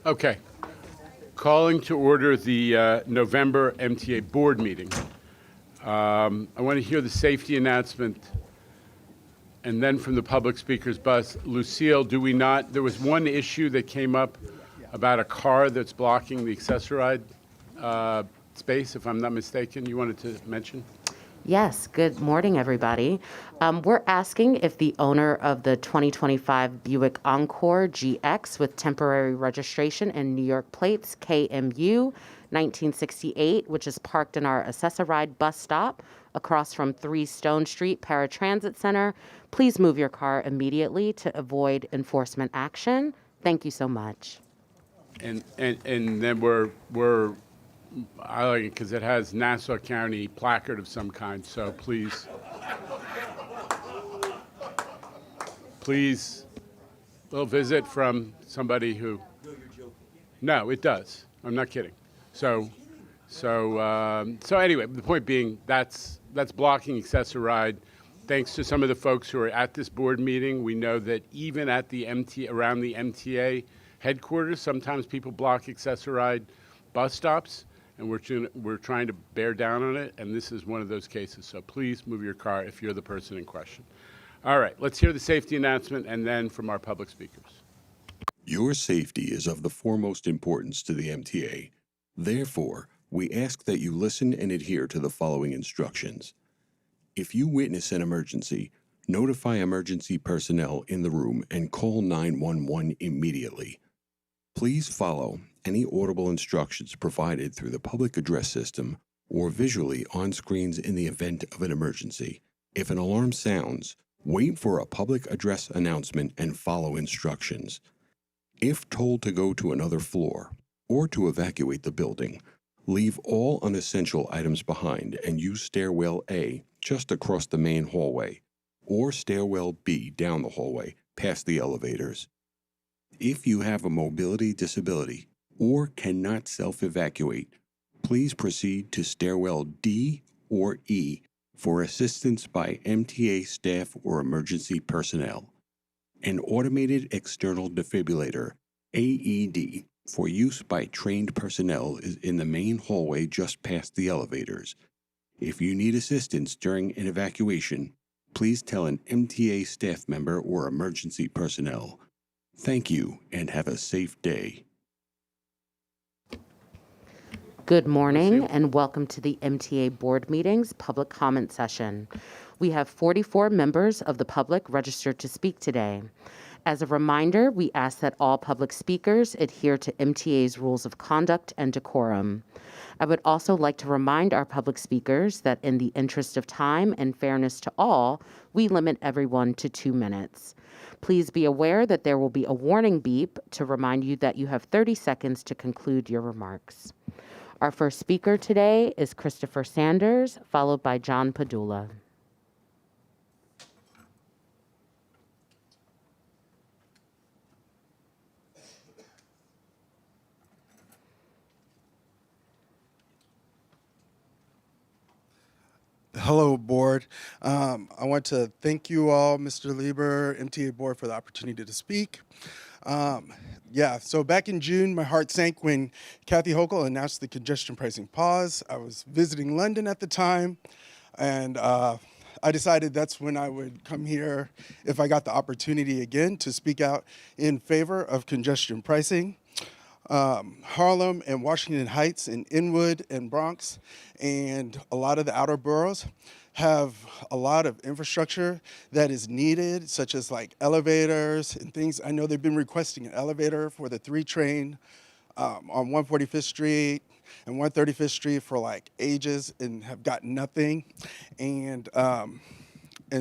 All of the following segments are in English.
Okay. Calling to order the November MTA board meeting. I want to hear the safety announcement and then from the public speaker's bus. Lucille, do we not, there was one issue that came up about a car that's blocking the Access-a-Ride space, if I'm not mistaken, you wanted to mention? Yes, good morning, everybody. We're asking if the owner of the 2025 Buick Encore GX with temporary registration and New York plates KMU 1968, which is parked in our Access-a-Ride bus stop across from 3 Stone Street Paratransit Center, please move your car immediately to avoid enforcement action. Thank you so much. And then I like it because it has Nassau County placard of some kind, so please, a little visit from somebody who. No, you're joking. No, it does. I'm not kidding. So anyway, the point being, that's blocking Access-a-Ride. Thanks to some of the folks who are at this board meeting, we know that even at the around the MTA headquarters, sometimes people block Access-a-Ride bus stops, and we're trying to bear down on it, and this is one of those cases. So please move your car if you're the person in question. All right, let's hear the safety announcement and then from our public speakers. Your safety is of the foremost importance to the MTA. Therefore, we ask that you listen and adhere to the following instructions. If you witness an emergency, notify emergency personnel in the room and call 911 immediately. Please follow any audible instructions provided through the public address system or visually on screens in the event of an emergency. If an alarm sounds, wait for a public address announcement and follow instructions. If told to go to another floor or to evacuate the building, leave all unessential items behind and use stairwell A just across the main hallway or stairwell B down the hallway past the elevators. If you have a mobility disability or cannot self-evacuate, please proceed to stairwell D or E for assistance by MTA staff or emergency personnel. An automated external defibrillator, AED, for use by trained personnel is in the main hallway just past the elevators. If you need assistance during an evacuation, please tell an MTA staff member or emergency personnel. Thank you and have a safe day. Good morning and welcome to the MTA Board Meetings public comment session. We have 44 members of the public registered to speak today. As a reminder, we ask that all public speakers adhere to MTA's rules of conduct and decorum. I would also like to remind our public speakers that in the interest of time and fairness to all, we limit everyone to 2 minutes. Please be aware that there will be a warning beep to remind you that you have 30 seconds to conclude your remarks. Our first speaker today is Christopher Sanders, followed by John Padula. Hello, board. I want to thank you all, Mr. Lieber, MTA board, for the opportunity to speak. So back in June, my heart sank when Kathy Hochul announced the congestion pricing pause. I was visiting London at the time, and I decided that's when I would come here if I got the opportunity again to speak out in favor of congestion pricing. Harlem and Washington Heights and Inwood and Bronx and a lot of the outer boroughs have a lot of infrastructure that is needed, such as like elevators and things. I know they've been requesting an elevator for the 3 train on 145th Street and 135th Street for like ages and have gotten nothing. And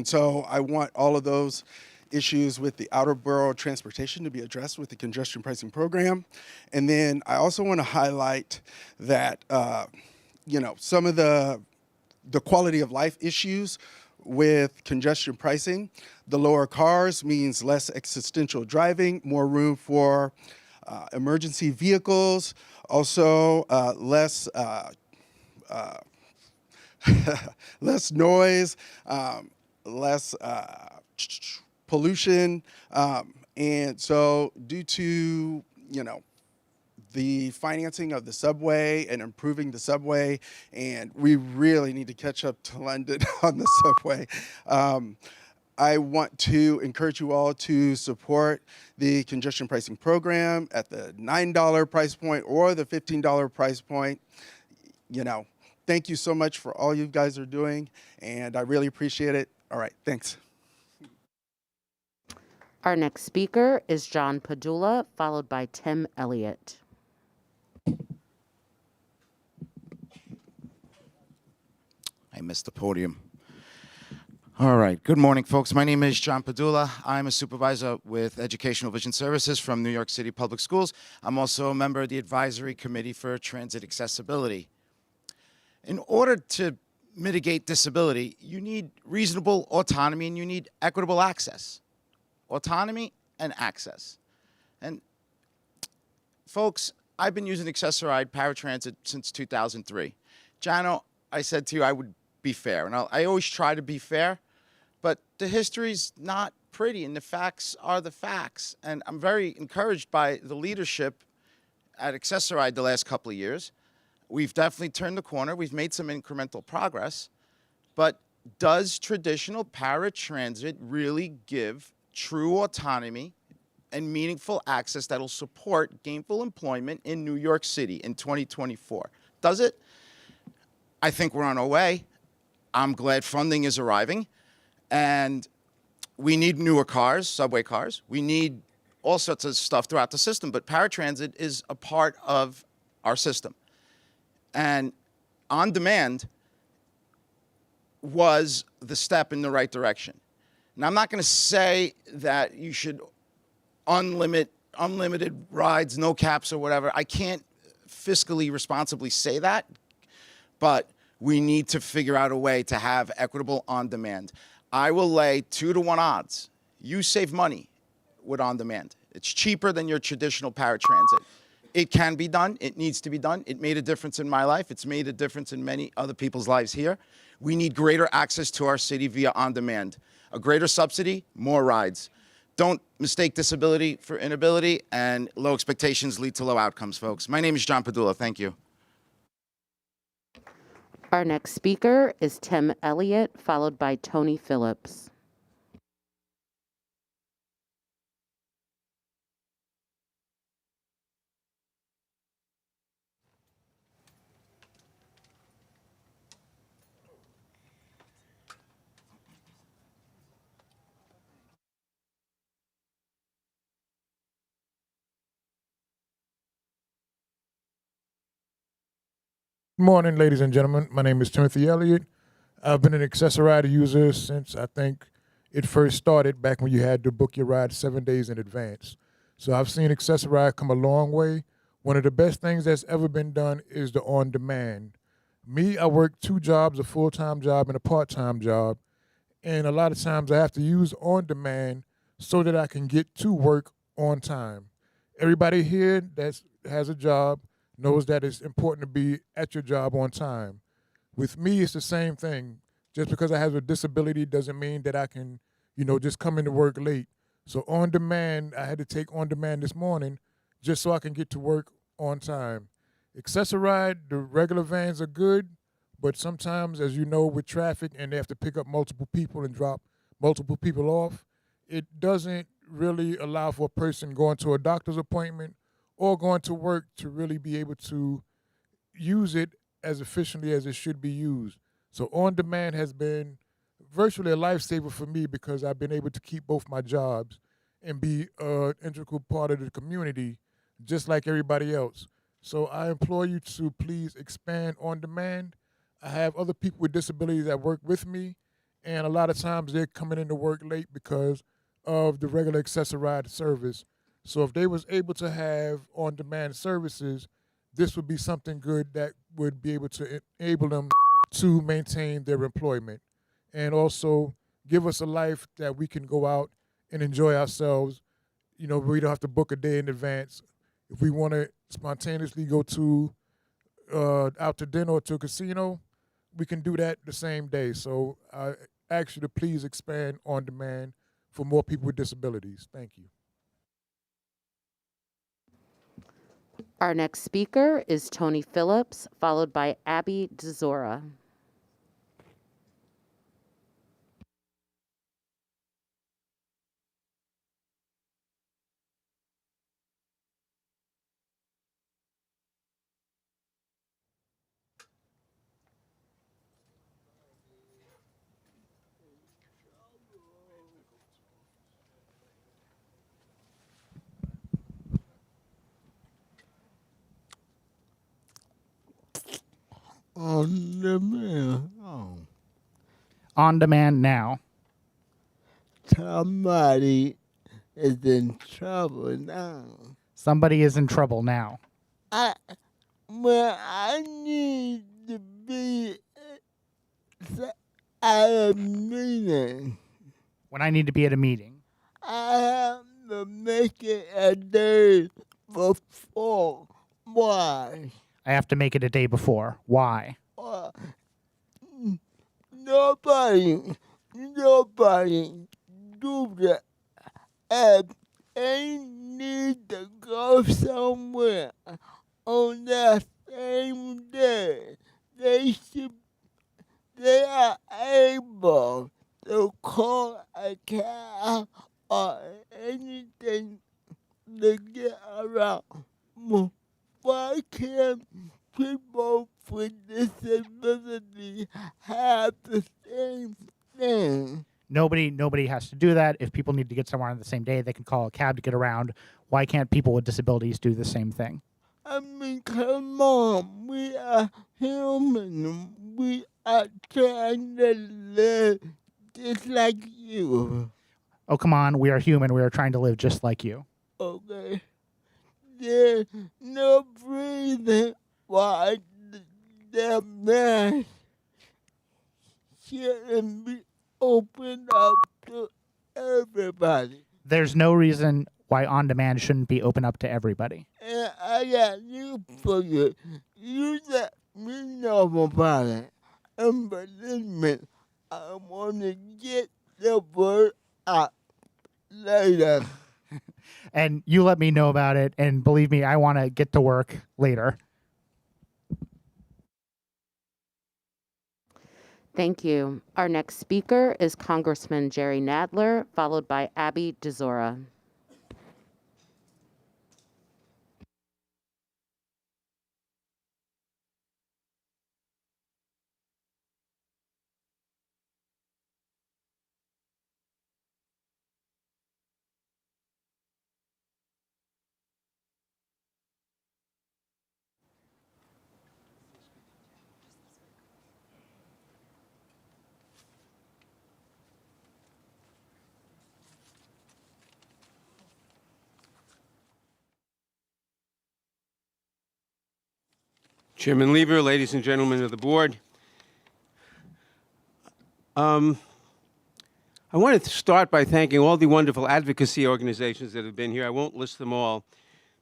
so I want all of those issues with the outer borough transportation to be addressed with the congestion pricing program. And then I also want to highlight that, some of the quality of life issues with congestion pricing. The lower cars means less existential driving, more room for emergency vehicles, also less less noise, less pollution, and so due to the financing of the subway and improving the subway, and we really need to catch up to London on the subway. I want to encourage you all to support the congestion pricing program at the $9 price point or the $15 price point. You know, thank you so much for all you guys are doing, and I really appreciate it. All right, thanks. Our next speaker is John Padula, followed by Tim Elliott. I missed the podium. All right. Good morning, folks. My name is John Padula. I'm a supervisor with Educational Vision Services from New York City Public Schools. I'm also a member of the Advisory Committee for Transit Accessibility. In order to mitigate disability, you need reasonable autonomy and you need equitable access. Autonomy and access. And folks, I've been using Access-a-Ride paratransit since 2003. Jano, I said to you I would be fair, and I always try to be fair, but the history's not pretty, and the facts are the facts. And I'm very encouraged by the leadership at Access-a-Ride the last couple of years. We've definitely turned the corner. We've made some incremental progress. But does traditional paratransit really give true autonomy and meaningful access that'll support gainful employment in New York City in 2024? Does it? I think we're on our way. I'm glad funding is arriving. And we need newer cars, subway cars. We need all sorts of stuff throughout the system. But paratransit is a part of our system. And on demand was the step in the right direction. Now, I'm not going to say that you should unlimited rides, no caps or whatever. I can't fiscally responsibly say that, but we need to figure out a way to have equitable on-demand. I will lay 2-to-1 odds. You save money with on-demand. It's cheaper than your traditional paratransit. It can be done. It needs to be done. It made a difference in my life. It's made a difference in many other people's lives here. We need greater access to our city via on-demand. A greater subsidy, more rides. Don't mistake disability for inability, and low expectations lead to low outcomes, folks. My name is John Padula. Thank you. Our next speaker is Tim Elliott, followed by Tony Phillips. Good morning, ladies and gentlemen. My name is Timothy Elliott. I've been an Access-a-Ride user since I think it first started back when you had to book your ride 7 days in advance. So I've seen Access-a-Ride come a long way. One of the best things that's ever been done is the on-demand. Me, I work 2 jobs, a full-time job and a part-time job. And a lot of times I have to use on-demand so that I can get to work on time. Everybody here that has a job knows that it's important to be at your job on time. With me, it's the same thing. Just because I have a disability doesn't mean that I can, just come into work late. So on demand, I had to take on demand this morning just so I can get to work on time. Access-a-Ride, the regular vans are good, but sometimes, as you know, with traffic and they have to pick up multiple people and drop multiple people off, it doesn't really allow for a person going to a doctor's appointment or going to work to really be able to use it as efficiently as it should be used. So on-demand has been virtually a lifesaver for me because I've been able to keep both my jobs and be an integral part of the community just like everybody else. So I implore you to please expand on-demand. I have other people with disabilities that work with me, and a lot of times they're coming into work late because of the regular Access-a-Ride service. So if they was able to have on-demand services, this would be something good that would be able to enable them to maintain their employment and also give us a life that we can go out and enjoy ourselves. We don't have to book a day in advance. If we want to spontaneously go to out to dinner or to a casino, we can do that the same day. So I ask you to please expand on-demand for more people with disabilities. Thank you. Our next speaker is Tony Phillips, followed by Abby DeZora. On demand. Oh. On demand now. Somebody is in trouble now. Somebody is in trouble now. I need to be at a meeting. When I need to be at a meeting. I have to make it a day before. Why? I have to make it a day before. Why? Nobody do that. If they need to go somewhere on that same day, they are able to call a cab or anything to get around. Why can't people with disabilities have the same thing? Nobody has to do that. If people need to get somewhere on the same day, they can call a cab to get around. Why can't people with disabilities do the same thing? I mean, come on, we are human. We are trying to live just like you. Oh, come on. We are human. We are trying to live just like you. Okay. There's no reason why the mask shouldn't be opened up to everybody. There's no reason why on demand shouldn't be open up to everybody. And I got news for you. You let me know about it. And believe me, I want to get the word out later. And you let me know about it. And believe me, I want to get to work later. Thank you. Our next speaker is Congressman Jerry Nadler, followed by Abby DeZora. Chairman Lieber, ladies and gentlemen of the board, I wanted to start by thanking all the wonderful advocacy organizations that have been here. I won't list them all,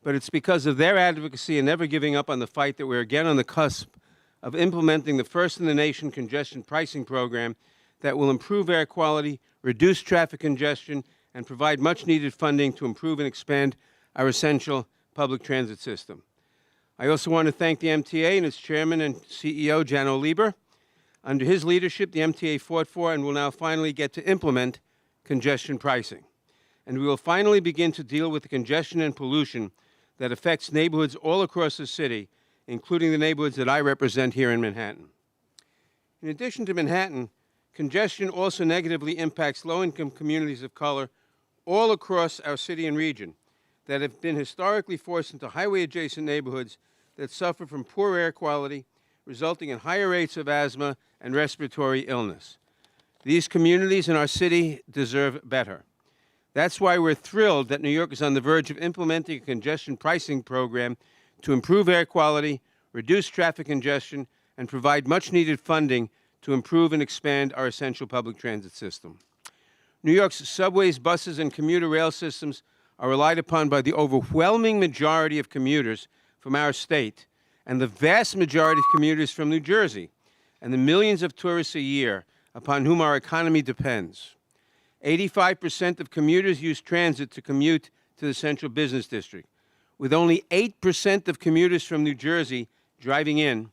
but it's because of their advocacy and never giving up on the fight that we're again on the cusp of implementing the first in the nation congestion pricing program that will improve air quality, reduce traffic congestion, and provide much needed funding to improve and expand our essential public transit system. I also want to thank the MTA and its chairman and CEO, Janno Lieber. Under his leadership, the MTA fought for and will now finally get to implement congestion pricing. And we will finally begin to deal with the congestion and pollution that affects neighborhoods all across the city, including the neighborhoods that I represent here in Manhattan. In addition to Manhattan, congestion also negatively impacts low-income communities of color all across our city and region that have been historically forced into highway-adjacent neighborhoods that suffer from poor air quality, resulting in higher rates of asthma and respiratory illness. These communities in our city deserve better. That's why we're thrilled that New York is on the verge of implementing a congestion pricing program to improve air quality, reduce traffic congestion, and provide much-needed funding to improve and expand our essential public transit system. New York's subways, buses, and commuter rail systems are relied upon by the overwhelming majority of commuters from our state and the vast majority of commuters from New Jersey and the millions of tourists a year upon whom our economy depends. 85% of commuters use transit to commute to the central business district, with only 8% of commuters from New Jersey driving in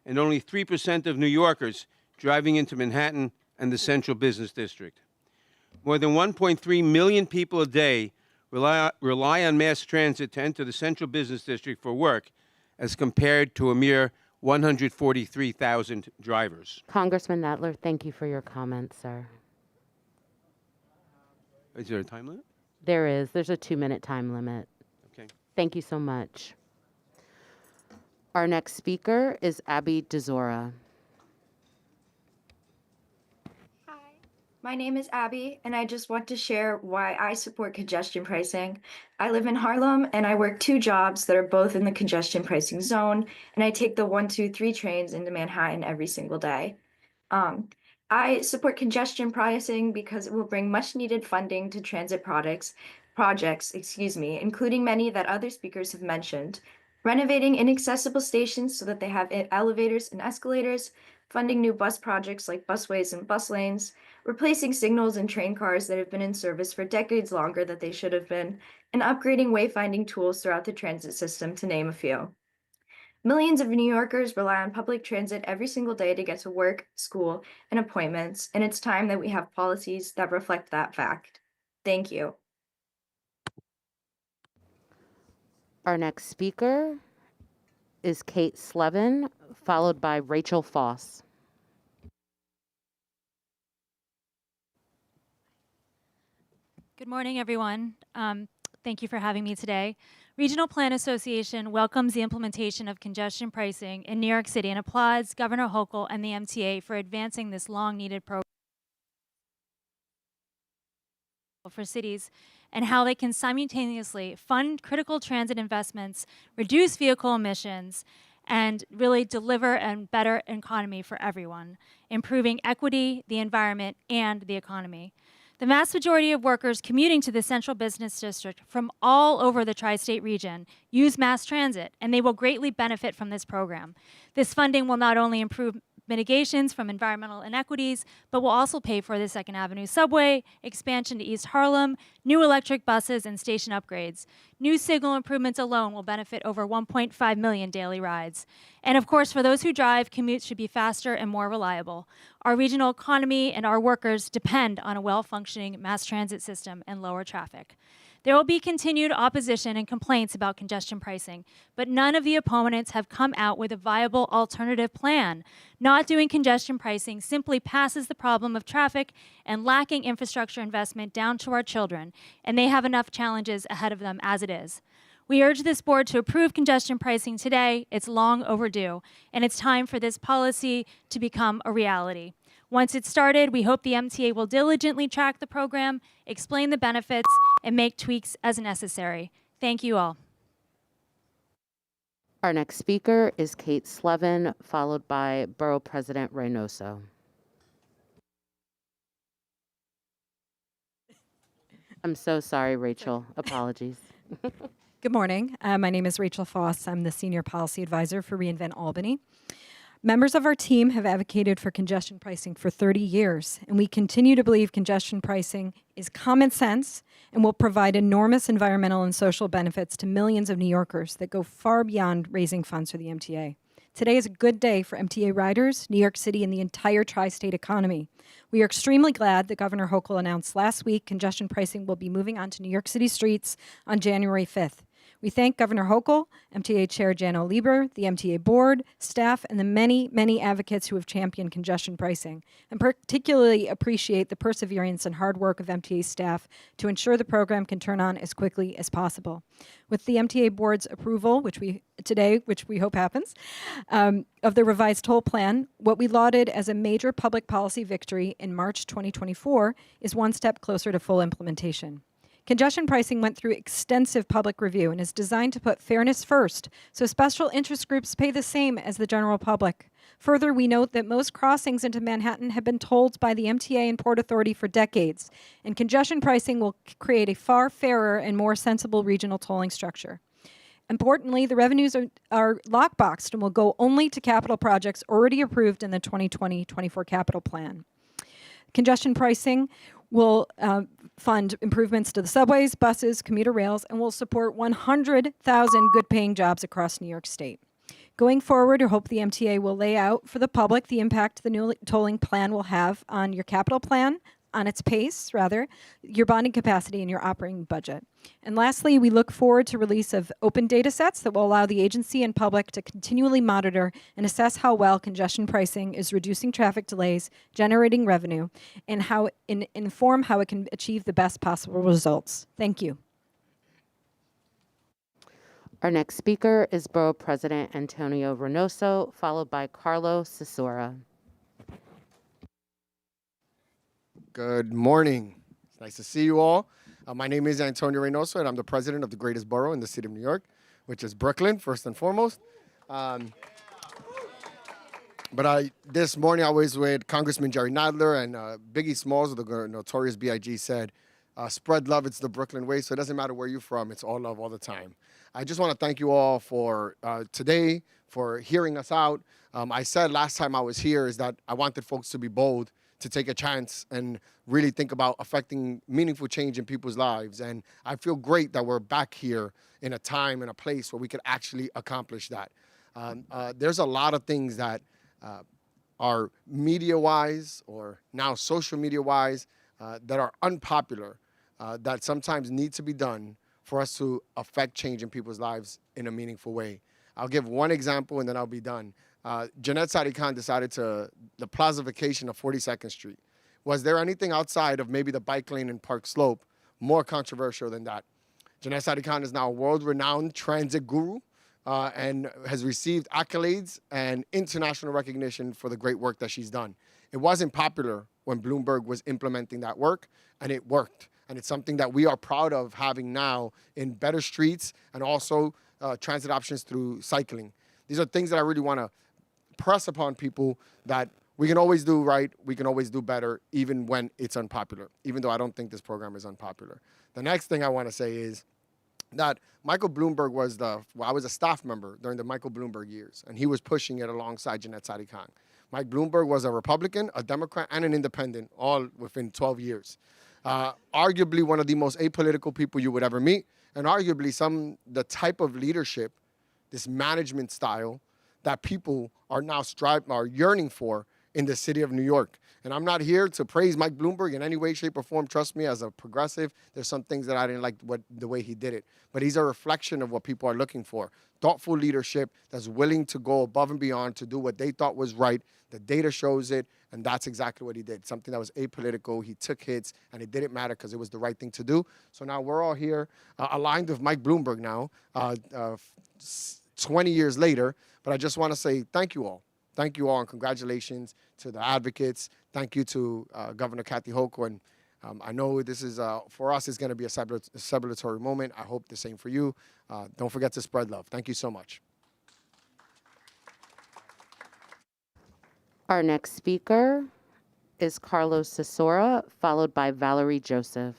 and only 3% of New Yorkers driving into Manhattan and the Central Business District. More than 1.3 million people a day rely on mass transit to enter the Central Business District for work, as compared to a mere 143,000 drivers. Congressman Nadler, thank you for your comments, sir. Is there a time limit? There is. There's a 2-minute time limit. Okay. Thank you so much. Our next speaker is Abby DeZora. My name is Abby, and I just want to share why I support congestion pricing. I live in Harlem, and I work 2 jobs that are both in the congestion pricing zone, and I take the 123 trains into Manhattan every single day. I support congestion pricing because it will bring much-needed funding to transit projects, including many that other speakers have mentioned. Renovating inaccessible stations so that they have elevators and escalators, funding new bus projects like busways and bus lanes, replacing signals and train cars that have been in service for decades longer than they should have been, and upgrading wayfinding tools throughout the transit system, to name a few. Millions of New Yorkers rely on public transit every single day to get to work, school, and appointments, and it's time that we have policies that reflect that fact. Thank you. Our next speaker is Kate Slevin, followed by Rachel Foss. Good morning, everyone. Thank you for having me today. Regional Plan Association welcomes the implementation of congestion pricing in New York City and applauds Governor Hochul and the MTA for advancing this long-needed program for cities and how they can simultaneously fund critical transit investments, reduce vehicle emissions, and really deliver a better economy for everyone, improving equity, the environment, and the economy. The vast majority of workers commuting to the Central Business District from all over the tri-state region use mass transit, and they will greatly benefit from this program. This funding will not only improve mitigations from environmental inequities, but will also pay for the 2nd Avenue subway, expansion to East Harlem, new electric buses, and station upgrades. New signal improvements alone will benefit over 1.5 million daily rides. And of course, for those who drive, commutes should be faster and more reliable. Our regional economy and our workers depend on a well-functioning mass transit system and lower traffic. There will be continued opposition and complaints about congestion pricing, but none of the opponents have come out with a viable alternative plan. Not doing congestion pricing simply passes the problem of traffic and lacking infrastructure investment down to our children, and they have enough challenges ahead of them as it is. We urge this board to approve congestion pricing today. It's long overdue, and it's time for this policy to become a reality. Once it's started, we hope the MTA will diligently track the program, explain the benefits, and make tweaks as necessary. Thank you all. Our next speaker is Kate Slevin, followed by Borough President Reynoso. I'm so sorry, Rachel. Apologies. Good morning. My name is Rachel Foss. I'm the Senior Policy Advisor for reInvent Albany. Members of our team have advocated for congestion pricing for 30 years, and we continue to believe congestion pricing is common sense and will provide enormous environmental and social benefits to millions of New Yorkers that go far beyond raising funds for the MTA. Today is a good day for MTA riders, New York City, and the entire tri-state economy. We are extremely glad that Governor Hochul announced last week congestion pricing will be moving onto New York City streets on January 5th. We thank Governor Hochul, MTA Chair Janno Lieber, the MTA board, staff, and the many, many advocates who have championed congestion pricing, and particularly appreciate the perseverance and hard work of MTA staff to ensure the program can turn on as quickly as possible. With the MTA board's approval, which we hope happens, of the revised toll plan, what we lauded as a major public policy victory in March 2024 is one step closer to full implementation. Congestion pricing went through extensive public review and is designed to put fairness first, so special interest groups pay the same as the general public. Further, we note that most crossings into Manhattan have been tolled by the MTA and Port Authority for decades, and congestion pricing will create a far fairer and more sensible regional tolling structure. Importantly, the revenues are lockboxed and will go only to capital projects already approved in the 2020-24 capital plan. Congestion pricing We'll fund improvements to the subways, buses, commuter rails, and we'll support 100,000 good-paying jobs across New York State. Going forward, I hope the MTA will lay out for the public the impact the new tolling plan will have on your capital plan, on its pace, rather, your bonding capacity, and your operating budget. And lastly, we look forward to release of open data sets that will allow the agency and public to continually monitor and assess how well congestion pricing is reducing traffic delays, generating revenue, and how inform how it can achieve the best possible results. Thank you. Our next speaker is Borough President Antonio Reynoso, followed by Carlo Cesora. Good morning. It's nice to see you all. My name is Antonio Reynoso, and I'm the president of the greatest borough in the city of New York, which is Brooklyn, first and foremost. This morning I was with Congressman Jerry Nadler, and Biggie Smalls of the notorious B.I.G. said, spread love, it's the Brooklyn way, so it doesn't matter where you're from, it's all love all the time. I just want to thank you all for today, for hearing us out. I said last time I was here is that I wanted folks to be bold, to take a chance and really think about affecting meaningful change in people's lives. And I feel great that we're back here in a time and a place where we could actually accomplish that. There's a lot of things that are media-wise or now social media-wise that are unpopular that sometimes need to be done for us to affect change in people's lives in a meaningful way. I'll give one example and then I'll be done. Jeanette Sadiq-Khan decided the plazafication of 42nd Street. Was there anything outside of maybe the bike lane in Park Slope more controversial than that? Jeanette Sadiq-Khan is now a world-renowned transit guru and has received accolades and international recognition for the great work that she's done. It wasn't popular when Bloomberg was implementing that work, and it worked. And it's something that we are proud of having now in better streets and also transit options through cycling. These are things that I really want to press upon people, that we can always do right, we can always do better, even when it's unpopular, even though I don't think this program is unpopular. The next thing I want to say is that Michael Bloomberg I was a staff member during the Michael Bloomberg years, and he was pushing it alongside Jeanette Sadiq-Khan. Mike Bloomberg was a Republican, a Democrat, and an independent, all within 12 years. Arguably one of the most apolitical people you would ever meet, and arguably the type of leadership, this management style, that people are now yearning for in the city of New York. And I'm not here to praise Mike Bloomberg in any way, shape, or form. Trust me, as a progressive, there's some things that I didn't like the way he did it. But he's a reflection of what people are looking for. Thoughtful leadership that's willing to go above and beyond to do what they thought was right. The data shows it, and that's exactly what he did. Something that was apolitical. He took hits, and it didn't matter because it was the right thing to do. So now we're all here aligned with Mike Bloomberg now, 20 years later. But I just want to say thank you all. Thank you all, and congratulations to the advocates. Thank you to Governor Kathy Hochul. And I know this is, for us, it's going to be a celebratory moment. I hope the same for you. Don't forget to spread love. Thank you so much. Our next speaker is Carlos Cesora, followed by Valerie Joseph.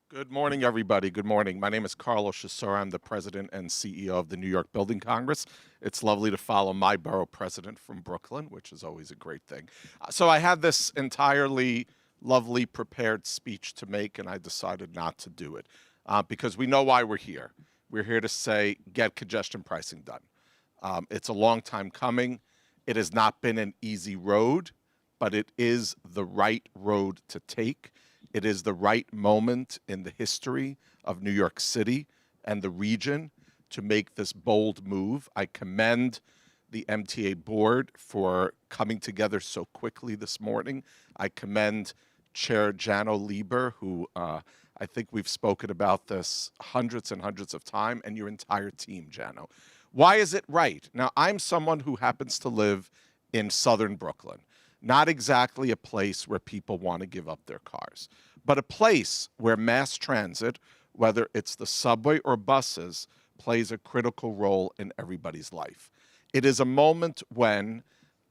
Good morning, everybody. Good morning. My name is Carlos Cesora. I'm the president and CEO of the New York Building Congress. It's lovely to follow my borough president from Brooklyn, which is always a great thing. So I had this entirely lovely prepared speech to make, and I decided not to do it because we know why we're here. We're here to say, get congestion pricing done. It's a long time coming. It has not been an easy road, but it is the right road to take. It is the right moment in the history of New York City and the region to make this bold move. I commend the MTA board for coming together so quickly this morning. I commend Chair Janno Lieber, who I think we've spoken about this hundreds and hundreds of times, and your entire team, Janno. Why is it right? Now, I'm someone who happens to live in southern Brooklyn. Not exactly a place where people want to give up their cars, but a place where mass transit, whether it's the subway or buses, plays a critical role in everybody's life. It is a moment when,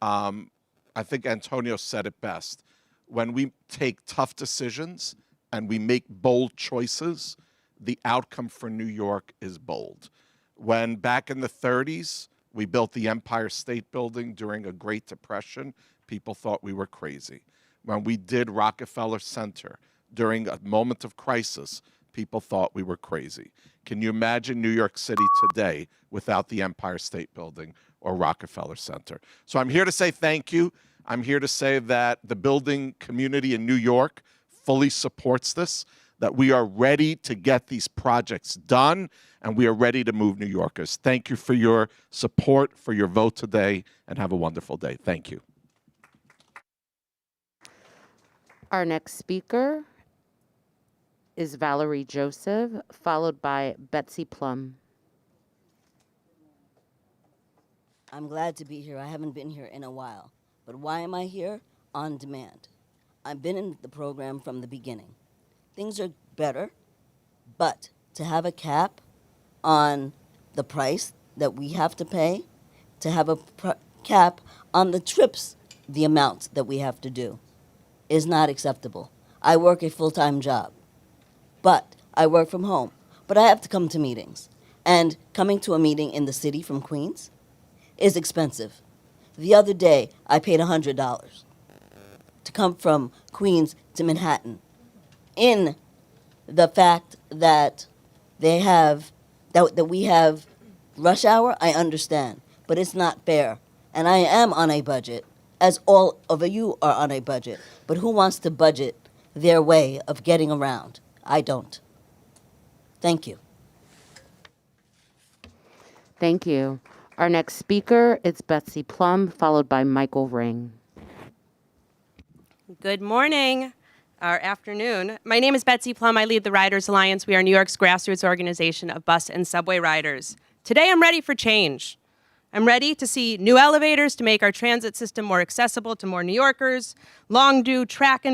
I think Antonio said it best, when we take tough decisions and we make bold choices, the outcome for New York is bold. When back in the 30s, we built the Empire State Building during a Great Depression, people thought we were crazy. when we did Rockefeller Center during a moment of crisis, people thought we were crazy. Can you imagine New York City today without the Empire State Building or Rockefeller Center? So I'm here to say thank you. I'm here to say that the building community in New York fully supports this, that we are ready to get these projects done, and we are ready to move New Yorkers. Thank you for your support, for your vote today, and have a wonderful day. Thank you. Our next speaker is Valerie Joseph, followed by Betsy Plum. I'm glad to be here. I haven't been here in a while. But why am I here? On demand. I've been in the program from the beginning. Things are better, but to have a cap on the price that we have to pay, to have a cap on the trips, the amount that we have to do, is not acceptable. I work a full-time job, but I work from home. But I have to come to meetings. And coming to a meeting in the city from Queens is expensive. The other day, I paid $100 to come from Queens to Manhattan. In the fact that they have, that we have rush hour, I understand, but it's not fair. And I am on a budget, as all of you are on a budget. But who wants to budget their way of getting around? I don't. Thank you. Thank you. Our next speaker is Betsy Plum, followed by Michael Ring. Good morning or afternoon. My name is Betsy Plum. I lead the Riders Alliance. We are New York's grassroots organization of bus and subway riders. Today I'm ready for change. I'm ready to see new elevators to make our transit system more accessible to more New Yorkers, long-due track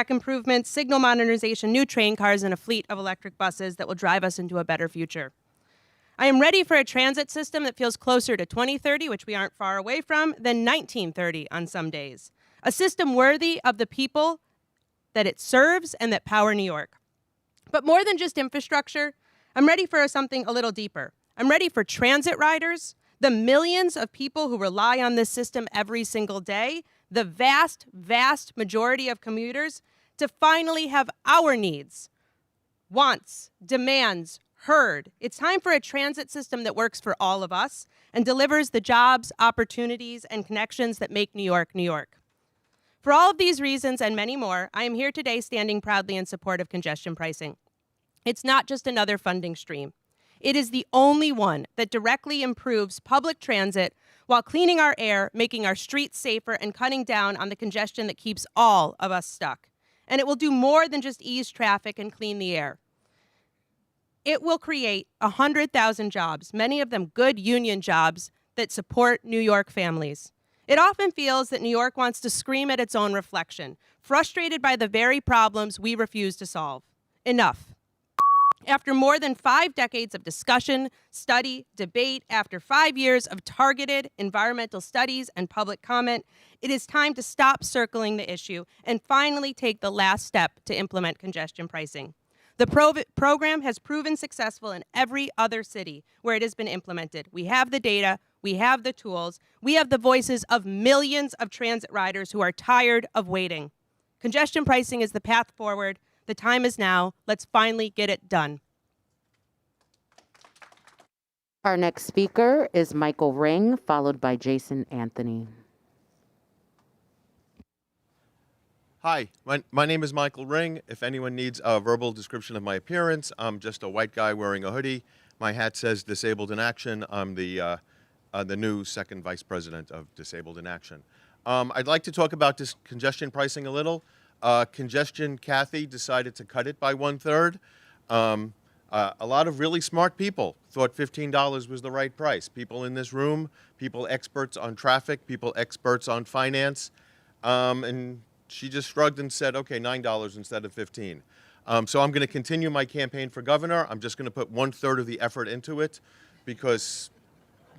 improvements, signal modernization, new train cars, and a fleet of electric buses that will drive us into a better future. I am ready for a transit system that feels closer to 2030, which we aren't far away from, than 1930 on some days. A system worthy of the people that it serves and that power New York. But more than just infrastructure, I'm ready for something a little deeper. I'm ready for transit riders, the millions of people who rely on this system every single day, the vast, vast majority of commuters, to finally have our needs, wants, demands, heard. It's time for a transit system that works for all of us and delivers the jobs, opportunities, and connections that make New York, New York. For all of these reasons and many more, I am here today standing proudly in support of congestion pricing. It's not just another funding stream. It is the only one that directly improves public transit while cleaning our air, making our streets safer, and cutting down on the congestion that keeps all of us stuck. And it will do more than just ease traffic and clean the air. It will create 100,000 jobs, many of them good union jobs that support New York families. It often feels that New York wants to scream at its own reflection, frustrated by the very problems we refuse to solve. Enough. After more than 5 decades of discussion, study, debate, after 5 years of targeted environmental studies and public comment, it is time to stop circling the issue and finally take the last step to implement congestion pricing. The program has proven successful in every other city where it has been implemented. We have the data, we have the tools, we have the voices of millions of transit riders who are tired of waiting. Congestion pricing is the path forward. The time is now. Let's finally get it done. Our next speaker is Michael Ring, followed by Jason Anthony. Hi, my name is Michael Ring. If anyone needs a verbal description of my appearance, I'm just a white guy wearing a hoodie. My hat says Disabled in Action. I'm the new second vice president of Disabled in Action. I'd like to talk about this congestion pricing a little. Congestion Kathy decided to cut it by 1/3. A lot of really smart people thought $15 was the right price. People in this room, people experts on traffic, people experts on finance, and she just shrugged and said, okay, $9 instead of $15. So I'm going to continue my campaign for governor. I'm just going to put 1/3 of the effort into it because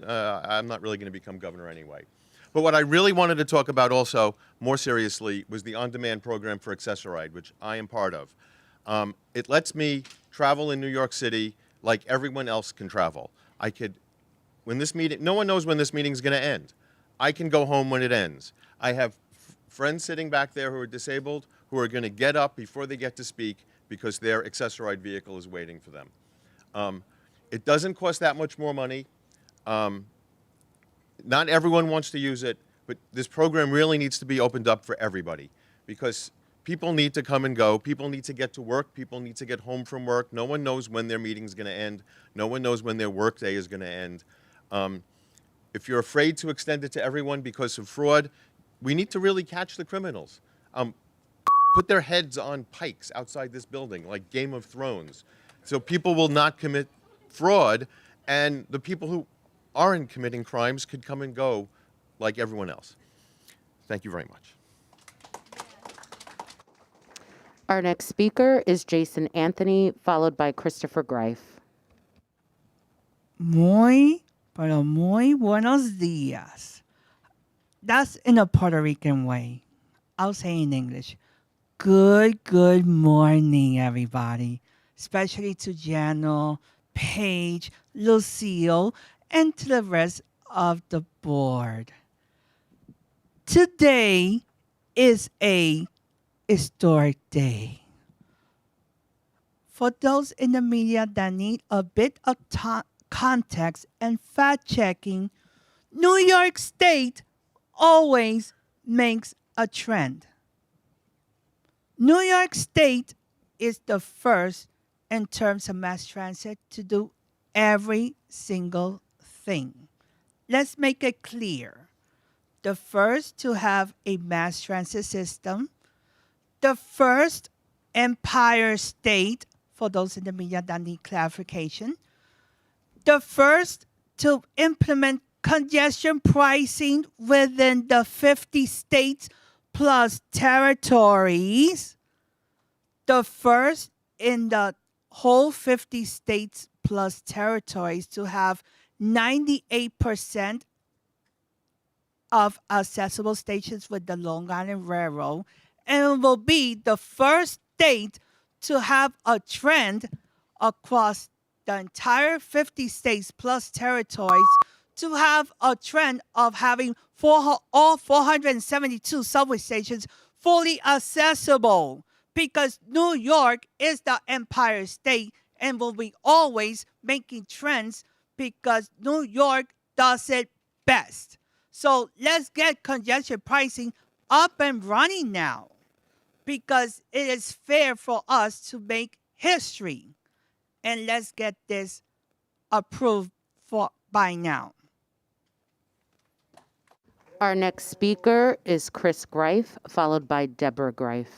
I'm not really going to become governor anyway. But what I really wanted to talk about also, more seriously, was the on-demand program for Access-a-Ride, which I am part of. It lets me travel in New York City like everyone else can travel. I could, when this meeting, no one knows when this meeting is going to end. I can go home when it ends. I have friends sitting back there who are disabled, who are going to get up before they get to speak because their accessorized vehicle is waiting for them. It doesn't cost that much more money. Not everyone wants to use it, but this program really needs to be opened up for everybody because people need to come and go. People need to get to work. People need to get home from work. No one knows when their meeting is going to end. No one knows when their work day is going to end. If you're afraid to extend it to everyone because of fraud, we need to really catch the criminals. Put their heads on pikes outside this building, like Game of Thrones, so people will not commit fraud, and the people who aren't committing crimes could come and go like everyone else. Thank you very much. Our next speaker is Jason Anthony, followed by Christopher Greif. Muy buenos días. That's in a Puerto Rican way. I'll say in English. Good morning, everybody. Especially to Jano, Paige, Lucille, and to the rest of the board. Today is a historic day. For those in the media that need a bit of context and fact-checking, New York State always makes a trend. New York State is the first in terms of mass transit to do every single thing. Let's make it clear. The first to have a mass transit system, the first Empire State, for those in the media that need clarification, the first to implement congestion pricing within the 50 states plus territories, the first in the whole 50 states plus territories to have 98% of accessible stations with the Long Island Railroad, and will be the first state to have a trend across the entire 50 states plus territories to have a trend of having all 472 subway stations fully accessible, because New York is the Empire State and will be always making trends because New York does it best. So let's get congestion pricing up and running now, because it is fair for us to make history. And let's get this approved by now. Our next speaker is Chris Greif, followed by Deborah Greif.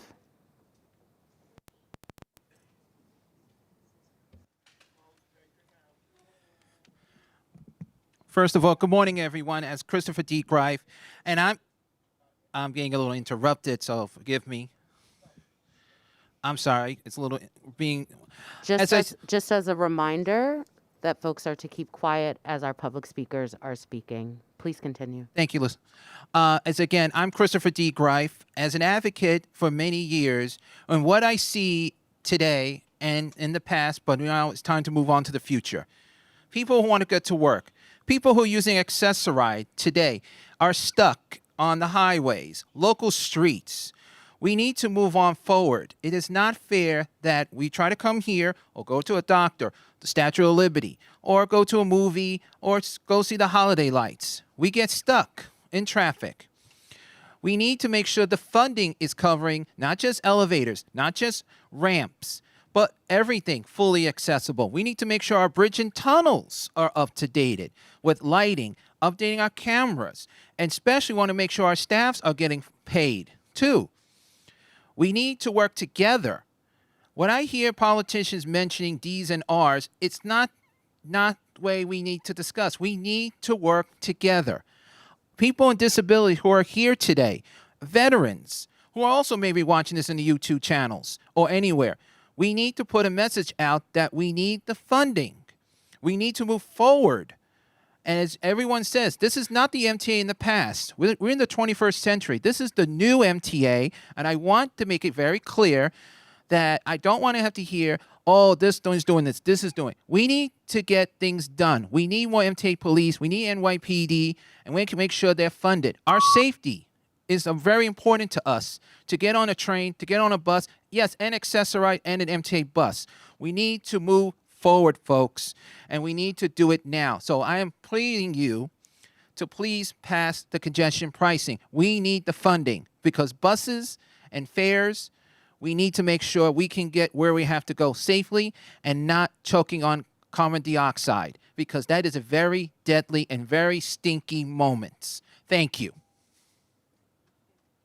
First of all, good morning, everyone. As Christopher D. Greif, and I'm getting a little interrupted, so forgive me. I'm sorry. It's a little being. Just as a reminder that folks are to keep quiet as our public speakers are speaking. Please continue. Thank you, Liz. I'm Christopher D. Greif. As an advocate for many years, and what I see today and in the past, but now it's time to move on to the future. People who want to get to work, people who are using Access-a-Ride today are stuck on the highways, local streets. We need to move on forward. It is not fair that we try to come here or go to a doctor, the Statue of Liberty, or go to a movie, or go see the holiday lights. We get stuck in traffic. We need to make sure the funding is covering not just elevators, not just ramps, but everything fully accessible. We need to make sure our bridge and tunnels are up to date with lighting, updating our cameras, and especially want to make sure our staffs are getting paid too. We need to work together. When I hear politicians mentioning D's and R's, it's not the way we need to discuss. We need to work together. People with disability who are here today, veterans who are also maybe watching this in the YouTube channels or anywhere, we need to put a message out that we need the funding. We need to move forward. And as everyone says, this is not the MTA in the past. We're in the 21st century. This is the new MTA, and I want to make it very clear that I don't want to have to hear, oh, this is doing this, this is doing. We need to get things done. We need more MTA police. We need NYPD, and we can make sure they're funded. Our safety is very important to us to get on a train, to get on a bus, yes, an Access-a-Ride and an MTA bus. We need to move forward, folks, and we need to do it now. So I am pleading you to please pass the congestion pricing. We need the funding because buses and fares, we need to make sure we can get where we have to go safely and not choking on carbon dioxide because that is a very deadly and very stinky moment. Thank you.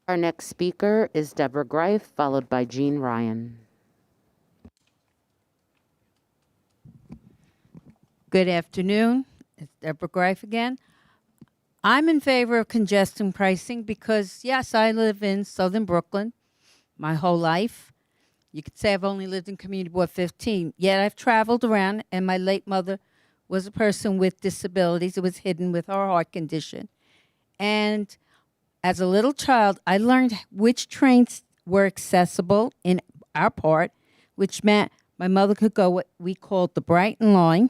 Our next speaker is Deborah Greif, followed by Jean Ryan. Good afternoon. It's Deborah Greif again. I'm in favor of congestion pricing because, yes, I live in southern Brooklyn my whole life. You could say I've only lived in Community Board 15, yet I've traveled around, and my late mother was a person with disabilities. It was hidden with her heart condition. And as a little child, I learned which trains were accessible in our part, which meant my mother could go what we called the Brighton line,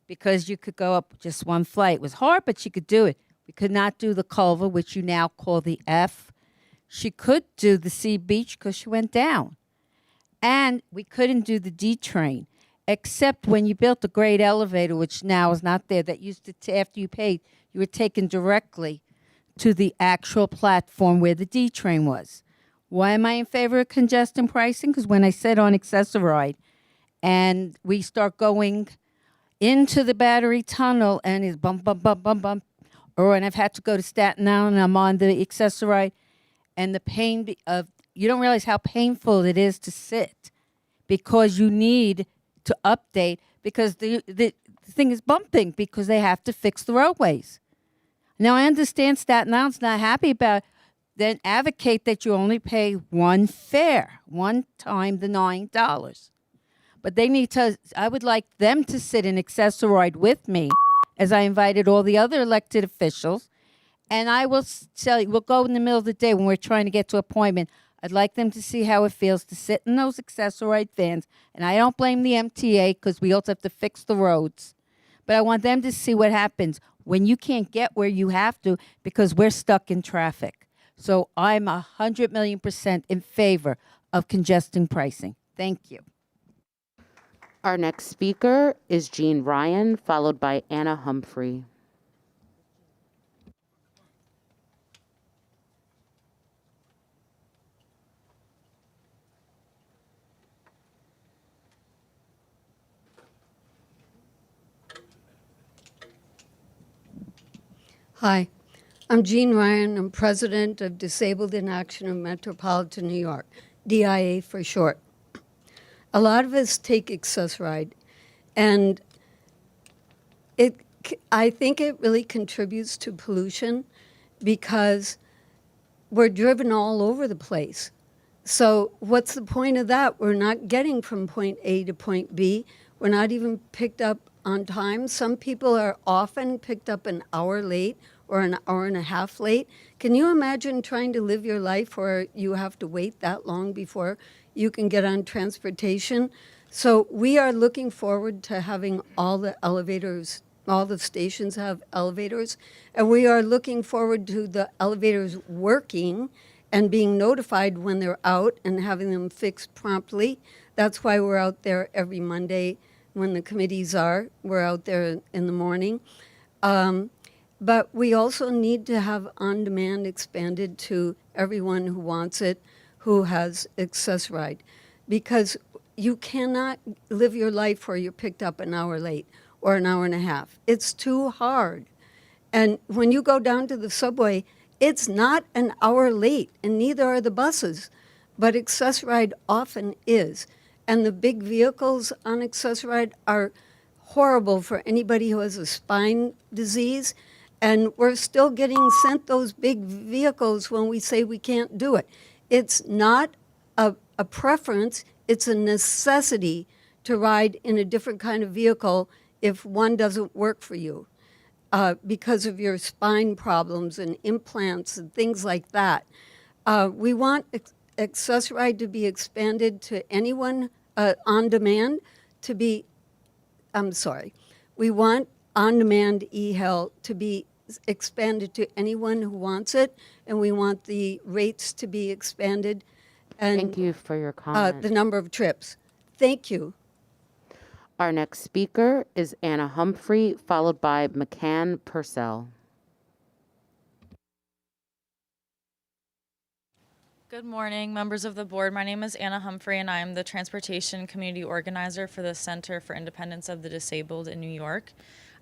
because you could go up just one flight. It was hard, but she could do it. We could not do the Culver, which you now call the F. She could do the Sea Beach because she went down. And we couldn't do the D train, except when you built the great elevator, which now is not there, that used to, after you paid, you were taken directly to the actual platform where the D train was. Why am I in favor of congestion pricing? Because when I sit on Access-a-Ride and we start going into the Battery Tunnel and it's bump, bump, bump, bump, bump, or when I've had to go to Staten Island and I'm on the Access-a-Ride and the pain of, you don't realize how painful it is to sit because you need to update because the thing is bumping because they have to fix the roadways. Now, I understand Staten Island's not happy about it. Then advocate that you only pay one fare, one time the $9. But they need to, I would like them to sit in Access-a-Ride with me as I invited all the other elected officials. And I will tell you, we'll go in the middle of the day when we're trying to get to appointment. I'd like them to see how it feels to sit in those Access-a-Ride vans. And I don't blame the MTA because we also have to fix the roads. But I want them to see what happens when you can't get where you have to because we're stuck in traffic. So I'm 100,000,000% in favor of congestion pricing. Thank you. Our next speaker is Jean Ryan, followed by Anna Humphrey. Hi, I'm Jean Ryan. I'm president of Disabled in Action of Metropolitan New York, DIA for short. A lot of us take Access-a-Ride, and I think it really contributes to pollution because we're driven all over the place. So what's the point of that? We're not getting from point A to point B. We're not even picked up on time. Some people are often picked up an hour late or an hour and a half late. Can you imagine trying to live your life where you have to wait that long before you can get on transportation? So we are looking forward to having all the elevators, all the stations have elevators, and we are looking forward to the elevators working and being notified when they're out and having them fixed promptly. That's why we're out there every Monday when the committees are. We're out there in the morning. But we also need to have on-demand expanded to everyone who wants it, who has Access-a-Ride, because you cannot live your life where you're picked up an hour late or an hour and a half. It's too hard. And when you go down to the subway, it's not an hour late, and neither are the buses, but Access-a-Ride often is. And the big vehicles on Access-a-Ride are horrible for anybody who has a spine disease. And we're still getting sent those big vehicles when we say we can't do it. It's not a preference, it's a necessity to ride in a different kind of vehicle if one doesn't work for you because of your spine problems and implants and things like that. We want Access-a-Ride to be expanded to anyone on demand we want on-demand e-health to be expanded to anyone who wants it, and we want the rates to be expanded. And Thank you for your comment. the number of trips. Thank you. Our next speaker is Anna Humphrey, followed by McCann Purcell. Good morning, members of the board. My name is Anna Humphrey, and I am the Transportation Community Organizer for the Center for Independence of the Disabled in New York.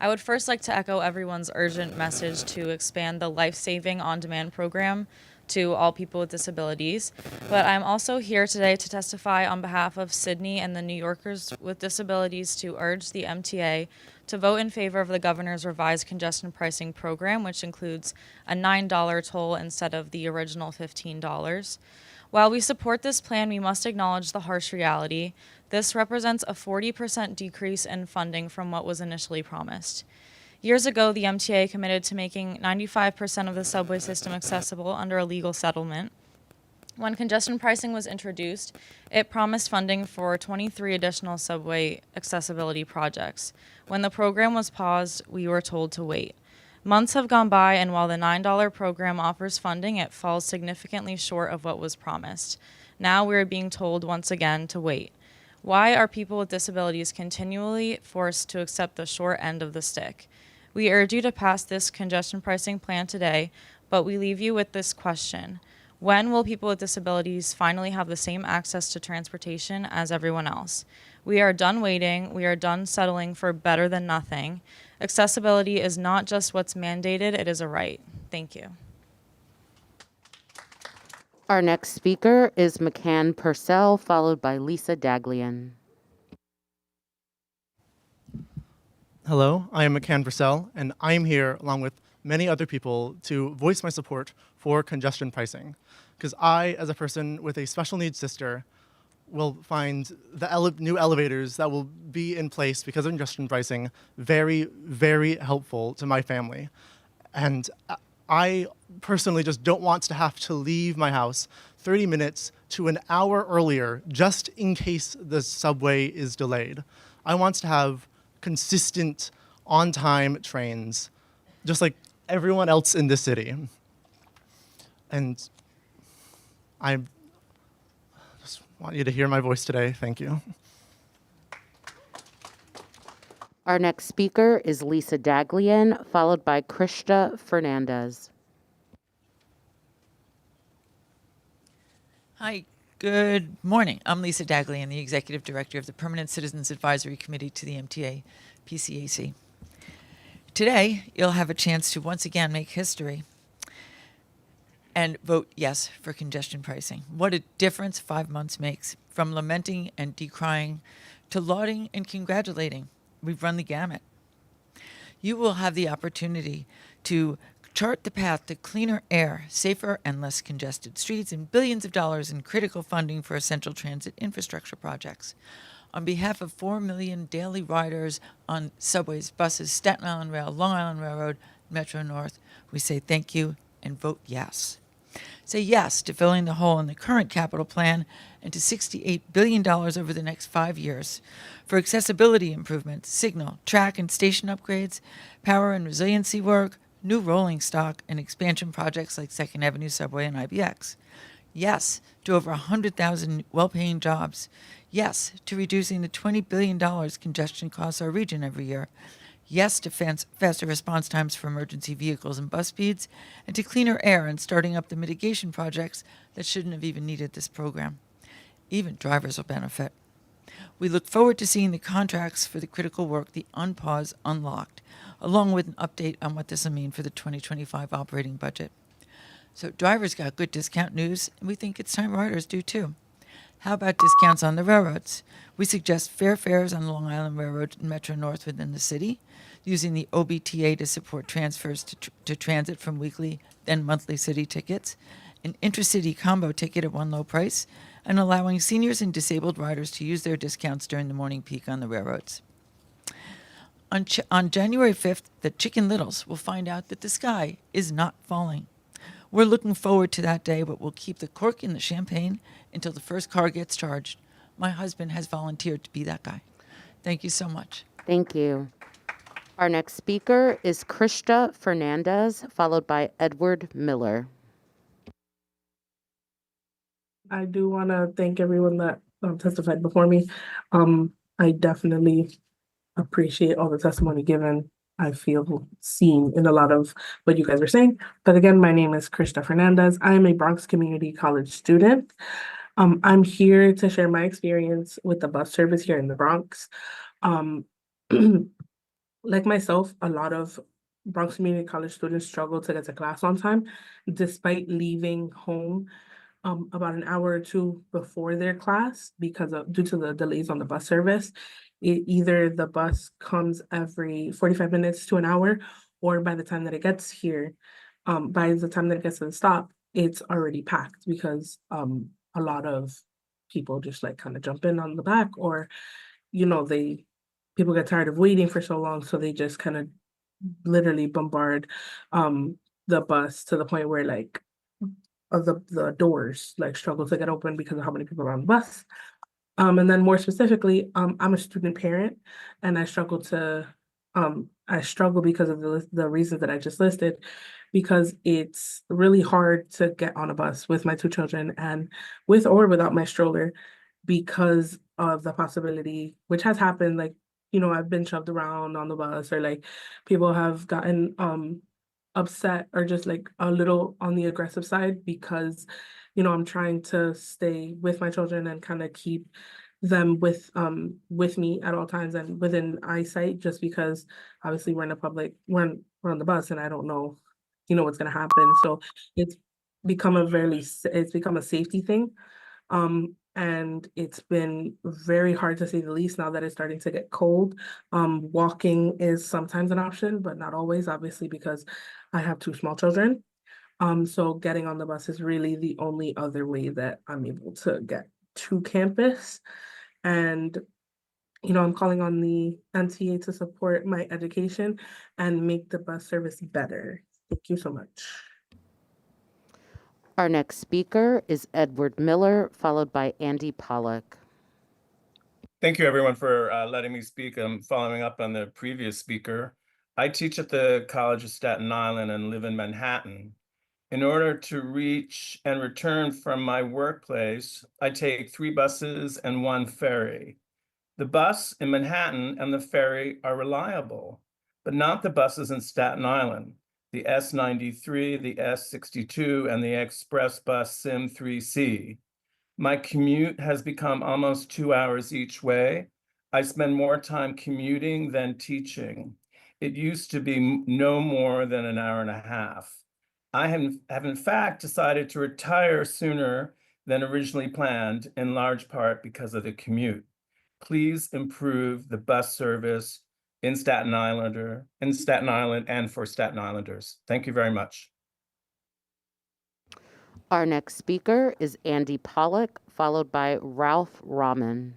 I would first like to echo everyone's urgent message to expand the life-saving on-demand program to all people with disabilities. But I'm also here today to testify on behalf of Sydney and the New Yorkers with disabilities to urge the MTA to vote in favor of the governor's revised congestion pricing program, which includes a $9 toll instead of the original $15. While we support this plan, we must acknowledge the harsh reality. This represents a 40% decrease in funding from what was initially promised. Years ago, the MTA committed to making 95% of the subway system accessible under a legal settlement. When congestion pricing was introduced, it promised funding for 23 additional subway accessibility projects. When the program was paused, we were told to wait. Months have gone by, and while the $9 program offers funding, it falls significantly short of what was promised. Now we are being told once again to wait. Why are people with disabilities continually forced to accept the short end of the stick? We urge you to pass this congestion pricing plan today, but we leave you with this question. When will people with disabilities finally have the same access to transportation as everyone else? We are done waiting. We are done settling for better than nothing. Accessibility is not just what's mandated, it is a right. Thank you. Our next speaker is McCann Purcell, followed by Lisa Daglian. Hello, I am McCann Purcell, and I am here along with many other people to voice my support for congestion pricing. Because I, as a person with a special needs sister, will find the new elevators that will be in place because of congestion pricing very, very helpful to my family. And I personally just don't want to have to leave my house 30 minutes to an hour earlier just in case the subway is delayed. I want to have consistent, on-time trains, just like everyone else in the city. And I just want you to hear my voice today. Thank you. Our next speaker is Lisa Daglian, followed by Krista Fernandez. Hi, good morning. I'm Lisa Daglian, the Executive Director of the Permanent Citizens Advisory Committee to the MTA PCAC. Today, you'll have a chance to once again make history and vote yes for congestion pricing. What a difference 5 months makes. From lamenting and decrying to lauding and congratulating. We've run the gamut. You will have the opportunity to chart the path to cleaner air, safer and less congested streets, and billions of dollars in critical funding for essential transit infrastructure projects. On behalf of 4 million daily riders on subways, buses, Staten Island Rail, Long Island Railroad, Metro North, we say thank you and vote yes. Say yes to filling the hole in the current capital plan and to $68 billion over the next 5 years for accessibility improvements, signal, track and station upgrades, power and resiliency work, new rolling stock, and expansion projects like 2nd Avenue Subway and IBX. Yes to over 100,000 well-paying jobs. Yes to reducing the $20 billion congestion costs our region every year. Yes to faster response times for emergency vehicles and bus speeds, and to cleaner air and starting up the mitigation projects that shouldn't have even needed this program. Even drivers will benefit. We look forward to seeing the contracts for the critical work, the unpause, unlocked, along with an update on what this will mean for the 2025 operating budget. So drivers got good discount news, and we think it's time riders do too. How about discounts on the railroads? We suggest fair fares on Long Island Railroad and Metro North within the city, using the OBTA to support transfers to transit from weekly, then monthly city tickets, an intracity combo ticket at one low price, and allowing seniors and disabled riders to use their discounts during the morning peak on the railroads. On January 5th, the Chicken Littles will find out that the sky is not falling. We're looking forward to that day, but we'll keep the cork in the champagne until the first car gets charged. My husband has volunteered to be that guy. Thank you so much. Thank you. Our next speaker is Krista Fernandez, followed by Edward Miller. I do want to thank everyone that testified before me. I definitely appreciate all the testimony given. I feel seen in a lot of what you guys are saying. But again, my name is Krista Fernandez. I am a Bronx Community College student. I'm here to share my experience with the bus service here in the Bronx. Like myself, a lot of Bronx Community College students struggle to get to class on time, despite leaving home about an hour or two before their class due to the delays on the bus service. Either the bus comes every 45 minutes to an hour, or by the time that it gets here, by the time that it gets to the stop, it's already packed because a lot of people just like kind of jump in on the back, or people get tired of waiting for so long, so they just kind of literally bombard the bus to the point where like the doors like struggle to get open because of how many people are on the bus. And then more specifically, I'm a student parent, and I struggle because of the reasons that I just listed, because it's really hard to get on a bus with my two children and with or without my stroller, because of the possibility, which has happened, like, I've been shoved around on the bus, or like people have gotten upset or just like a little on the aggressive side because I'm trying to stay with my children and kind of keep them with me at all times and within eyesight, just because obviously we're on the bus and I don't know what's going to happen. So it's become a safety thing, and it's been very hard, to say the least, now that it's starting to get cold. Walking is sometimes an option, but not always, obviously, because I have two small children. So getting on the bus is really the only other way that I'm able to get to campus. And, I'm calling on the MTA to support my education and make the bus service better. Thank you so much. Our next speaker is Edward Miller, followed by Andy Pollock. Thank you, everyone, for letting me speak. I'm following up on the previous speaker. I teach at the College of Staten Island and live in Manhattan. In order to reach and return from my workplace, I take 3 buses and 1 ferry. The bus in Manhattan and the ferry are reliable, but not the buses in Staten Island. The S93, the S62, and the express bus SIM 3C. My commute has become almost 2 hours each way. I spend more time commuting than teaching. It used to be no more than an hour and a half. I have in fact decided to retire sooner than originally planned, in large part because of the commute. Please improve the bus service in Staten Island and for Staten Islanders. Thank you very much. Our next speaker is Andy Pollock, followed by Ralph Rahman.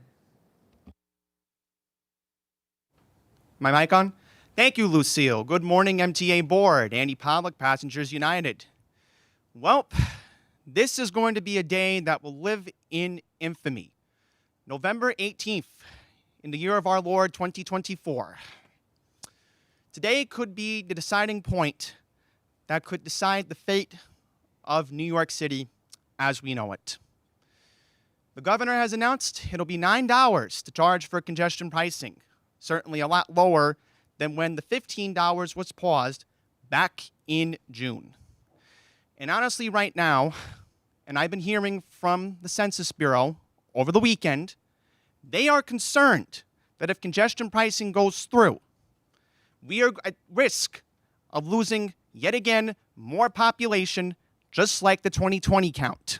My mic on? Thank you, Lucille. Good morning, MTA board. Andy Pollock, Passengers United. Well, this is going to be a day that will live in infamy. November 18th, in the year of our Lord 2024. Today could be the deciding point that could decide the fate of New York City as we know it. The governor has announced it'll be $9 to charge for congestion pricing, certainly a lot lower than when the $15 was paused back in June. And honestly, right now, and I've been hearing from the Census Bureau over the weekend, they are concerned that if congestion pricing goes through, we are at risk of losing yet again more population, just like the 2020 count.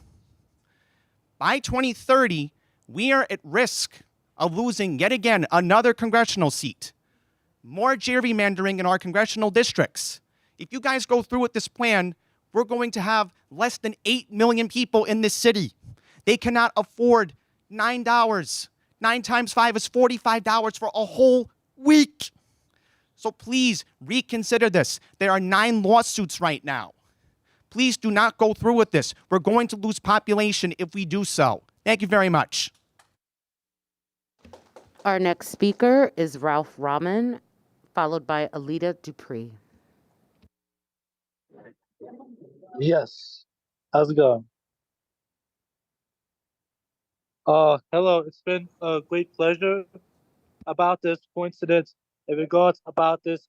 By 2030, we are at risk of losing yet again another congressional seat, more gerrymandering in our congressional districts. If you guys go through with this plan, we're going to have less than 8 million people in this city. They cannot afford $9. 9 times 5 is $45 for a whole week. So please reconsider this. There are 9 lawsuits right now. Please do not go through with this. We're going to lose population if we do so. Thank you very much. Our next speaker is Ralph Rahman, followed by Alita Dupree. Yes. How's it going? Hello. It's been a great pleasure about this coincidence in regards about this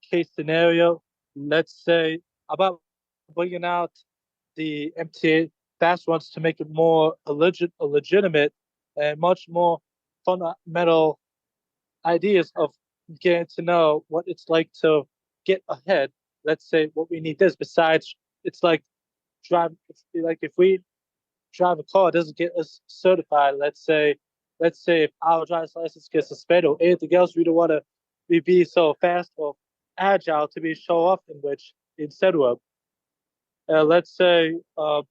case scenario. Let's say about bringing out the MTA fast ones to make it more legitimate and much more fundamental ideas of getting to know what it's like to get ahead. Let's say what we need is besides it's like if we drive a car, it doesn't get us certified. Let's say if our driver's license gets suspended or anything else, we don't want to be so fast or agile to be show off in which instead of let's say I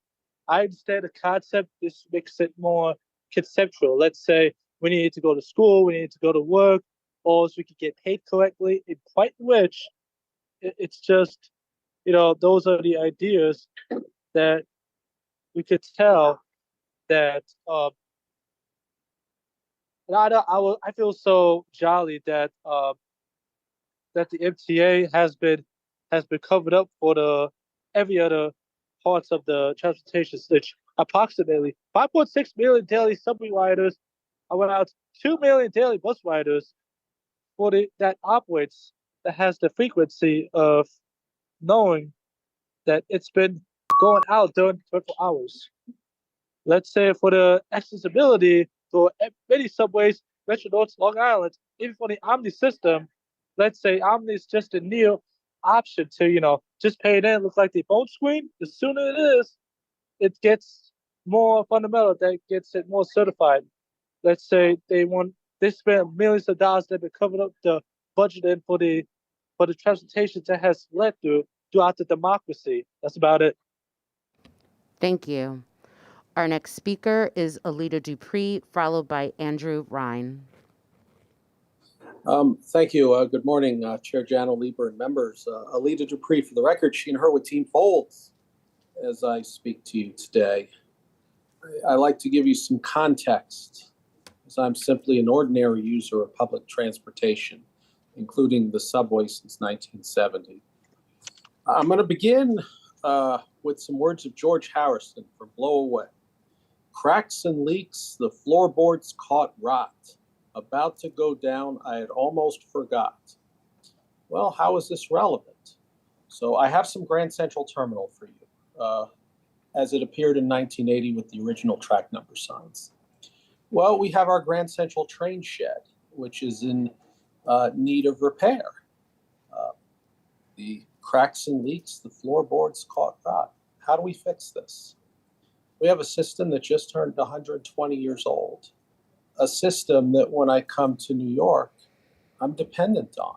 understand the concept. This makes it more conceptual. Let's say we need to go to school, we need to go to work, or so we can get paid correctly. In point which it's just, those are the ideas that we could tell that. And I feel so jolly that that the MTA has been covered up for the every other parts of the transportation switch. Approximately 5.6 million daily subway riders, around 2 million daily bus riders that operates, that has the frequency of knowing that it's been going out during 24 hours. Let's say for the accessibility for many subways, Metro North, Long Island, even for the Omni system, let's say Omni is just a new option to, just pay it in, look like the phone screen. The sooner it is, it gets more fundamental, that gets it more certified. Let's say they spend millions of dollars, they've been covering up the budget in for the transportation that has led throughout the democracy. That's about it. Thank you. Our next speaker is Alita Dupree, followed by Andrew Ryan. Thank you. Good morning, Chair Jano Lieber and members. Alita Dupree, for the record, she and her with Team Folds as I speak to you today. I like to give you some context, as I'm simply an ordinary user of public transportation, including the subway since 1970. I'm going to begin with some words of George Harrison from Blow Away. Cracks and leaks, the floorboards caught rot. About to go down, I had almost forgot. Well, how is this relevant? So I have some Grand Central Terminal for you, as it appeared in 1980 with the original track number signs. Well, we have our Grand Central train shed, which is in need of repair. The cracks and leaks, the floorboards caught rot. How do we fix this? We have a system that just turned 120 years old. A system that when I come to New York, I'm dependent on.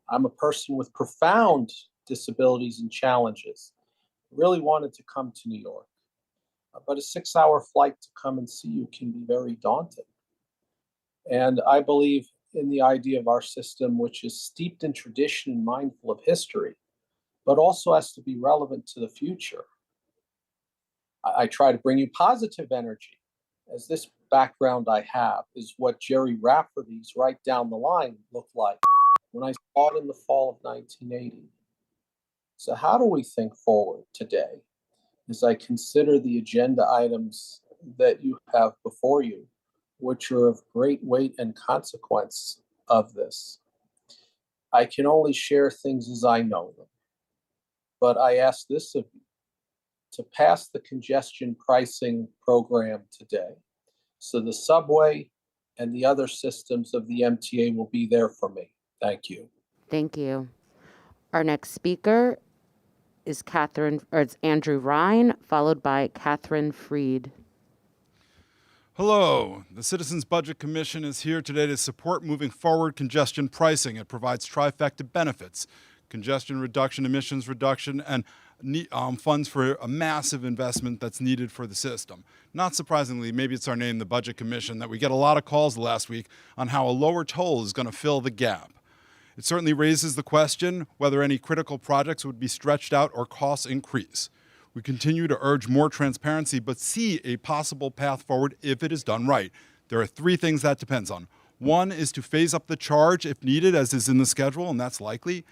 I'm a person with profound disabilities and challenges. Really wanted to come to New York. But a 6-hour flight to come and see you can be very daunting. And I believe in the idea of our system, which is steeped in tradition and mindful of history, but also has to be relevant to the future. I try to bring you positive energy, as this background I have is what Jerry Rafferty's Right Down the Line looked like when I saw it in the fall of 1980. So how do we think forward today as I consider the agenda items that you have before you, which are of great weight and consequence of this? I can only share things as I know them, but I ask this of you, to pass the congestion pricing program today, so the subway and the other systems of the MTA will be there for me. Thank you. Thank you. Our next speaker is it's Andrew Ryan, followed by Catherine Freed. Hello. The Citizens Budget Commission is here today to support moving forward congestion pricing. It provides trifecta benefits: congestion reduction, emissions reduction, and funds for a massive investment that's needed for the system. Not surprisingly, maybe it's our name, the Budget Commission, that we get a lot of calls last week on how a lower toll is going to fill the gap. It certainly raises the question whether any critical projects would be stretched out or costs increase. We continue to urge more transparency, but see a possible path forward if it is done right. There are 3 things that depends on. One is to phase up the charge if needed, as is in the schedule, and that's likely.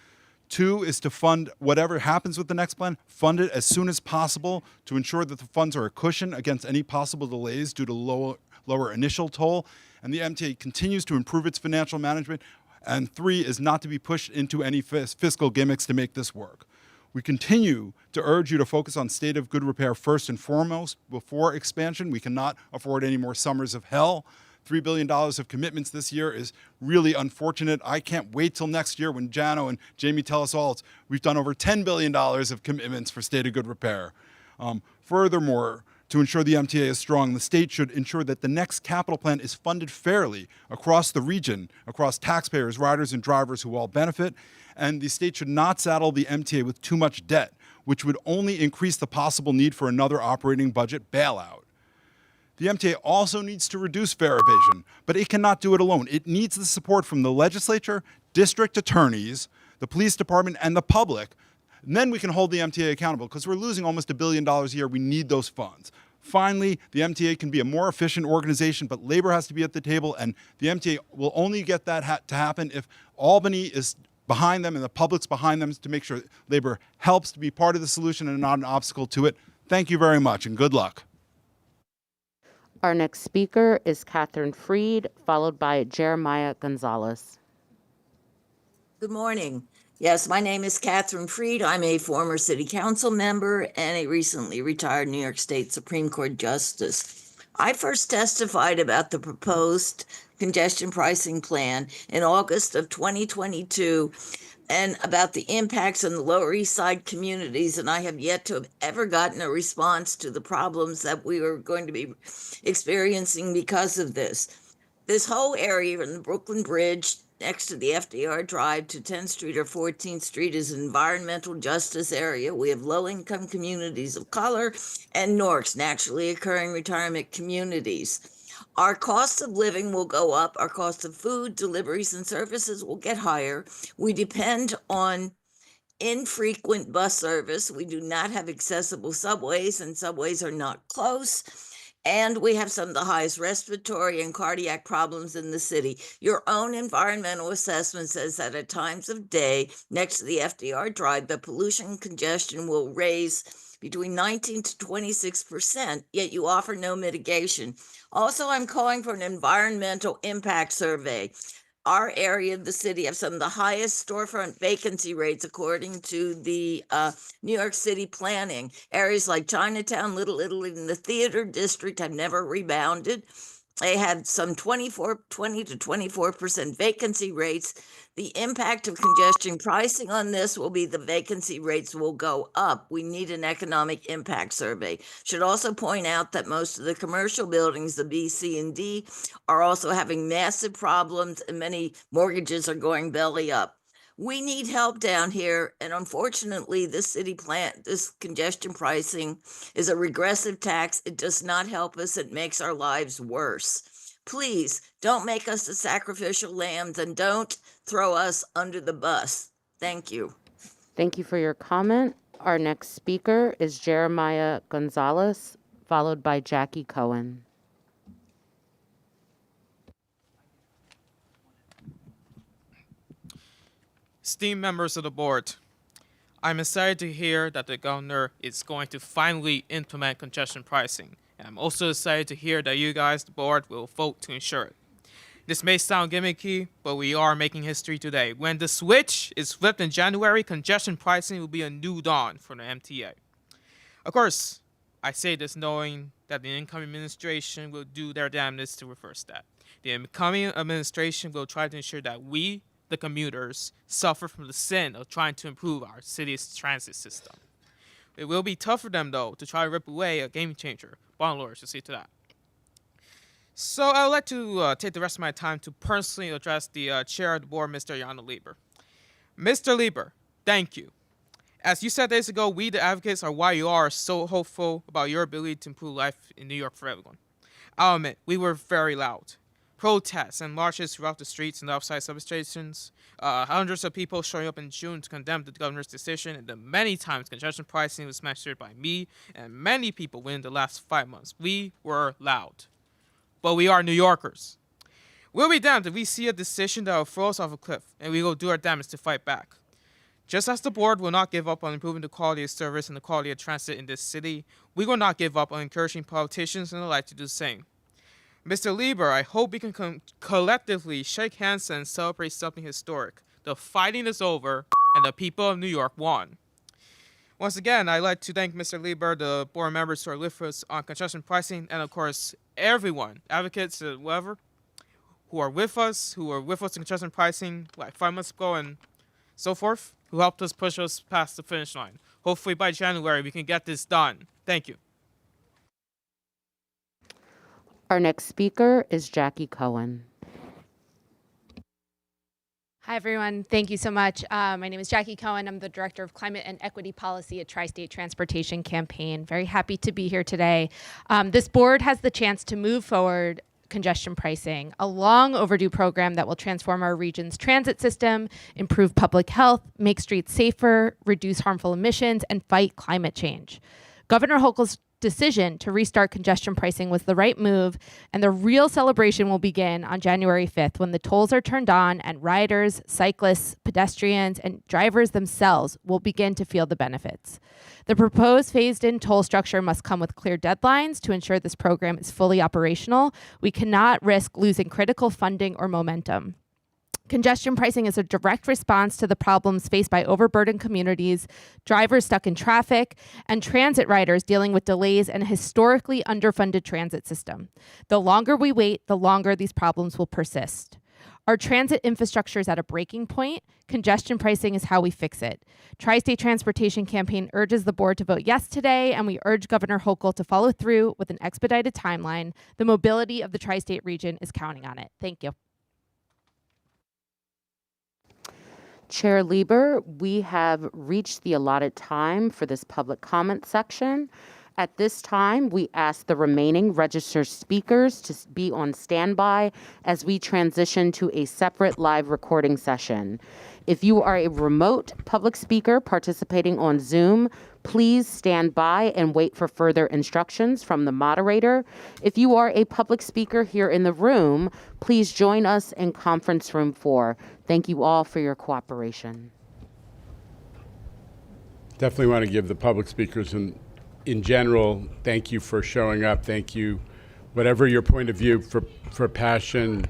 Two is to fund whatever happens with the next plan, fund it as soon as possible to ensure that the funds are a cushion against any possible delays due to lower initial toll. And the MTA continues to improve its financial management. And three is not to be pushed into any fiscal gimmicks to make this work. We continue to urge you to focus on state of good repair first and foremost before expansion. We cannot afford any more summers of hell. $3 billion of commitments this year is really unfortunate. I can't wait till next year when Jano and Jamie tell us all we've done over $10 billion of commitments for state of good repair. Furthermore, to ensure the MTA is strong, the state should ensure that the next capital plan is funded fairly across the region, across taxpayers, riders, and drivers who all benefit. And the state should not saddle the MTA with too much debt, which would only increase the possible need for another operating budget bailout. The MTA also needs to reduce fare evasion, but it cannot do it alone. It needs the support from the legislature, district attorneys, the police department, and the public. And then we can hold the MTA accountable because we're losing almost $1 billion a year. We need those funds. Finally, the MTA can be a more efficient organization, but labor has to be at the table, and the MTA will only get that to happen if Albany is behind them and the public's behind them to make sure labor helps to be part of the solution and not an obstacle to it. Thank you very much, and good luck. Our next speaker is Catherine Freed, followed by Jeremiah Gonzalez. Good morning. Yes, my name is Catherine Freed. I'm a former city council member and a recently retired New York State Supreme Court justice. I first testified about the proposed congestion pricing plan in August of 2022 and about the impacts on the Lower East Side communities, and I have yet to have ever gotten a response to the problems that we are going to be experiencing because of this. This whole area in the Brooklyn Bridge next to the FDR Drive to 10th Street or 14th Street is an environmental justice area. We have low-income communities of color and NORCs, naturally occurring retirement communities. Our cost of living will go up. Our cost of food, deliveries, and services will get higher. We depend on infrequent bus service. We do not have accessible subways, and subways are not close. And we have some of the highest respiratory and cardiac problems in the city. Your own environmental assessment says that at times of day, next to the FDR Drive, the pollution congestion will raise between 19 to 26%, yet you offer no mitigation. Also, I'm calling for an environmental impact survey. Our area of the city have some of the highest storefront vacancy rates according to the New York City planning. Areas like Chinatown, Little Italy, and the theater district have never rebounded. They had some 20 to 24% vacancy rates. The impact of congestion pricing on this will be the vacancy rates will go up. We need an economic impact survey. Should also point out that most of the commercial buildings, the B, C, and D, are also having massive problems and many mortgages are going belly up. We need help down here, and unfortunately, this congestion pricing is a regressive tax. It does not help us. It makes our lives worse. Please don't make us the sacrificial lambs and don't throw us under the bus. Thank you. Thank you for your comment. Our next speaker is Jeremiah Gonzalez, followed by Jackie Cohen. Esteemed members of the board, I'm excited to hear that the governor is going to finally implement congestion pricing. And I'm also excited to hear that you guys, the board, will vote to ensure it. This may sound gimmicky, but we are making history today. When the switch is flipped in January, congestion pricing will be a new dawn for the MTA. Of course, I say this knowing that the incoming administration will do their damnedest to reverse that. The incoming administration will try to ensure that we, the commuters, suffer from the sin of trying to improve our city's transit system. It will be tough for them, though, to try to rip away a game changer. Bond lawyers will see to that. So I would like to take the rest of my time to personally address the chair of the board, Mr. Janno Lieber. Mr. Lieber, thank you. As you said days ago, we, the advocates, are why you are so hopeful about your ability to improve life in New York for everyone. I'll admit, we were very loud. Protests and marches throughout the streets and outside substations. Hundreds of people showing up in June to condemn the governor's decision, and the many times congestion pricing was mentioned by me and many people within the last 5 months. We were loud. But we are New Yorkers. We'll be damned if we see a decision that will throw us off a cliff, and we will do our damnedest to fight back. Just as the board will not give up on improving the quality of service and the quality of transit in this city, we will not give up on encouraging politicians and the like to do the same. Mr. Lieber, I hope we can collectively shake hands and celebrate something historic. The fighting is over, and the people of New York won. Once again, I'd like to thank Mr. Lieber, the board members who are with us on congestion pricing, and of course, everyone, advocates, whoever, who are with us in congestion pricing like 5 months ago and so forth, who helped us push us past the finish line. Hopefully by January, we can get this done. Thank you. Our next speaker is Jackie Cohen. Hi, everyone. Thank you so much. My name is Jackie Cohen. I'm the Director of Climate and Equity Policy at Tri-State Transportation Campaign. Very happy to be here today. This board has the chance to move forward congestion pricing, a long overdue program that will transform our region's transit system, improve public health, make streets safer, reduce harmful emissions, and fight climate change. Governor Hochul's decision to restart congestion pricing was the right move, and the real celebration will begin on January 5th when the tolls are turned on and riders, cyclists, pedestrians, and drivers themselves will begin to feel the benefits. The proposed phased-in toll structure must come with clear deadlines to ensure this program is fully operational. We cannot risk losing critical funding or momentum. Congestion pricing is a direct response to the problems faced by overburdened communities, drivers stuck in traffic, and transit riders dealing with delays and a historically underfunded transit system. The longer we wait, the longer these problems will persist. Our transit infrastructure is at a breaking point. Congestion pricing is how we fix it. Tri-State Transportation Campaign urges the board to vote yes today, and we urge Governor Hochul to follow through with an expedited timeline. The mobility of the tri-state region is counting on it. Thank you. Chair Lieber, we have reached the allotted time for this public comment section. At this time, we ask the remaining registered speakers to be on standby as we transition to a separate live recording session. If you are a remote public speaker participating on Zoom, please stand by and wait for further instructions from the moderator. If you are a public speaker here in the room, please join us in conference room 4. Thank you all for your cooperation. Definitely want to give the public speakers in general, thank you for showing up. Thank you, whatever your point of view, for passion,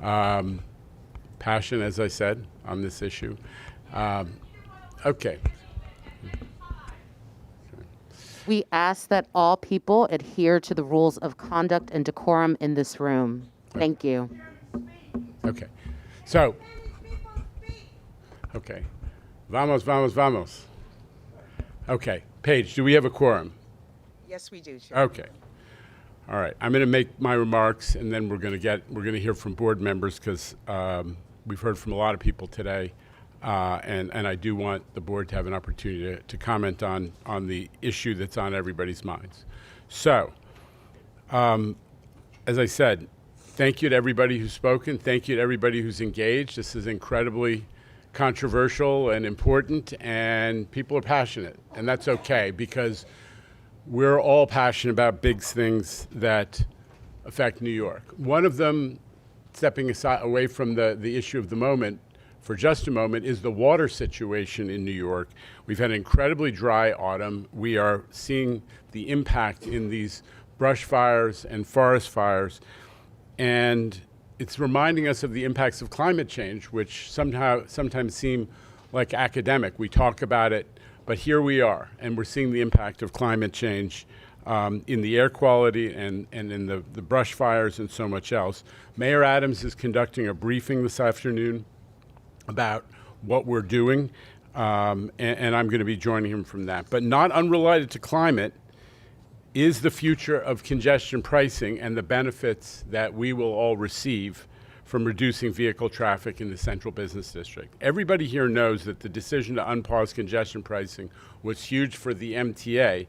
as I said, on this issue. Okay. We ask that all people adhere to the rules of conduct and decorum in this room. Thank you. Okay. So, okay. Vamos, vamos, vamos. Okay. Paige, do we have a quorum? Yes, we do, Chair. Okay. All right. I'm going to make my remarks, and then we're going to hear from board members because we've heard from a lot of people today, and I do want the board to have an opportunity to comment on the issue that's on everybody's minds. So, as I said, thank you to everybody who's spoken. Thank you to everybody who's engaged. This is incredibly controversial and important, and people are passionate, and that's okay because we're all passionate about big things that affect New York. One of them, stepping aside away from the issue of the moment for just a moment, is the water situation in New York. We've had an incredibly dry autumn. We are seeing the impact in these brush fires and forest fires, and it's reminding us of the impacts of climate change, which sometimes seem like academic. We talk about it, but here we are, and we're seeing the impact of climate change in the air quality and in the brush fires and so much else. Mayor Adams is conducting a briefing this afternoon about what we're doing, and I'm going to be joining him from that. But not unrelated to climate is the future of congestion pricing and the benefits that we will all receive from reducing vehicle traffic in the central business district. Everybody here knows that the decision to unpause congestion pricing was huge for the MTA,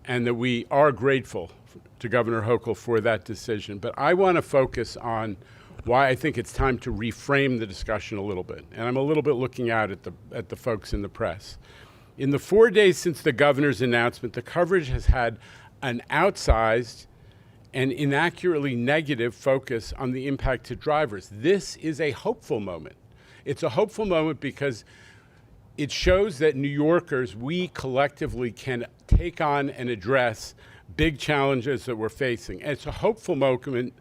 and that we are grateful to Governor Hochul for that decision. But I want to focus on why I think it's time to reframe the discussion a little bit. And I'm a little bit looking out at the folks in the press. In the 4 days since the governor's announcement, the coverage has had an outsized and inaccurately negative focus on the impact to drivers. This is a hopeful moment. It's a hopeful moment because it shows that New Yorkers, we collectively can take on and address big challenges that we're facing. And it's a hopeful moment.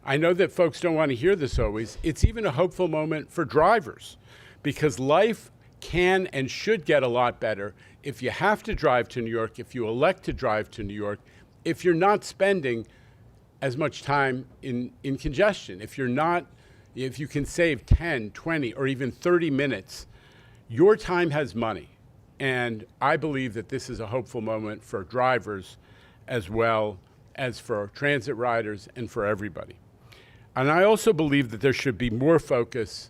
I know that folks don't want to hear this always. It's even a hopeful moment for drivers because life can and should get a lot better if you have to drive to New York, if you elect to drive to New York, if you're not spending as much time in congestion, if you can save 10, 20, or even 30 minutes, your time has money. And I believe that this is a hopeful moment for drivers as well as for transit riders and for everybody. And I also believe that there should be more focus,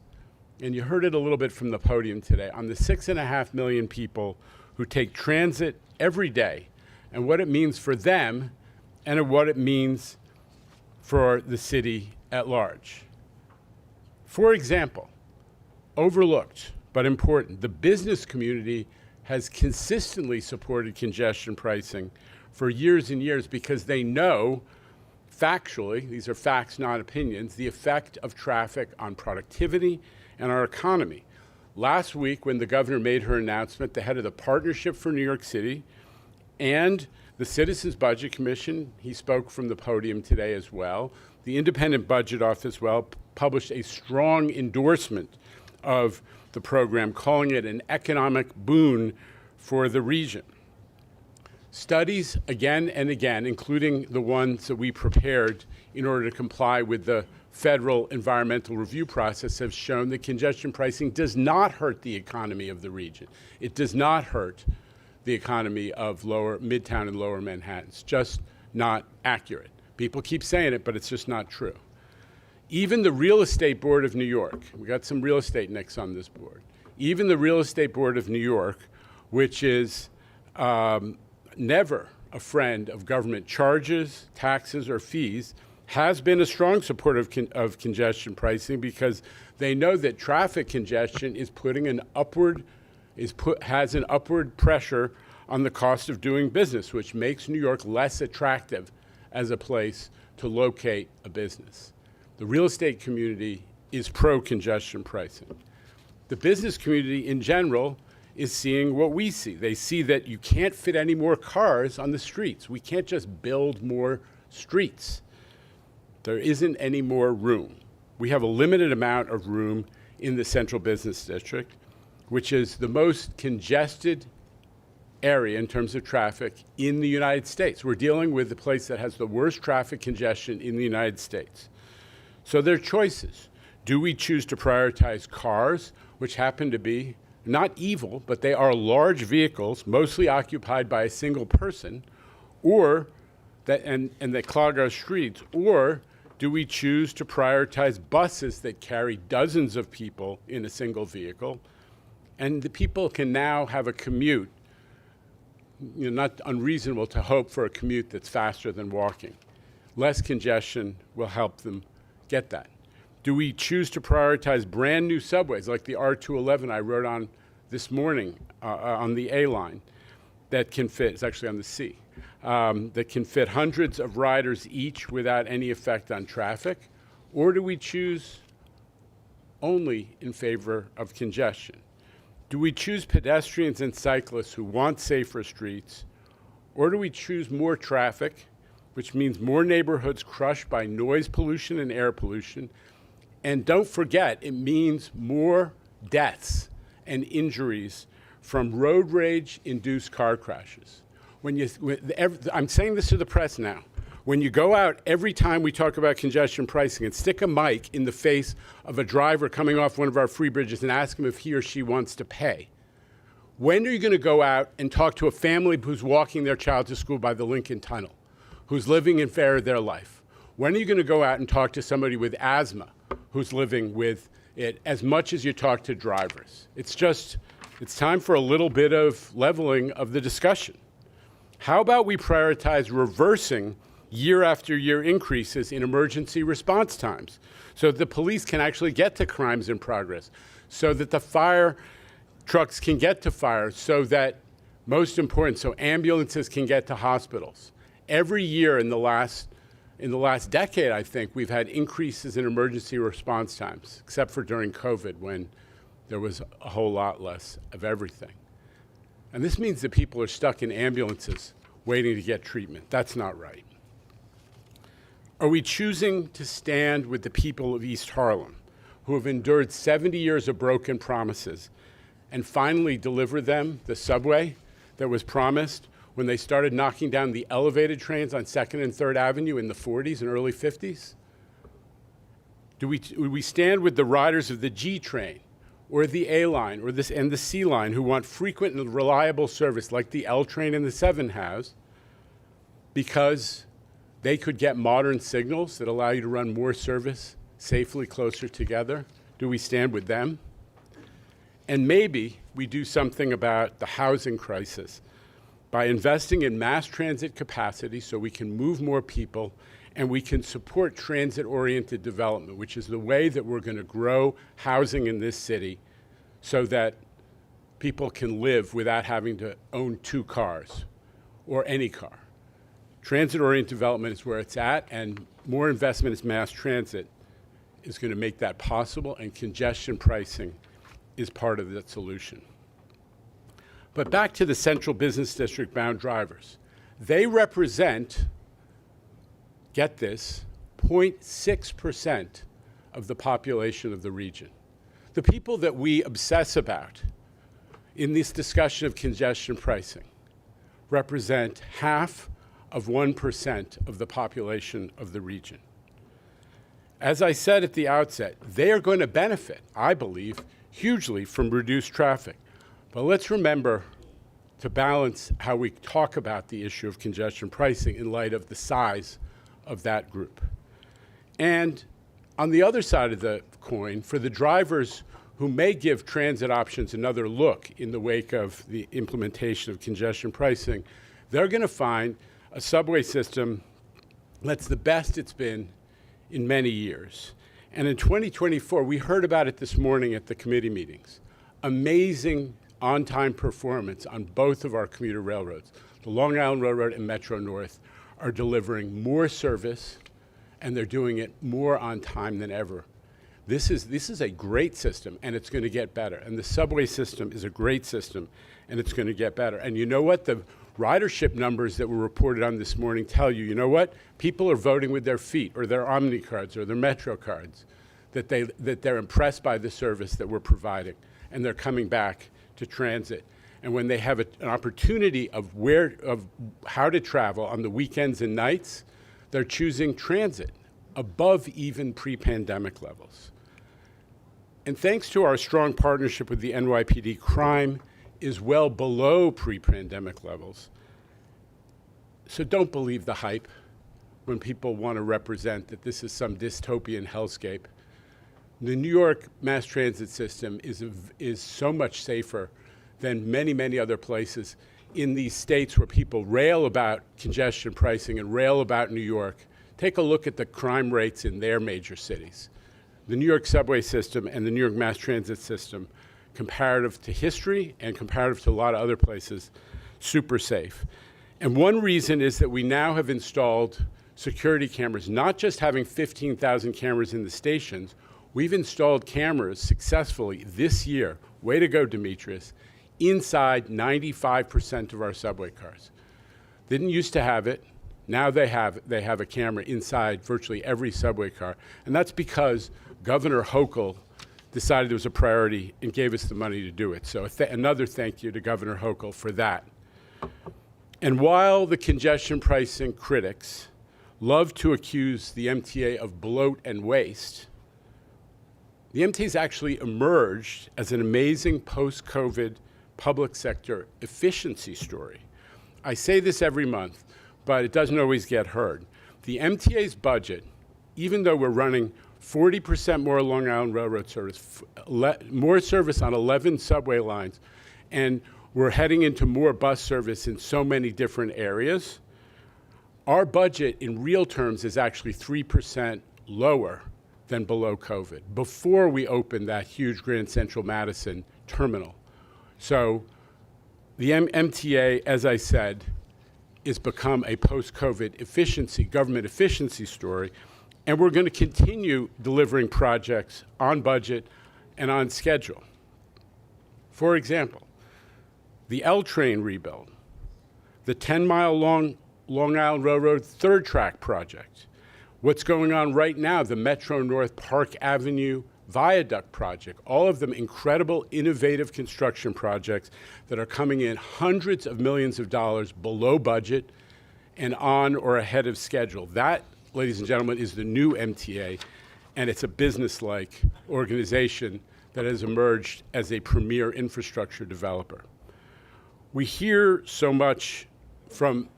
and you heard it a little bit from the podium today, on the 6.5 million people who take transit every day and what it means for them and what it means for the city at large. For example, overlooked but important, the business community has consistently supported congestion pricing for years and years because they know factually, these are facts, not opinions, the effect of traffic on productivity and our economy. Last week, when the governor made her announcement, the head of the Partnership for New York City and the Citizens Budget Commission, he spoke from the podium today as well, the Independent Budget Office published a strong endorsement of the program, calling it an economic boon for the region. Studies again and again, including the ones that we prepared in order to comply with the federal environmental review process, have shown that congestion pricing does not hurt the economy of the region. It does not hurt the economy of Midtown and Lower Manhattan. It's just not accurate. People keep saying it, but it's just not true. Even the Real Estate Board of New York, we got some real estate nicks on this board, even the Real Estate Board of New York, which is never a friend of government charges, taxes, or fees, has been a strong supporter of congestion pricing because they know that traffic congestion is has an upward pressure on the cost of doing business, which makes New York less attractive as a place to locate a business. The real estate community is pro-congestion pricing. The business community in general is seeing what we see. They see that you can't fit any more cars on the streets. We can't just build more streets. There isn't any more room. We have a limited amount of room in the Central Business District, which is the most congested area in terms of traffic in the United States. We're dealing with the place that has the worst traffic congestion in the United States. So there are choices. Do we choose to prioritize cars, which happen to be not evil, but they are large vehicles, mostly occupied by a single person, or and that clog our streets, or do we choose to prioritize buses that carry dozens of people in a single vehicle, and the people can now have a commute, not unreasonable to hope for a commute that's faster than walking. Less congestion will help them get that. Do we choose to prioritize brand new subways like the R211 I wrote on this morning on the A line that can fit, it's actually on the C, that can fit hundreds of riders each without any effect on traffic? Or do we choose only in favor of congestion? Do we choose pedestrians and cyclists who want safer streets? Or do we choose more traffic, which means more neighborhoods crushed by noise pollution and air pollution? And don't forget, it means more deaths and injuries from road rage-induced car crashes. I'm saying this to the press now. When you go out every time we talk about congestion pricing and stick a mic in the face of a driver coming off one of our free bridges and ask him if he or she wants to pay, when are you going to go out and talk to a family who's walking their child to school by the Lincoln Tunnel, who's living in fear of their life? When are you going to go out and talk to somebody with asthma who's living with it as much as you talk to drivers? It's time for a little bit of leveling of the discussion. How about we prioritize reversing year after year increases in emergency response times so that the police can actually get to crimes in progress, so that the fire trucks can get to fires, so that, most important, so ambulances can get to hospitals. Every year in the last In the last decade, I think, we've had increases in emergency response times, except for during COVID when there was a whole lot less of everything. And this means that people are stuck in ambulances waiting to get treatment. That's not right. Are we choosing to stand with the people of East Harlem, who have endured 70 years of broken promises, and finally deliver them the subway that was promised when they started knocking down the elevated trains on 2nd and 3rd Avenue in the 40s and early 50s? Do we stand with the riders of the G train or the A line or and the C line who want frequent and reliable service like the L train and the 7 has, because they could get modern signals that allow you to run more service safely closer together? Do we stand with them? And maybe we do something about the housing crisis by investing in mass transit capacity so we can move more people and we can support transit-oriented development, which is the way that we're going to grow housing in this city so that people can live without having to own 2 cars or any car. Transit-oriented development is where it's at, and more investment in mass transit is going to make that possible, and congestion pricing is part of that solution. But back to the central business district bound drivers. They represent, get this, 0.6% of the population of the region. The people that we obsess about in this discussion of congestion pricing represent half of 1% of the population of the region. As I said at the outset, they are going to benefit, I believe, hugely from reduced traffic. But let's remember to balance how we talk about the issue of congestion pricing in light of the size of that group. And on the other side of the coin, for the drivers who may give transit options another look in the wake of the implementation of congestion pricing, they're going to find a subway system that's the best it's been in many years. And in 2024, we heard about it this morning at the committee meetings. Amazing on-time performance on both of our commuter railroads. The Long Island Railroad and Metro North are delivering more service, and they're doing it more on time than ever. This is a great system, and it's going to get better. And the subway system is a great system, and it's going to get better. And you know what? The ridership numbers that were reported on this morning tell you, you know what? People are voting with their feet or their Omni cards or their Metro cards, that they're impressed by the service that we're providing, and they're coming back to transit. And when they have an opportunity of how to travel on the weekends and nights, they're choosing transit above even pre-pandemic levels. And thanks to our strong partnership with the NYPD, crime is well below pre-pandemic levels. So don't believe the hype when people want to represent that this is some dystopian hellscape. The New York mass transit system is so much safer than many, many other places in these states where people rail about congestion pricing and rail about New York. Take a look at the crime rates in their major cities. The New York subway system and the New York mass transit system, comparative to history and comparative to a lot of other places, super safe. And one reason is that we now have installed security cameras, not just having 15,000 cameras in the stations. We've installed cameras successfully this year, way to go, Demetrius, inside 95% of our subway cars. Didn't used to have it. Now they have a camera inside virtually every subway car. And that's because Governor Hochul decided it was a priority and gave us the money to do it. So another thank you to Governor Hochul for that. And while the congestion pricing critics love to accuse the MTA of bloat and waste, the MTA has actually emerged as an amazing post-COVID public sector efficiency story. I say this every month, but it doesn't always get heard. The MTA's budget, even though we're running 40% more Long Island Railroad service, more service on 11 subway lines, and we're heading into more bus service in so many different areas, our budget in real terms is actually 3% lower than below COVID, before we opened that huge Grand Central Madison terminal. So the MTA, as I said, is become a post-COVID efficiency, government efficiency story, and we're going to continue delivering projects on budget and on schedule. For example, the L train rebuild, the 10-mile Long Island Railroad third track project, what's going on right now, the Metro North Park Avenue Viaduct project, all of them incredible, innovative construction projects that are coming in hundreds of millions of dollars below budget and on or ahead of schedule. That, ladies and gentlemen, is the new MTA, and it's a business-like organization that has emerged as a premier infrastructure developer. We hear so much from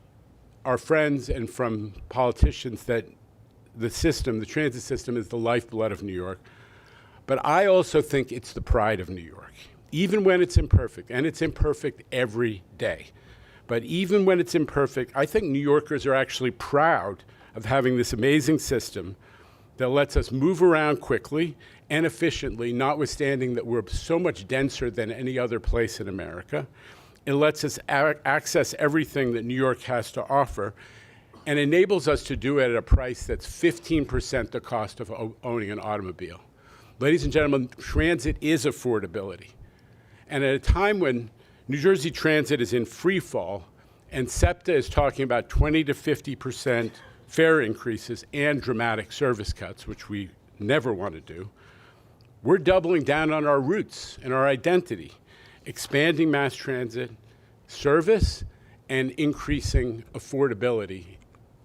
our friends and from politicians that the system, the transit system, is the lifeblood of New York. But I also think it's the pride of New York, even when it's imperfect, and it's imperfect every day. But even when it's imperfect, I think New Yorkers are actually proud of having this amazing system that lets us move around quickly and efficiently, notwithstanding that we're so much denser than any other place in America. It lets us access everything that New York has to offer and enables us to do it at a price that's 15% the cost of owning an automobile. Ladies and gentlemen, transit is affordability. And at a time when New Jersey Transit is in free fall and SEPTA is talking about 20 to 50% fare increases and dramatic service cuts, which we never want to do, we're doubling down on our roots and our identity, expanding mass transit service and increasing affordability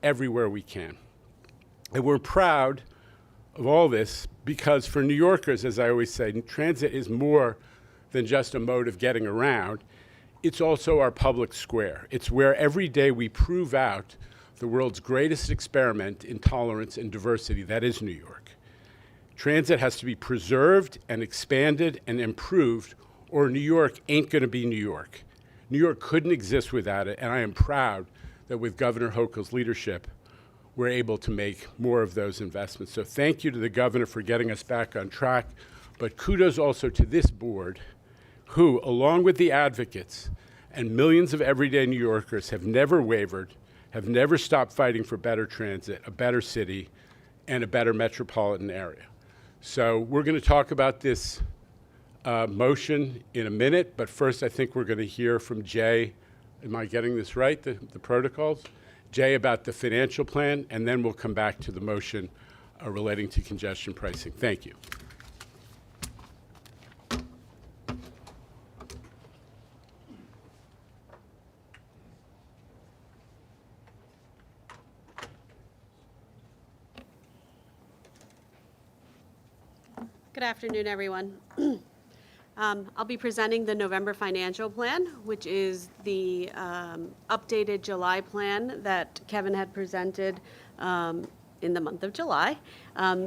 everywhere we can. And we're proud of all this because for New Yorkers, as I always say, transit is more than just a mode of getting around. It's also our public square. It's where every day we prove out the world's greatest experiment in tolerance and diversity, that is New York. Transit has to be preserved and expanded and improved, or New York ain't going to be New York. New York couldn't exist without it, and I am proud that with Governor Hochul's leadership, we're able to make more of those investments. So thank you to the governor for getting us back on track, but kudos also to this board who, along with the advocates and millions of everyday New Yorkers, have never wavered, have never stopped fighting for better transit, a better city, and a better metropolitan area. So we're going to talk about this motion in a minute, but first I think we're going to hear from Jay. Am I getting this right, the protocols? Jay about the financial plan, and then we'll come back to the motion relating to congestion pricing. Thank you. Good afternoon, everyone. I'll be presenting the November financial plan, which is the updated July plan that Kevin had presented in the month of July.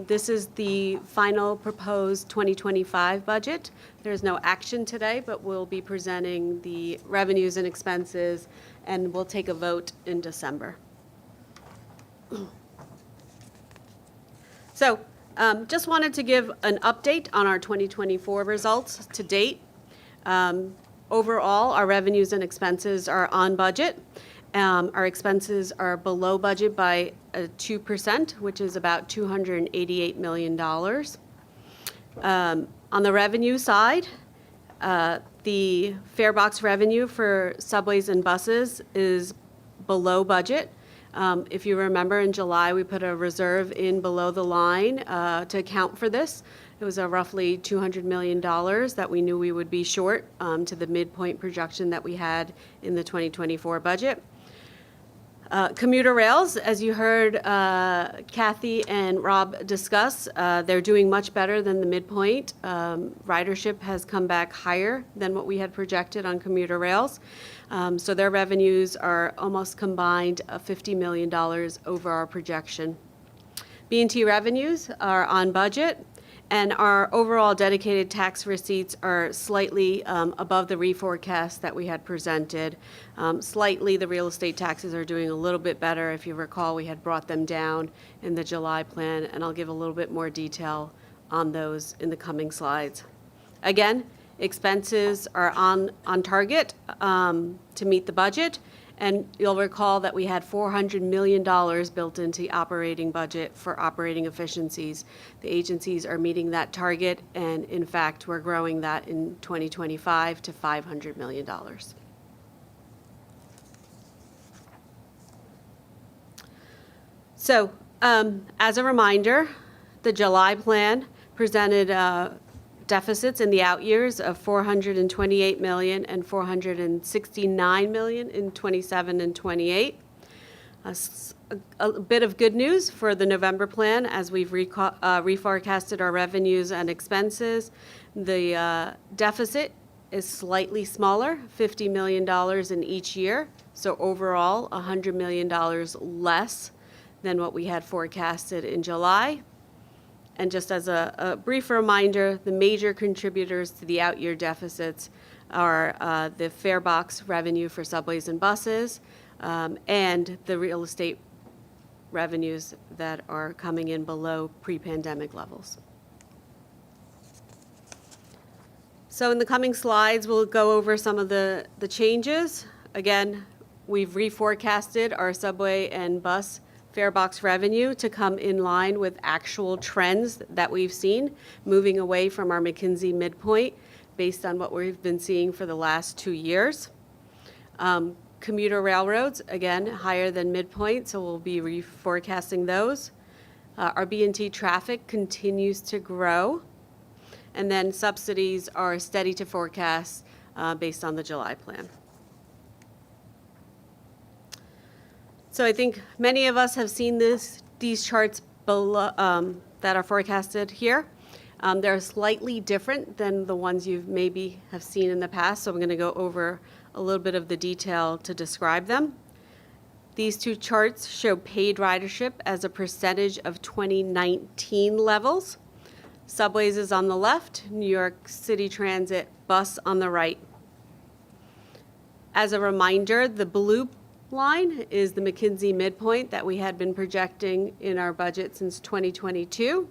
This is the final proposed 2025 budget. There's no action today, but we'll be presenting the revenues and expenses, and we'll take a vote in December. So, just wanted to give an update on our 2024 results to date. Overall, our revenues and expenses are on budget. Our expenses are below budget by 2%, which is about $288 million. On the revenue side, the fare box revenue for subways and buses is below budget. If you remember, in July, we put a reserve in below the line to account for this. It was a roughly $200 million that we knew we would be short to the midpoint projection that we had in the 2024 budget. Commuter rails, as you heard Kathy and Rob discuss, they're doing much better than the midpoint. Ridership has come back higher than what we had projected on commuter rails. So their revenues are almost combined $50 million over our projection. B&T revenues are on budget, and our overall dedicated tax receipts are slightly above the reforecast that we had presented. Slightly, the real estate taxes are doing a little bit better. If you recall, we had brought them down in the July plan, and I'll give a little bit more detail on those in the coming slides. Again, expenses are on target to meet the budget, And you'll recall that we had $400 million built into the operating budget for operating efficiencies. The agencies are meeting that target, and in fact, we're growing that in 2025 to $500 million. So, as a reminder, the July plan presented deficits in the out years of $428 million and $469 million in 27 and 28. A bit of good news for the November plan as we've reforecasted our revenues and expenses. The deficit is slightly smaller, $50 million in each year. So overall, $100 million less than what we had forecasted in July. And just as a brief reminder, the major contributors to the out-year deficits are the fare box revenue for subways and buses, and the real estate revenues that are coming in below pre-pandemic levels. So in the coming slides, we'll go over some of the changes. Again, we've reforecasted our subway and bus fare box revenue to come in line with actual trends that we've seen, moving away from our McKinsey midpoint based on what we've been seeing for the last 2 years. Commuter railroads, again, higher than midpoint, so we'll be reforecasting those. Our B&T traffic continues to grow. And then subsidies are steady to forecast based on the July plan. So I think many of us have seen these charts below, that are forecasted here. They're slightly different than the ones you maybe have seen in the past, so I'm going to go over a little bit of the detail to describe them. These two charts show paid ridership as a percentage of 2019 levels. Subways is on the left, New York City Transit bus on the right. As a reminder, the blue line is the McKinsey midpoint that we had been projecting in our budget since 2022.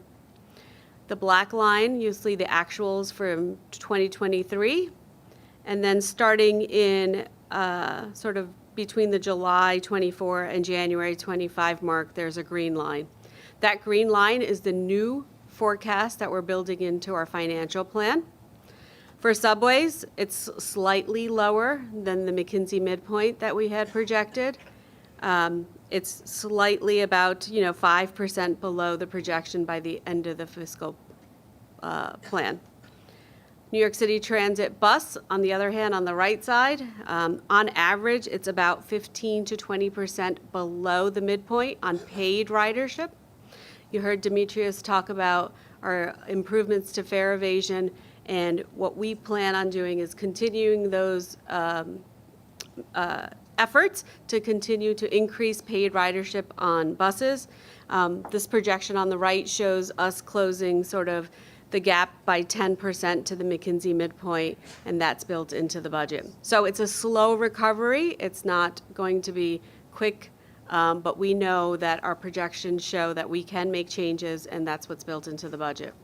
The black line, you see the actuals from 2023. And then starting in sort of between the July 24 and January 25 mark, there's a green line. That green line is the new forecast that we're building into our financial plan. For subways, it's slightly lower than the McKinsey midpoint that we had projected. It's slightly about 5% below the projection by the end of the fiscal plan. New York City Transit bus, on the other hand, on the right side, on average, it's about 15 to 20% below the midpoint on paid ridership. You heard Demetrius talk about our improvements to fare evasion, and what we plan on doing is continuing those efforts to continue to increase paid ridership on buses. This projection on the right shows us closing sort of the gap by 10% to the McKinsey midpoint, and that's built into the budget. So it's a slow recovery. It's not going to be quick, but we know that our projections show that we can make changes, and that's what's built into the budget.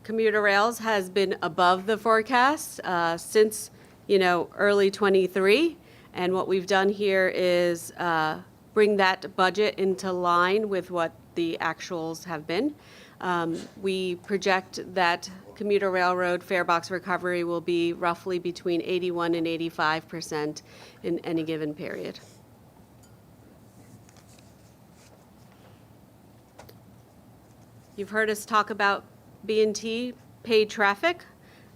Commuter rails has been above the forecast since early 23, and what we've done here is bring that budget into line with what the actuals have been. We project that commuter railroad fare box recovery will be roughly between 81 and 85% in any given period. You've heard us talk about B&T paid traffic.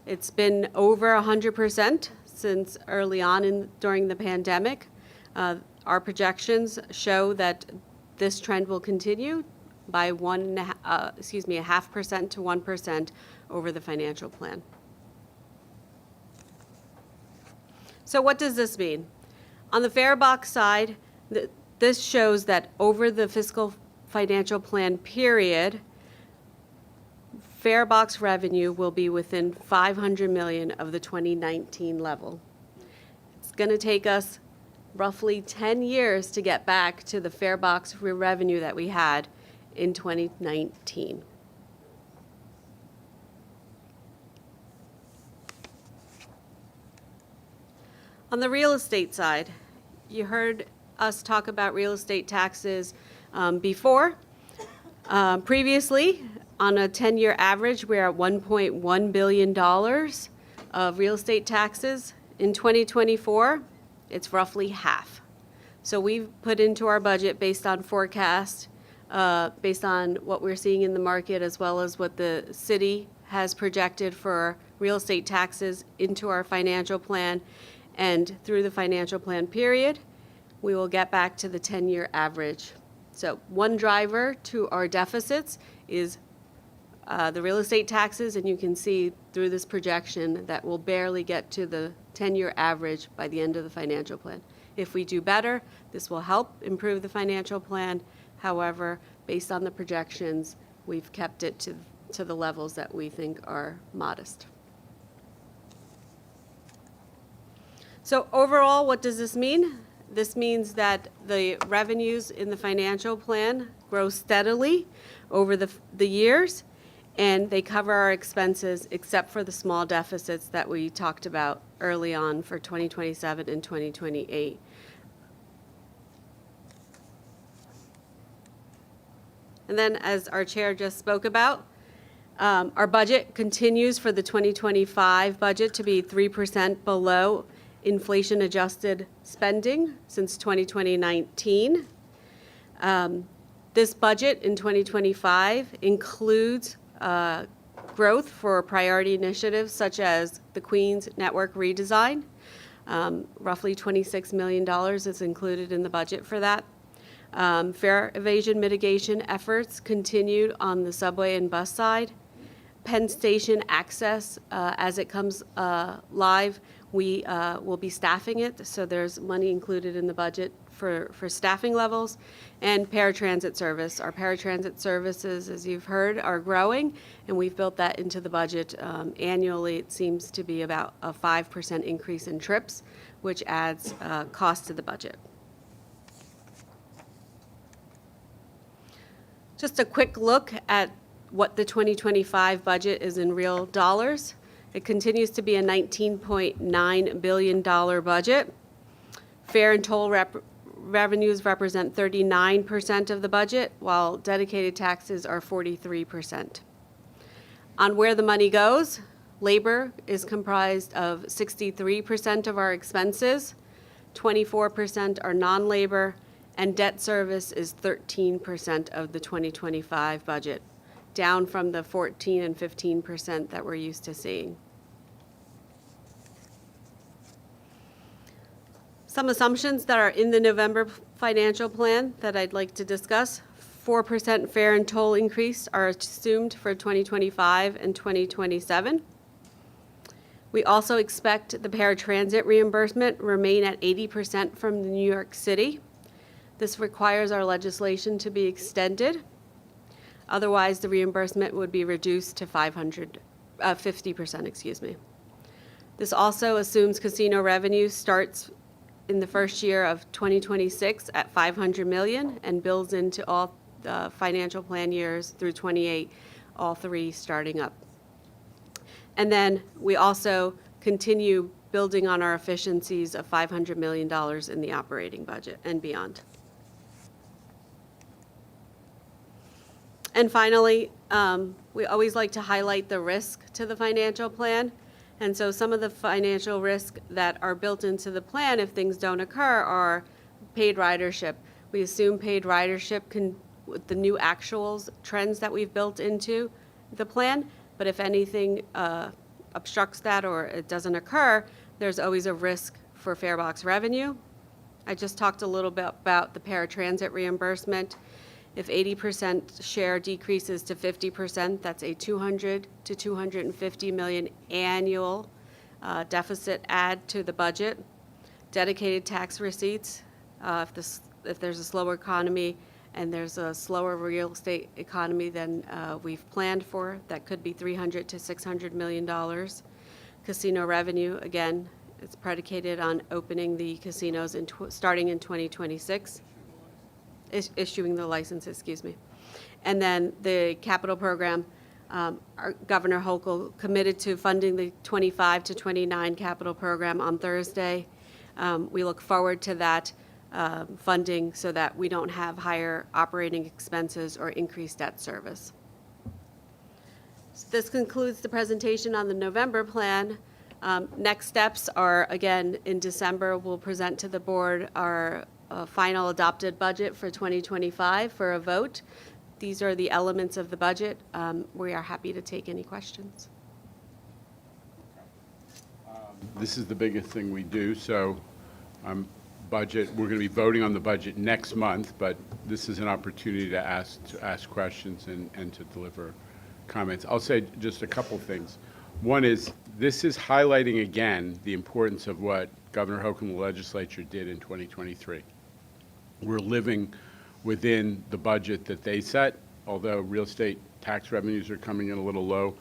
It's been over 100% since early on during the pandemic. Our projections show that this trend will continue by 0.5% to 1% over the financial plan. So what does this mean? On the fare box side, this shows that over the fiscal financial plan period, fare box revenue will be within $500 million of the 2019 level. It's going to take us roughly 10 years to get back to the fare box revenue that we had in 2019. On the real estate side, you heard us talk about real estate taxes before. Previously, on a 10-year average, we're at $1.1 billion of real estate taxes. In 2024, it's roughly half. So we've put into our budget based on forecast, based on what we're seeing in the market, as well as what the city has projected for real estate taxes into our financial plan. And through the financial plan period, we will get back to the 10-year average. So one driver to our deficits is the real estate taxes, and you can see through this projection that we'll barely get to the 10-year average by the end of the financial plan. If we do better, this will help improve the financial plan. However, based on the projections, we've kept it to the levels that we think are modest. So overall, what does this mean? This means that the revenues in the financial plan grow steadily over the years, and they cover our expenses except for the small deficits that we talked about early on for 2027 and 2028. And then, as our chair just spoke about, our budget continues for the 2025 budget to be 3% below inflation-adjusted spending since 2019. This budget in 2025 includes growth for priority initiatives such as the Queens Network redesign. Roughly $26 million is included in the budget for that. Fare evasion mitigation efforts continued on the subway and bus side. Penn Station access, as it comes live, we will be staffing it, so there's money included in the budget for staffing levels. And paratransit service. Our paratransit services, as you've heard, are growing, and we've built that into the budget. Annually, it seems to be about a 5% increase in trips, which adds cost to the budget. Just a quick look at what the 2025 budget is in real dollars. It continues to be a $19.9 billion budget. Fare and toll revenues represent 39% of the budget, while dedicated taxes are 43%. On where the money goes, labor is comprised of 63% of our expenses, 24% are non-labor, and debt service is 13% of the 2025 budget, down from the 14 and 15% that we're used to seeing. Some assumptions that are in the November financial plan that I'd like to discuss. 4% fare and toll increase are assumed for 2025 and 2027. We also expect the paratransit reimbursement remain at 80% from New York City. This requires our legislation to be extended. Otherwise, the reimbursement would be reduced to 50%, excuse me. This also assumes casino revenue starts in the first year of 2026 at $500 million and builds into all the financial plan years through 28, all three starting up. And then we also continue building on our efficiencies of $500 million in the operating budget and beyond. And finally, we always like to highlight the risk to the financial plan. And so some of the financial risks that are built into the plan if things don't occur are paid ridership. We assume paid ridership can, with the new actuals trends that we've built into the plan, but if anything obstructs that or it doesn't occur, there's always a risk for fare box revenue. I just talked a little bit about the paratransit reimbursement. If 80% share decreases to 50%, that's a $200 to $250 million annual deficit add to the budget. Dedicated tax receipts, if there's a slower economy and there's a slower real estate economy than we've planned for, that could be $300 to $600 million. Casino revenue, again, it's predicated on opening the casinos starting in 2026. Issuing the license, excuse me. And then the capital program, our Governor Hochul committed to funding the 25 to 29 capital program on Thursday. We look forward to that funding so that we don't have higher operating expenses or increased debt service. So this concludes the presentation on the November plan. Next steps are, again, in December, we'll present to the board our final adopted budget for 2025 for a vote. These are the elements of the budget. We are happy to take any questions. This is the biggest thing we do, so budget, we're going to be voting on the budget next month, but this is an opportunity to ask questions and to deliver comments. I'll say just a couple things. One is, this is highlighting again the importance of what Governor Hochul and the legislature did in 2023. We're living within the budget that they set, although real estate tax revenues are coming in a little low.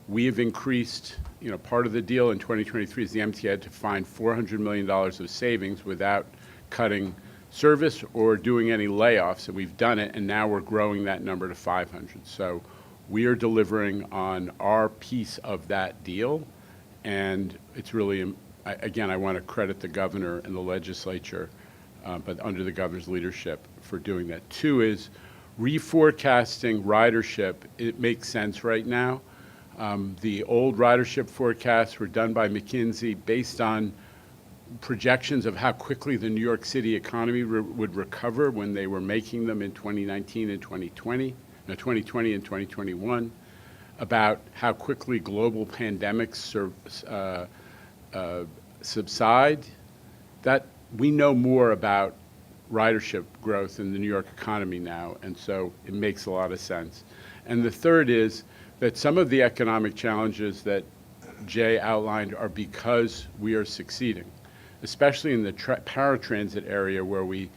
We have increased, part of the deal in 2023 is the MTA had to find $400 million of savings without cutting service or doing any layoffs, and we've done it, and now we're growing that number to 500. So we are delivering on our piece of that deal, and it's really, again, I want to credit the governor and the legislature, but under the governor's leadership for doing that. Two is reforecasting ridership. It makes sense right now. The old ridership forecasts were done by McKinsey based on projections of how quickly the New York City economy would recover when they were making them in 2019 and 2020 and 2021, about how quickly global pandemics subside. That we know more about ridership growth in the New York economy now, and so it makes a lot of sense. And the third is that some of the economic challenges that Jay outlined are because we are succeeding, especially in the paratransit area, where we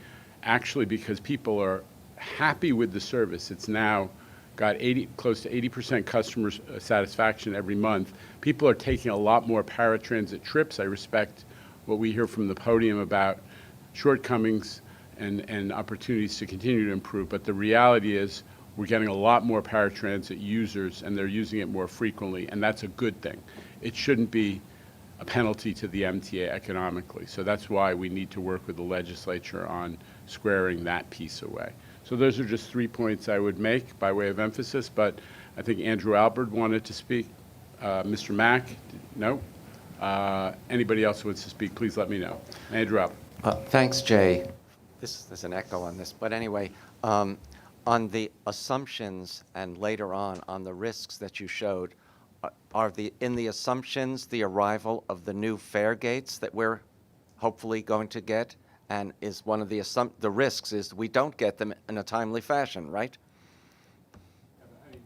actually, because people are happy with the service, it's now got close to 80% customer satisfaction every month. People are taking a lot more paratransit trips. I respect what we hear from the podium about shortcomings and opportunities to continue to improve, but the reality is we're getting a lot more paratransit users, and they're using it more frequently, and that's a good thing. It shouldn't be a penalty to the MTA economically. So that's why we need to work with the legislature on squaring that piece away. So those are just 3 points I would make by way of emphasis, but I think Andrew Albert wanted to speak. Mr. Mack, no? Anybody else who wants to speak, please let me know. Andrew Albert. Thanks, Jay. There's an echo on this, but anyway, on the assumptions and later on the risks that you showed, are in the assumptions the arrival of the new fare gates that we're hopefully going to get, and is one of the risks is we don't get them in a timely fashion, right? Andrew,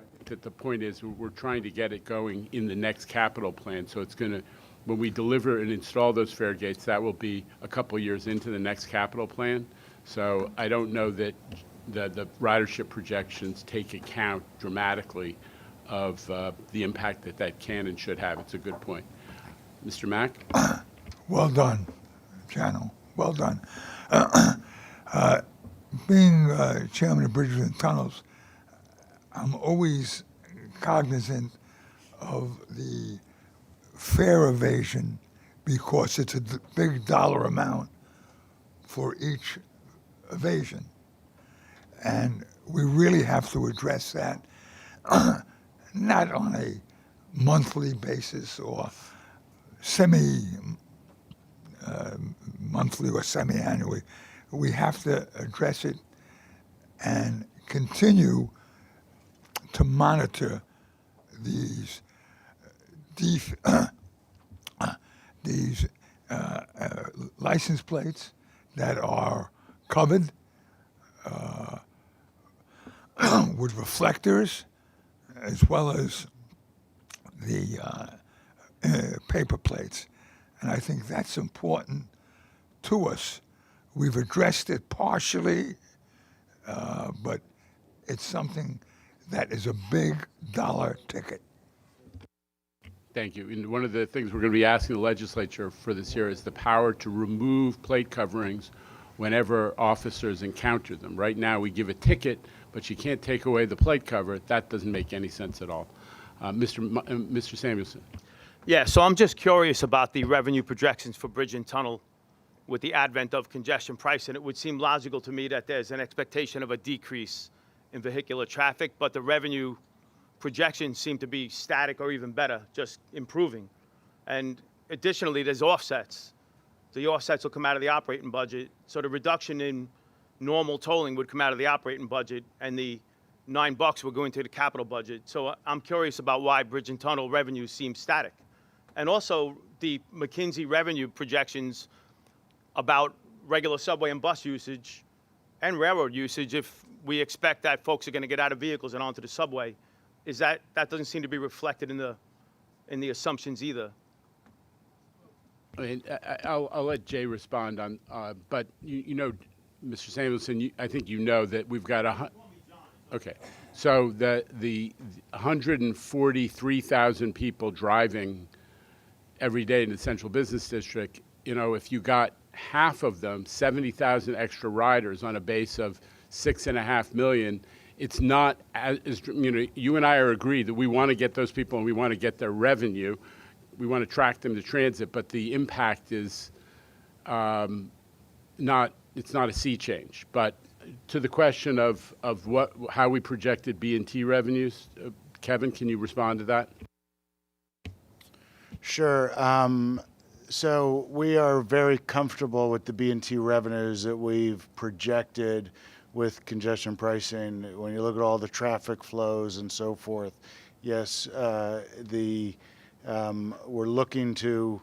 I think that the point is we're trying to get it going in the next capital plan, so it's going to, when we deliver and install those fare gates, that will be a couple years into the next capital plan. So I don't know that the ridership projections take account dramatically of the impact that can and should have. It's a good point. Mr. Mack? Well done, Channel. Well done. Being chairman of Bridges and Tunnels, I'm always cognizant of the fare evasion because it's a big dollar amount for each evasion. And we really have to address that, not on a monthly basis or monthly or semi-annually. We have to address it and continue to monitor these license plates that are covered with reflectors, as well as the paper plates. And I think that's important to us. We've addressed it partially, but it's something that is a big dollar ticket. Thank you. And one of the things we're going to be asking the legislature for this year is the power to remove plate coverings whenever officers encounter them. Right now, we give a ticket, but you can't take away the plate cover. That doesn't make any sense at all. Mr. Samuelson. Yeah, so I'm just curious about the revenue projections for bridge and tunnel with the advent of congestion pricing. It would seem logical to me that there's an expectation of a decrease in vehicular traffic, but the revenue projections seem to be static or even better, just improving. And additionally, there's offsets. The offsets will come out of the operating budget. So the reduction in normal tolling would come out of the operating budget, and the $9 will go into the capital budget. So I'm curious about why bridge and tunnel revenues seem static. And also the McKinsey revenue projections about regular subway and bus usage and railroad usage, if we expect that folks are going to get out of vehicles and onto the subway, is that doesn't seem to be reflected in the assumptions either. I mean, I'll let Jay respond on, but you know, Mr. Samuelson, I think you know that we've got okay. So the 143,000 people driving every day in the central business district, you know, if you got half of them, 70,000 extra riders on a base of 6.5 million, it's not as, you know, you and I are agreed that we want to get those people and we want to get their revenue. We want to attract them to transit, but the impact is it's not a sea change. But to the question of how we projected B&T revenues, Kevin, can you respond to that? Sure. So we are very comfortable with the B&T revenues that we've projected with congestion pricing. When you look at all the traffic flows and so forth, yes, we're looking to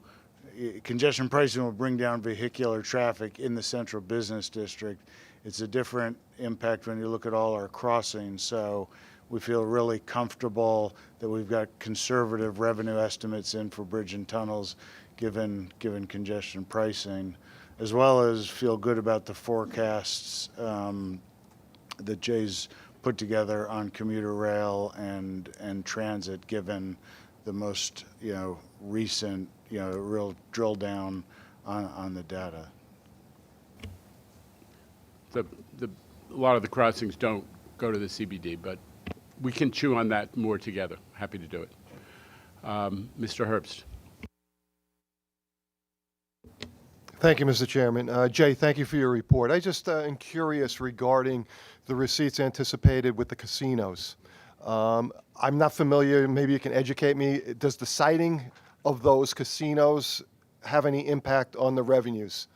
congestion pricing will bring down vehicular traffic in the central business district. It's a different impact when you look at all our crossings. So we feel really comfortable that we've got conservative revenue estimates in for bridge and tunnels given congestion pricing, as well as feel good about the forecasts that Jay's put together on commuter rail and transit, given the most recent real drill down on the data. A lot of the crossings don't go to the CBD, but we can chew on that more together. Happy to do it. Mr. Herbst. Thank you, Mr. Chairman. Jay, thank you for your report. I just am curious regarding the receipts anticipated with the casinos. I'm not familiar, maybe you can educate me. Does the siting of those casinos have any impact on the revenues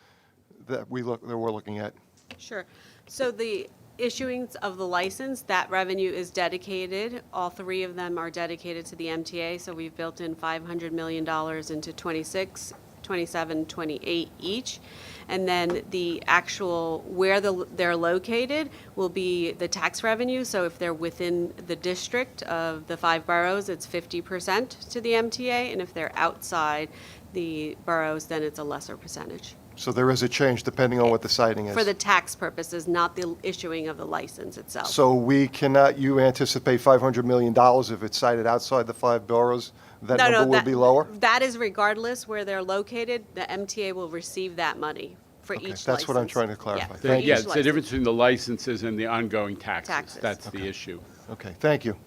that we're looking at? Sure. So the issuings of the license, that revenue is dedicated. All three of them are dedicated to the MTA. So we've built in $500 million into 26, 27, 28 each. And then the actual where they're located will be the tax revenue. So if they're within the district of the 5 boroughs, it's 50% to the MTA. And if they're outside the boroughs, then it's a lesser percentage. So there is a change depending on what the siting is? For the tax purposes, not the issuing of the license itself. So you anticipate $500 million if it's sited outside the 5 boroughs? That number will be lower? That is regardless where they're located, the MTA will receive that money for each license. That's what I'm trying to clarify. Yeah, Thank you. Yeah, it's the difference between the licenses and the ongoing taxes. That's the issue. Okay, thank you.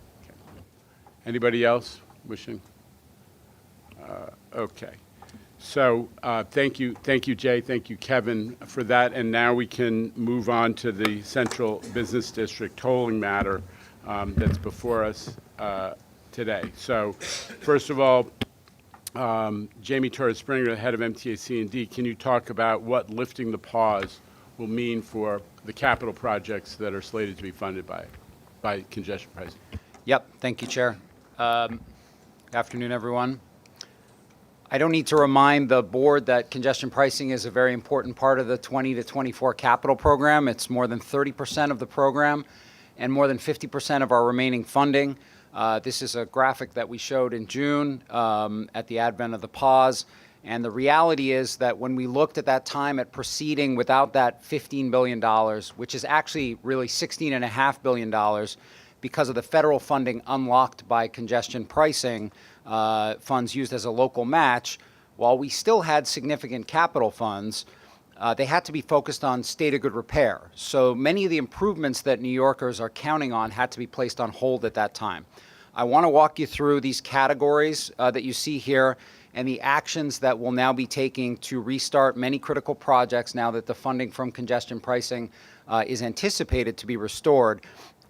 Anybody else wishing? Okay. So thank you, Jay. Thank you, Kevin, for that. And now we can move on to the Central Business District tolling matter that's before us today. So first of all, Jamie Torres-Springer, the head of MTA C&D, can you talk about what lifting the pause will mean for the capital projects that are slated to be funded by congestion pricing? Yep. Thank you, Chair. Afternoon, everyone. I don't need to remind the board that congestion pricing is a very important part of the 20 to 24 capital program. It's more than 30% of the program and more than 50% of our remaining funding. This is a graphic that we showed in June at the advent of the pause. And the reality is that when we looked at that time at proceeding without that $15 billion, which is actually really $16.5 billion because of the federal funding unlocked by congestion pricing, funds used as a local match, while we still had significant capital funds, they had to be focused on state of good repair. So many of the improvements that New Yorkers are counting on had to be placed on hold at that time. I want to walk you through these categories that you see here and the actions that we'll now be taking to restart many critical projects now that the funding from congestion pricing is anticipated to be restored.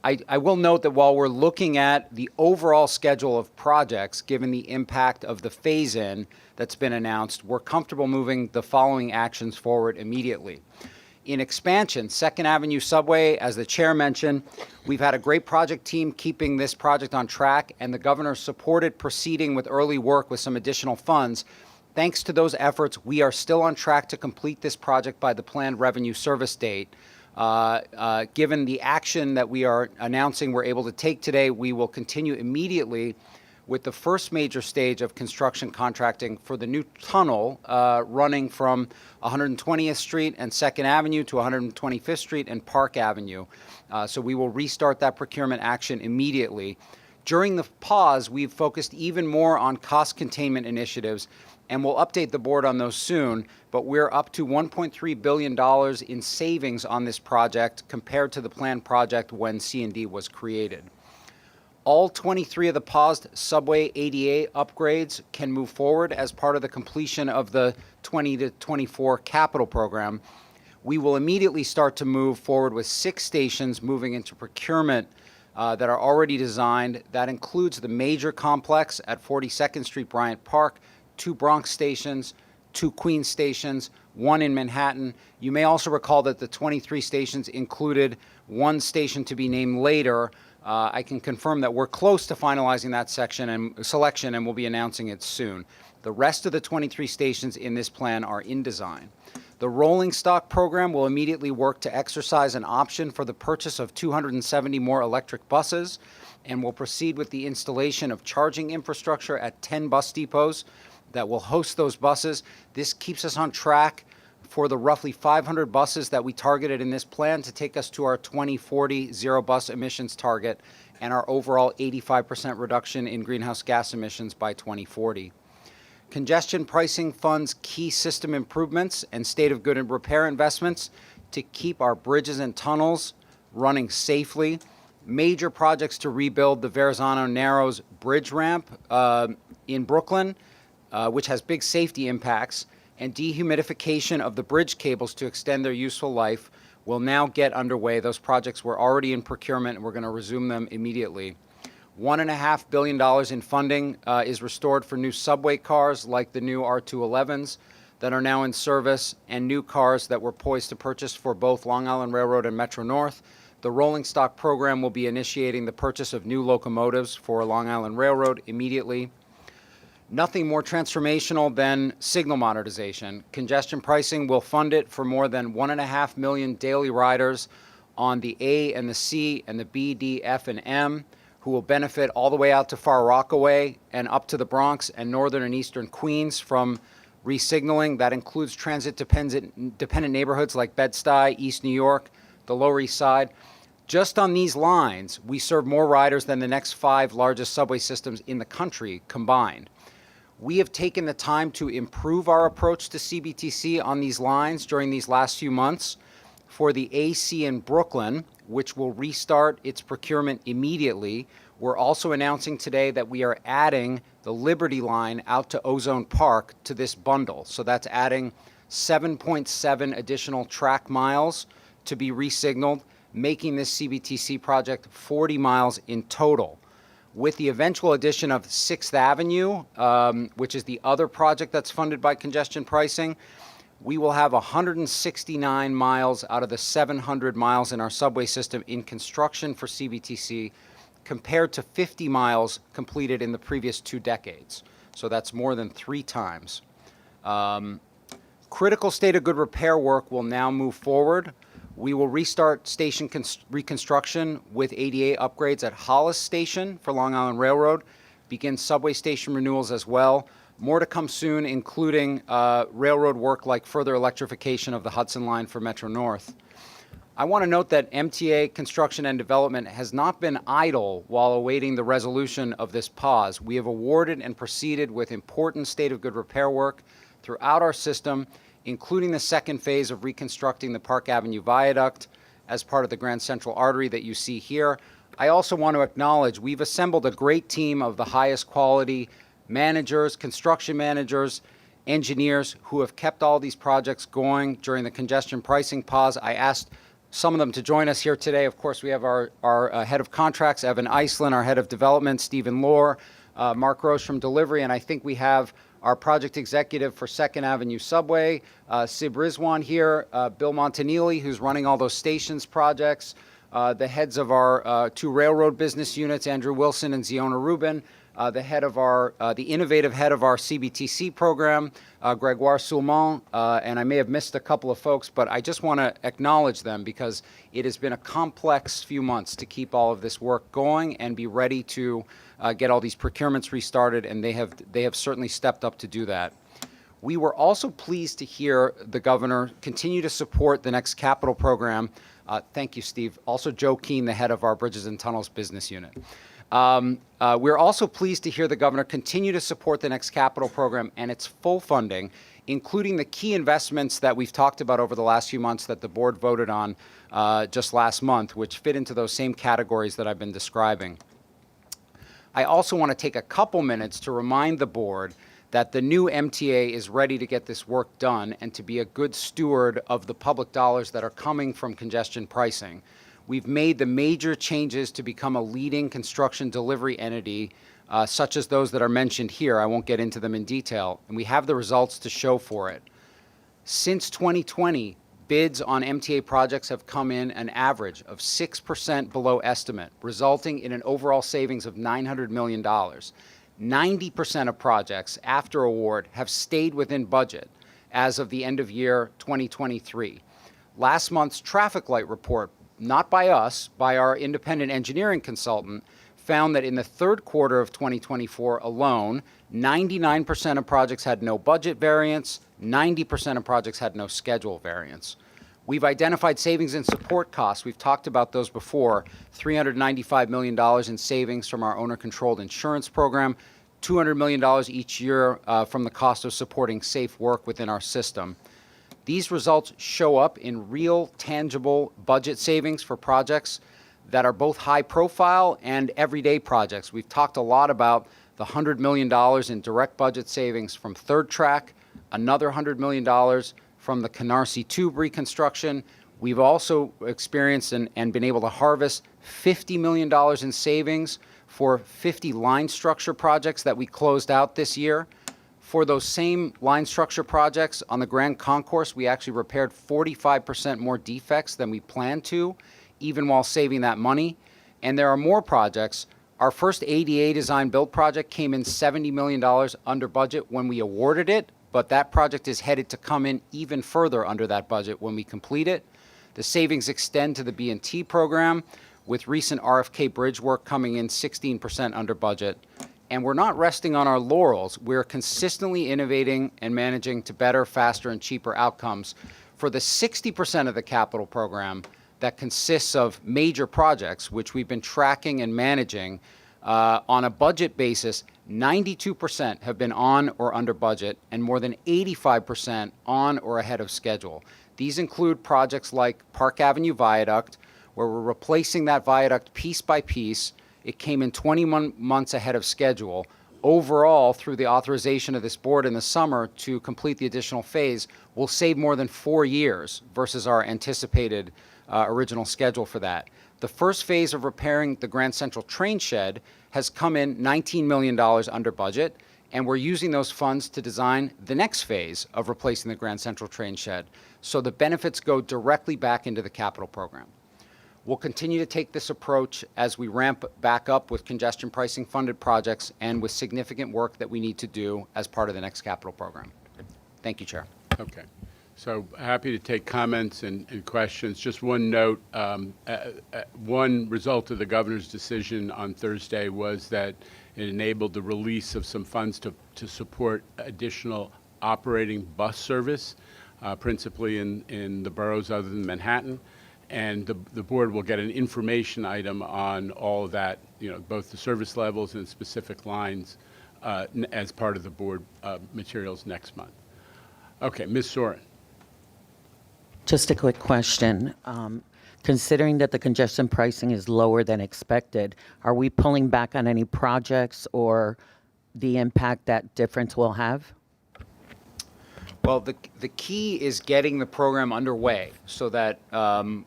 I will note that while we're looking at the overall schedule of projects, given the impact of the phase-in that's been announced, we're comfortable moving the following actions forward immediately. In expansion, 2nd Avenue Subway, as the chair mentioned, we've had a great project team keeping this project on track, and the governor supported proceeding with early work with some additional funds. Thanks to those efforts, we are still on track to complete this project by the planned revenue service date. Given the action that we are announcing we're able to take today, we will continue immediately with the first major stage of construction contracting for the new tunnel running from 120th Street and 2nd Avenue to 125th Street and Park Avenue. So we will restart that procurement action immediately. During the pause, we've focused even more on cost containment initiatives, and we'll update the board on those soon, but we're up to $1.3 billion in savings on this project compared to the planned project when C&D was created. All 23 of the paused subway ADA upgrades can move forward as part of the completion of the 20 to 24 capital program. We will immediately start to move forward with 6 stations moving into procurement that are already designed. That includes the major complex at 42nd Street Bryant Park, 2 Bronx stations, 2 Queens stations, 1 in Manhattan. You may also recall that the 23 stations included 1 station to be named later. I can confirm that we're close to finalizing that section and selection, and we'll be announcing it soon. The rest of the 23 stations in this plan are in design. The rolling stock program will immediately work to exercise an option for the purchase of 270 more electric buses, and will proceed with the installation of charging infrastructure at 10 bus depots that will host those buses. This keeps us on track for the roughly 500 buses that we targeted in this plan to take us to our 2040 zero bus emissions target and our overall 85% reduction in greenhouse gas emissions by 2040. Congestion pricing funds key system improvements and state of good and repair investments to keep our bridges and tunnels running safely. Major projects to rebuild the Verrazano Narrows bridge ramp in Brooklyn, which has big safety impacts, and dehumidification of the bridge cables to extend their useful life will now get underway. Those projects were already in procurement, and we're going to resume them immediately. $1.5 billion in funding is restored for new subway cars like the new R211s that are now in service, and new cars that we're poised to purchase for both Long Island Railroad and Metro North. The rolling stock program will be initiating the purchase of new locomotives for Long Island Railroad immediately. Nothing more transformational than signal modernization. Congestion pricing will fund it for more than 1.5 million daily riders on the A and the C and the B, D, F, and M, who will benefit all the way out to Far Rockaway and up to the Bronx and northern and eastern Queens from resignaling. That includes transit-dependent neighborhoods like Bed-Stuy, East New York, the Lower East Side. Just on these lines, we serve more riders than the next 5 largest subway systems in the country combined. We have taken the time to improve our approach to CBTC on these lines during these last few months. For the AC in Brooklyn, which will restart its procurement immediately, we're also announcing today that we are adding the Liberty line out to Ozone Park to this bundle. So that's adding 7.7 additional track miles to be resignaled, making this CBTC project 40 miles in total. With the eventual addition of 6th Avenue, which is the other project that's funded by congestion pricing, we will have 169 miles out of the 700 miles in our subway system in construction for CBTC, compared to 50 miles completed in the previous 2 decades. So that's more than 3 times. Critical state of good repair work will now move forward. We will restart station reconstruction with ADA upgrades at Hollis Station for Long Island Railroad, begin subway station renewals as well. More to come soon, including railroad work like further electrification of the Hudson Line for Metro North. I want to note that MTA construction and development has not been idle while awaiting the resolution of this pause. We have awarded and proceeded with important state of good repair work throughout our system, including the second phase of reconstructing the Park Avenue Viaduct as part of the Grand Central Artery that you see here. I also want to acknowledge we've assembled a great team of the highest quality managers, construction managers, engineers who have kept all these projects going during the congestion pricing pause. I asked some of them to join us here today. Of course, we have our head of contracts, Evan Iceland, our head of development, Stephen Lohr, Mark Roche from delivery, and I think we have our project executive for 2nd Avenue Subway, Sib Rizwan here, Bill Montanili, who's running all those stations projects, the heads of our 2 railroad business units, Andrew Wilson and Ziona Rubin, the head of the innovative head of our CBTC program, Gregoire Soulmont, and I may have missed a couple of folks, but I just want to acknowledge them because it has been a complex few months to keep all of this work going and be ready to get all these procurements restarted, and they have certainly stepped up to do that. We were also pleased to hear the governor continue to support the next capital program. Thank you, Steve. Also, Joe Keene, the head of our Bridges and Tunnels business unit. We're also pleased to hear the governor continue to support the next capital program and its full funding, including the key investments that we've talked about over the last few months that the board voted on just last month, which fit into those same categories that I've been describing. I also want to take a couple minutes to remind the board that the new MTA is ready to get this work done and to be a good steward of the public dollars that are coming from congestion pricing. We've made the major changes to become a leading construction delivery entity, such as those that are mentioned here. I won't get into them in detail, and we have the results to show for it. Since 2020, bids on MTA projects have come in an average of 6% below estimate, resulting in an overall savings of $900 million. 90% of projects after award have stayed within budget as of the end of year 2023. Last month's traffic light report, not by us, by our independent engineering consultant, found that in the 3rd quarter of 2024 alone, 99% of projects had no budget variance, 90% of projects had no schedule variance. We've identified savings in support costs. We've talked about those before. $395 million in savings from our owner-controlled insurance program, $200 million each year from the cost of supporting safe work within our system. These results show up in real, tangible budget savings for projects that are both high profile and everyday projects. We've talked a lot about the $100 million in direct budget savings from Third Track, another $100 million from the Canarsie Tube reconstruction. We've also experienced and been able to harvest $50 million in savings for 50 line structure projects that we closed out this year. For those same line structure projects on the Grand Concourse, we actually repaired 45% more defects than we planned to, even while saving that money. And there are more projects. Our first ADA design build project came in $70 million under budget when we awarded it, but that project is headed to come in even further under that budget when we complete it. The savings extend to the B&T program, with recent RFK bridge work coming in 16% under budget. And we're not resting on our laurels. We're consistently innovating and managing to better, faster, and cheaper outcomes. For the 60% of the capital program that consists of major projects, which we've been tracking and managing on a budget basis, 92% have been on or under budget, and more than 85% on or ahead of schedule. These include projects like Park Avenue Viaduct, where we're replacing that viaduct piece by piece. It came in 21 months ahead of schedule. Overall, through the authorization of this board in the summer to complete the additional phase, we'll save more than 4 years versus our anticipated original schedule for that. The first phase of repairing the Grand Central train shed has come in $19 million under budget, and we're using those funds to design the next phase of replacing the Grand Central train shed. So the benefits go directly back into the capital program. We'll continue to take this approach as we ramp back up with congestion pricing funded projects and with significant work that we need to do as part of the next capital program. Thank you, Chair. Okay. So happy to take comments and questions. Just one note, one result of the governor's decision on Thursday was that it enabled the release of some funds to support additional operating bus service, principally in the boroughs other than Manhattan. And the board will get an information item on all of that, both the service levels and specific lines as part of the board materials next month. Okay, Ms. Soren. Just a quick question. Considering that the congestion pricing is lower than expected, are we pulling back on any projects or the impact that difference will have? Well, the key is getting the program underway so that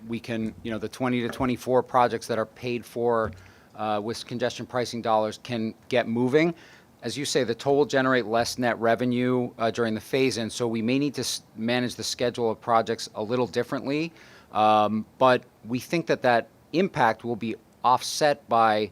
we can, the 20 to 24 projects that are paid for with congestion pricing dollars can get moving. As you say, the toll will generate less net revenue during the phase-in, so we may need to manage the schedule of projects a little differently. But we think that impact will be offset by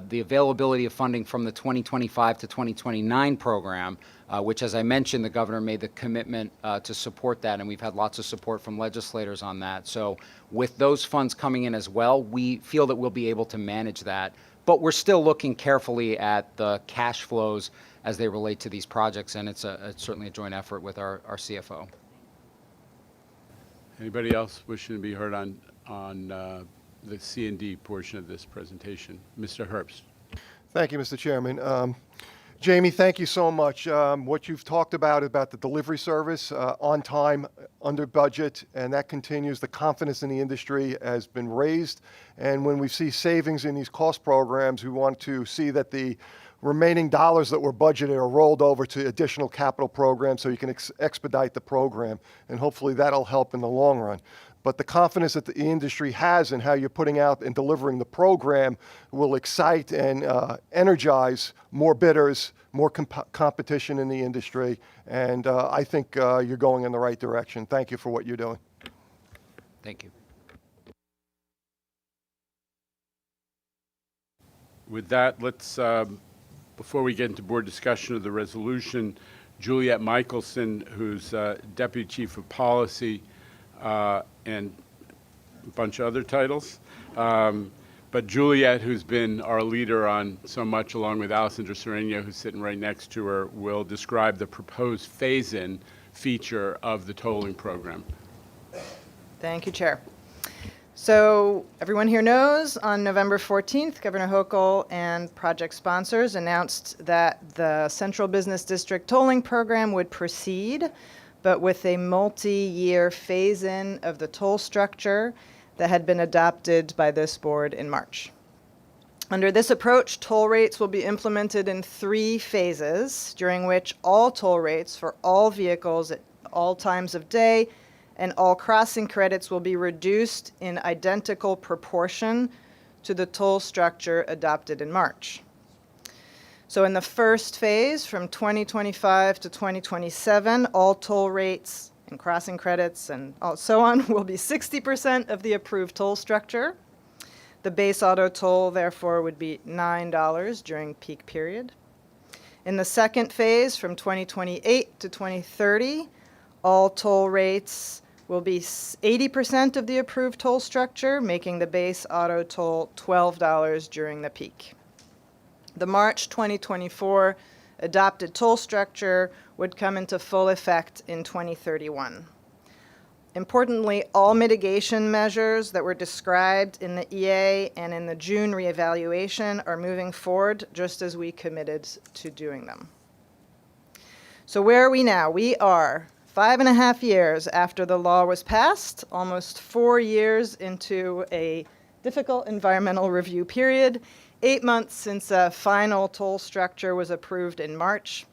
the availability of funding from the 2025 to 2029 program, which, as I mentioned, the governor made the commitment to support that, and we've had lots of support from legislators on that. So with those funds coming in as well, we feel that we'll be able to manage that. But we're still looking carefully at the cash flows as they relate to these projects, and it's certainly a joint effort with our CFO. Anybody else wishing to be heard on the C&D portion of this presentation? Mr. Herbst. Thank you, Mr. Chairman. Jamie, thank you so much. What you've talked about the delivery service, on time, under budget, and that continues. The confidence in the industry has been raised. And when we see savings in these cost programs, we want to see that the remaining dollars that were budgeted are rolled over to additional capital programs so you can expedite the program. And hopefully that'll help in the long run. But the confidence that the industry has in how you're putting out and delivering the program will excite and energize more bidders, more competition in the industry. And I think you're going in the right direction. Thank you for what you're doing. Thank you. With that, let's, before we get into board discussion of the resolution, Juliet Michelson, who's Deputy Chief of Policy, and a bunch of other titles. But Juliet, who's been our leader on so much, along with Alessandra Sereno, who's sitting right next to her, will describe the proposed phase-in feature of the tolling program. Thank you, Chair. So everyone here knows on November 14th, Governor Hochul and project sponsors announced that the Central Business District tolling program would proceed, but with a multi-year phase-in of the toll structure that had been adopted by this board in March. Under this approach, toll rates will be implemented in 3 phases, during which all toll rates for all vehicles at all times of day and all crossing credits will be reduced in identical proportion to the toll structure adopted in March. So in the first phase, from 2025 to 2027, all toll rates and crossing credits and so on will be 60% of the approved toll structure. The base auto toll, therefore, would be $9 during peak period. In the second phase, from 2028 to 2030, all toll rates will be 80% of the approved toll structure, making the base auto toll $12 during the peak. The March 2024 adopted toll structure would come into full effect in 2031. Importantly, all mitigation measures that were described in the EA and in the June reevaluation are moving forward just as we committed to doing them. So where are we now? We are 5.5 years after the law was passed, almost 4 years into a difficult environmental review period, 8 months since a final toll structure was approved in March.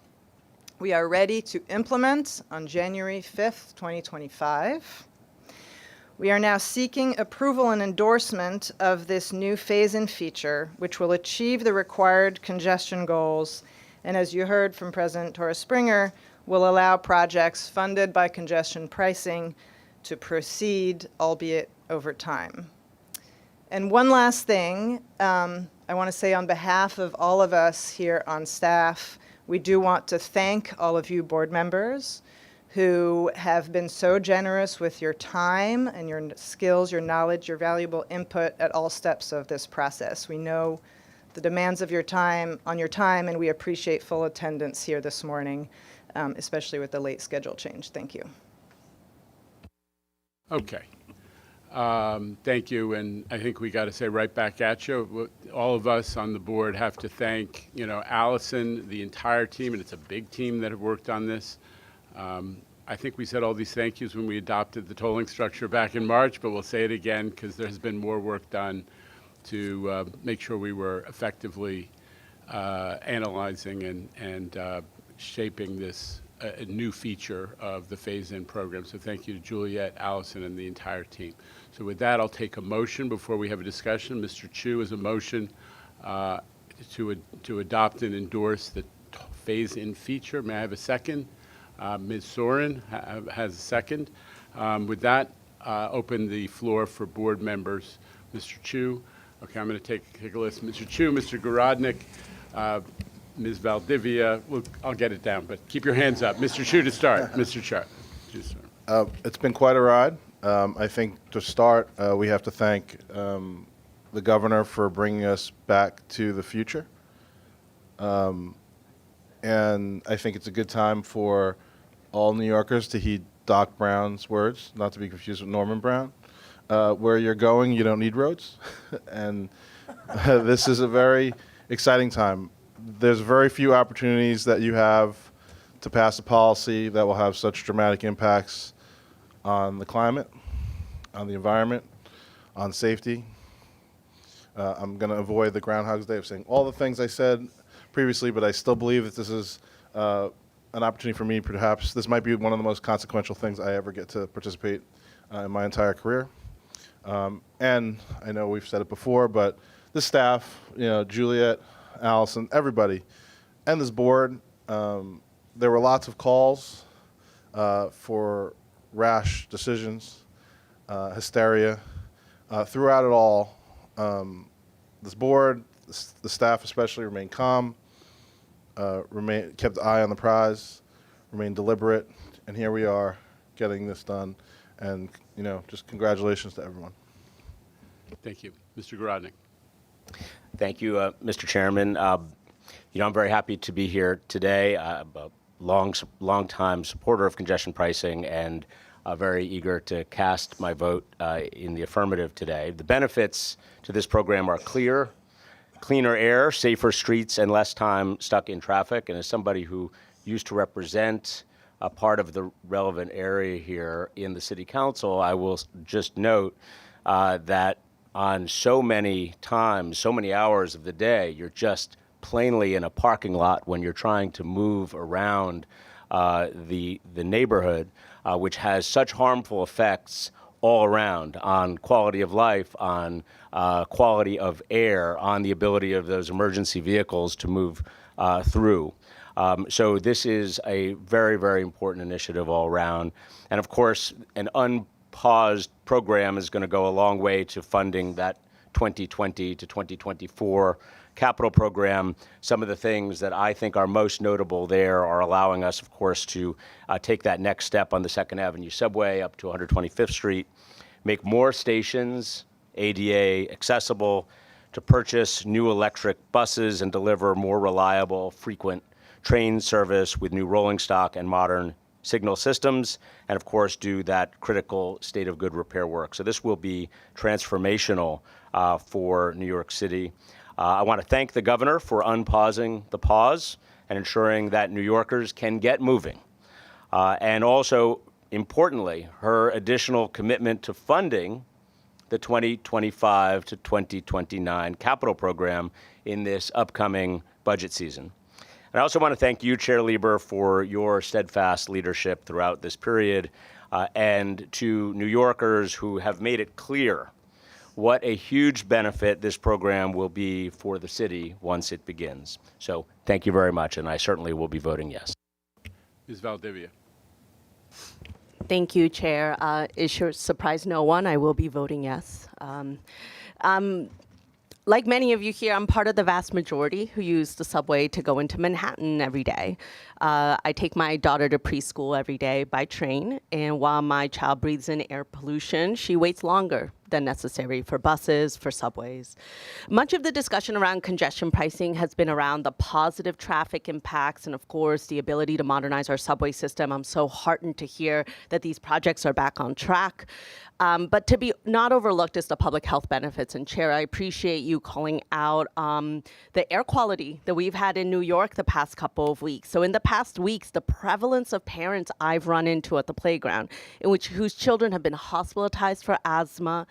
We are ready to implement on January 5th, 2025. We are now seeking approval and endorsement of this new phase-in feature, which will achieve the required congestion goals, and as you heard from President Torres Springer, will allow projects funded by congestion pricing to proceed, albeit over time. And one last thing, I want to say on behalf of all of us here on staff, we do want to thank all of you board members who have been so generous with your time and your skills, your knowledge, your valuable input at all steps of this process. We know the demands of your time, and we appreciate full attendance here this morning, especially with the late schedule change. Thank you. Okay. Thank you, and I think we got to say right back at you. All of us on the board have to thank, Allison, the entire team, and it's a big team that have worked on this. I think we said all these thank yous when we adopted the tolling structure back in March, but we'll say it again because there has been more work done to make sure we were effectively analyzing and shaping this a new feature of the phase-in program. So thank you to Juliet, Allison, and the entire team. So with that, I'll take a motion before we have a discussion. Mr. Chu is a motion to adopt and endorse the phase-in feature. May I have a second? Ms. Soren has a second. With that, open the floor for board members. Mr. Chu. Okay, I'm going to take a list. Mr. Chu, Mr. Gorodnik, Ms. Valdivia. I'll get it down, but keep your hands up. Mr. Chu to start. Mr. Chu. It's been quite a ride. I think to start, we have to thank the governor for bringing us back to the future. And I think it's a good time for all New Yorkers to heed Doc Brown's words, not to be confused with Norman Brown. Where you're going, you don't need roads. And this is a very exciting time. There's very few opportunities that you have to pass a policy that will have such dramatic impacts on the climate, on the environment, on safety. I'm going to avoid the Groundhog's Day of saying all the things I said previously, but I still believe that this is an opportunity for me. Perhaps this might be one of the most consequential things I ever get to participate in my entire career. And I know we've said it before, but the staff, Juliet, Allison, everybody, and this board, there were lots of calls for rash decisions, hysteria. Throughout it all, this board, the staff especially, remained calm, kept the eye on the prize, remained deliberate, and here we are getting this done. And, just congratulations to everyone. Thank you. Mr. Gorodnik. Thank you, Mr. Chairman. I'm very happy to be here today. I'm a long-time supporter of congestion pricing and very eager to cast my vote in the affirmative today. The benefits to this program are clear: cleaner air, safer streets, and less time stuck in traffic. And as somebody who used to represent a part of the relevant area here in the City Council, I will just note that on so many hours of the day, you're just plainly in a parking lot when you're trying to move around the neighborhood, which has such harmful effects all around on quality of life, on quality of air, on the ability of those emergency vehicles to move through. So this is a very, very important initiative all around. And of course, an unpaused program is going to go a long way to funding that 2020 to 2024 capital program. Some of the things that I think are most notable there are allowing us, of course, to take that next step on the 2nd Avenue subway up to 125th Street, make more stations ADA accessible, to purchase new electric buses and deliver more reliable, frequent train service with new rolling stock and modern signal systems, and of course do that critical state of good repair work. So this will be transformational for New York City. I want to thank the governor for unpausing the pause and ensuring that New Yorkers can get moving. And also, importantly, her additional commitment to funding the 2025 to 2029 capital program in this upcoming budget season. And I also want to thank you, Chair Lieber, for your steadfast leadership throughout this period, and to New Yorkers who have made it clear what a huge benefit this program will be for the city once it begins. So thank you very much, and I certainly will be voting yes. Ms. Valdivia. Thank you, Chair. It should surprise no one. I will be voting yes. Like many of you here, I'm part of the vast majority who use the subway to go into Manhattan every day. I take my daughter to preschool every day by train, and while my child breathes in air pollution, she waits longer than necessary for buses, for subways. Much of the discussion around congestion pricing has been around the positive traffic impacts and, of course, the ability to modernize our subway system. I'm so heartened to hear that these projects are back on track. But to be not overlooked is the public health benefits. And Chair, I appreciate you calling out the air quality that we've had in New York the past couple of weeks. So in the past weeks, the prevalence of parents I've run into at the playground whose children have been hospitalized for asthma,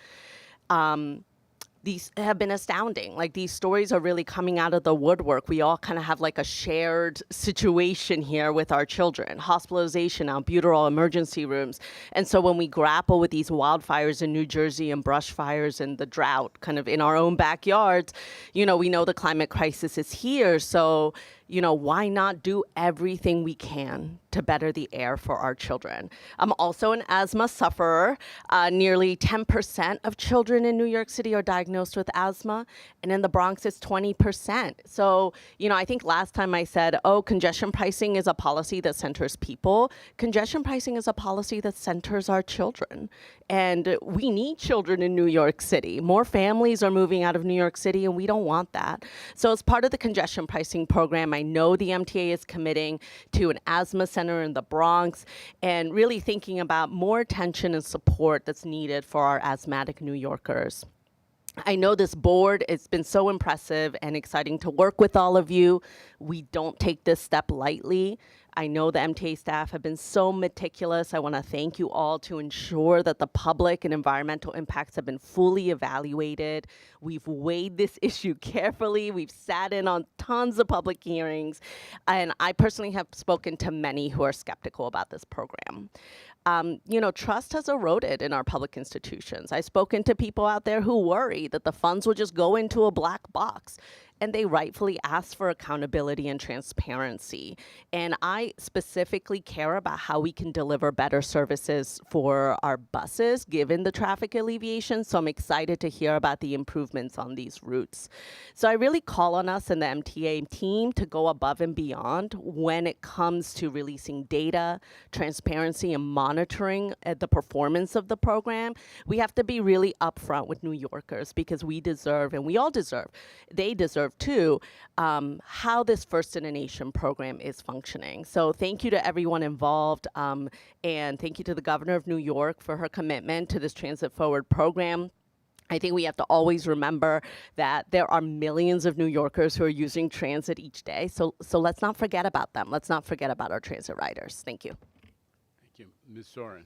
these have been astounding. Like, these stories are really coming out of the woodwork. We all kind of have like a shared situation here with our children, hospitalization, albuterol, emergency rooms. And so when we grapple with these wildfires in New Jersey and brush fires and the drought kind of in our own backyards, we know the climate crisis is here. So, why not do everything we can to better the air for our children? I'm also an asthma sufferer. Nearly 10% of children in New York City are diagnosed with asthma, and in the Bronx, it's 20%. So, I think last time I said, congestion pricing is a policy that centers people. Congestion pricing is a policy that centers our children. And we need children in New York City. More families are moving out of New York City, and we don't want that. So as part of the congestion pricing program, I know the MTA is committing to an asthma center in the Bronx and really thinking about more attention and support that's needed for our asthmatic New Yorkers. I know this board, it's been so impressive and exciting to work with all of you. We don't take this step lightly. I know the MTA staff have been so meticulous. I want to thank you all to ensure that the public and environmental impacts have been fully evaluated. We've weighed this issue carefully. We've sat in on tons of public hearings. And I personally have spoken to many who are skeptical about this program. Trust has eroded in our public institutions. I've spoken to people out there who worry that the funds will just go into a black box, and they rightfully ask for accountability and transparency. And I specifically care about how we can deliver better services for our buses, given the traffic alleviation. So I'm excited to hear about the improvements on these routes. So I really call on us and the MTA team to go above and beyond when it comes to releasing data, transparency, and monitoring the performance of the program. We have to be really upfront with New Yorkers because we deserve, and we all deserve, they deserve too, how this First in a Nation program is functioning. So thank you to everyone involved, and thank you to the Governor of New York for her commitment to this Transit Forward program. I think we have to always remember that there are millions of New Yorkers who are using transit each day. So let's not forget about them. Let's not forget about our transit riders. Thank you. Thank you. Ms. Soren.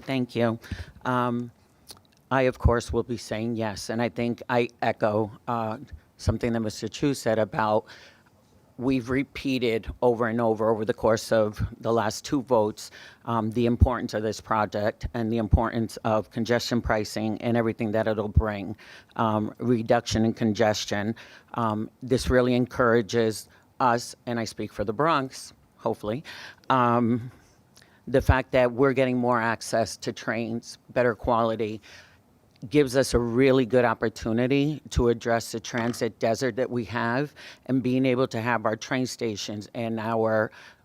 Thank you. I, of course, will be saying yes, and I think I echo something that Mr. Chu said about we've repeated over and over the course of the last two votes the importance of this project and the importance of congestion pricing and everything that it'll bring, reduction in congestion. This really encourages us, and I speak for the Bronx, hopefully, the fact that we're getting more access to trains, better quality, gives us a really good opportunity to address the transit desert that we have, and being able to have our train stations and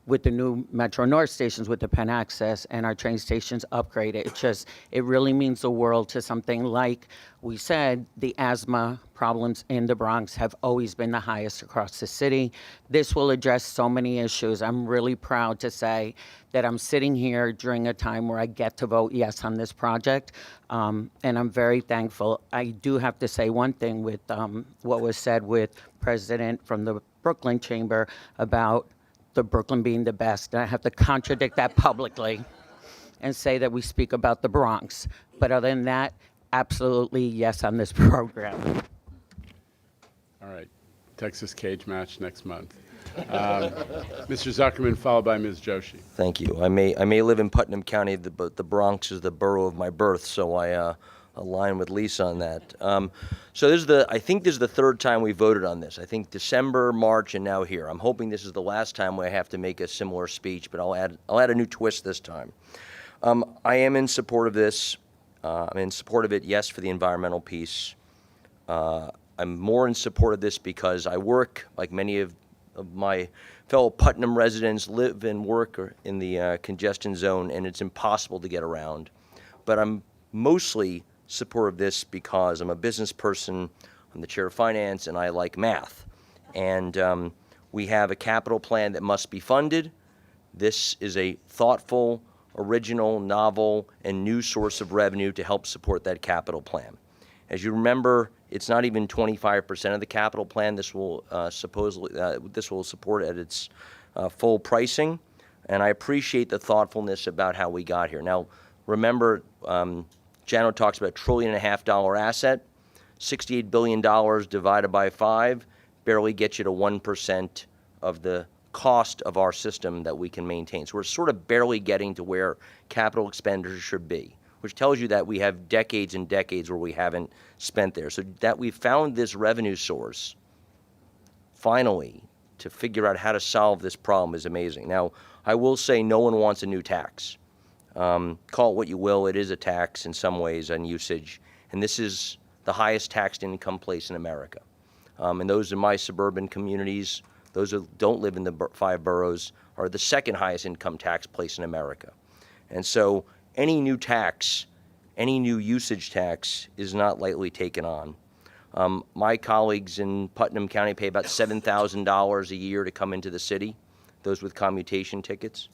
with the new Metro North stations with the Penn Access and our train stations upgraded. It really means the world to something like we said, the asthma problems in the Bronx have always been the highest across the city. This will address so many issues. I'm really proud to say that I'm sitting here during a time where I get to vote yes on this project, and I'm very thankful. I do have to say one thing with what was said with President from the Brooklyn Chamber about the Brooklyn being the best. And I have to contradict that publicly and say that we speak about the Bronx. But other than that, absolutely yes on this program. All right. Texas cage match next month. Mr. Zuckerman, followed by Ms. Joshi. Thank you. I may live in Putnam County, but the Bronx is the borough of my birth, so I align with Lisa on that. So I think this is the third time we voted on this. I think December, March, and now here. I'm hoping this is the last time where I have to make a similar speech, but I'll add a new twist this time. I am in support of this. I'm in support of it, yes, for the environmental piece. I'm more in support of this because I work, like many of my fellow Putnam residents, live and work in the congestion zone, and it's impossible to get around. But I'm mostly support of this because I'm a business person, I'm the chair of finance, and I like math. And we have a capital plan that must be funded. This is a thoughtful, original, novel, and new source of revenue to help support that capital plan. As you remember, it's not even 25% of the capital plan. This will this will support at its full pricing, and I appreciate the thoughtfulness about how we got here. Now, remember, Jano talks about $1.5 trillion asset, $68 billion divided by 5 barely gets you to 1% of the cost of our system that we can maintain. So we're sort of barely getting to where capital expenditures should be, which tells you that we have decades and decades where we haven't spent there. So that we found this revenue source, finally, to figure out how to solve this problem is amazing. Now, I will say no one wants a new tax. Call it what you will, it is a tax in some ways on usage, and this is the highest taxed income place in America. And those in my suburban communities, those who don't live in the 5 boroughs, are the second highest income tax place in America. And so any new tax, any new usage tax is not lightly taken on. My colleagues in Putnam County pay about $7,000 a year to come into the city, those with commutation tickets.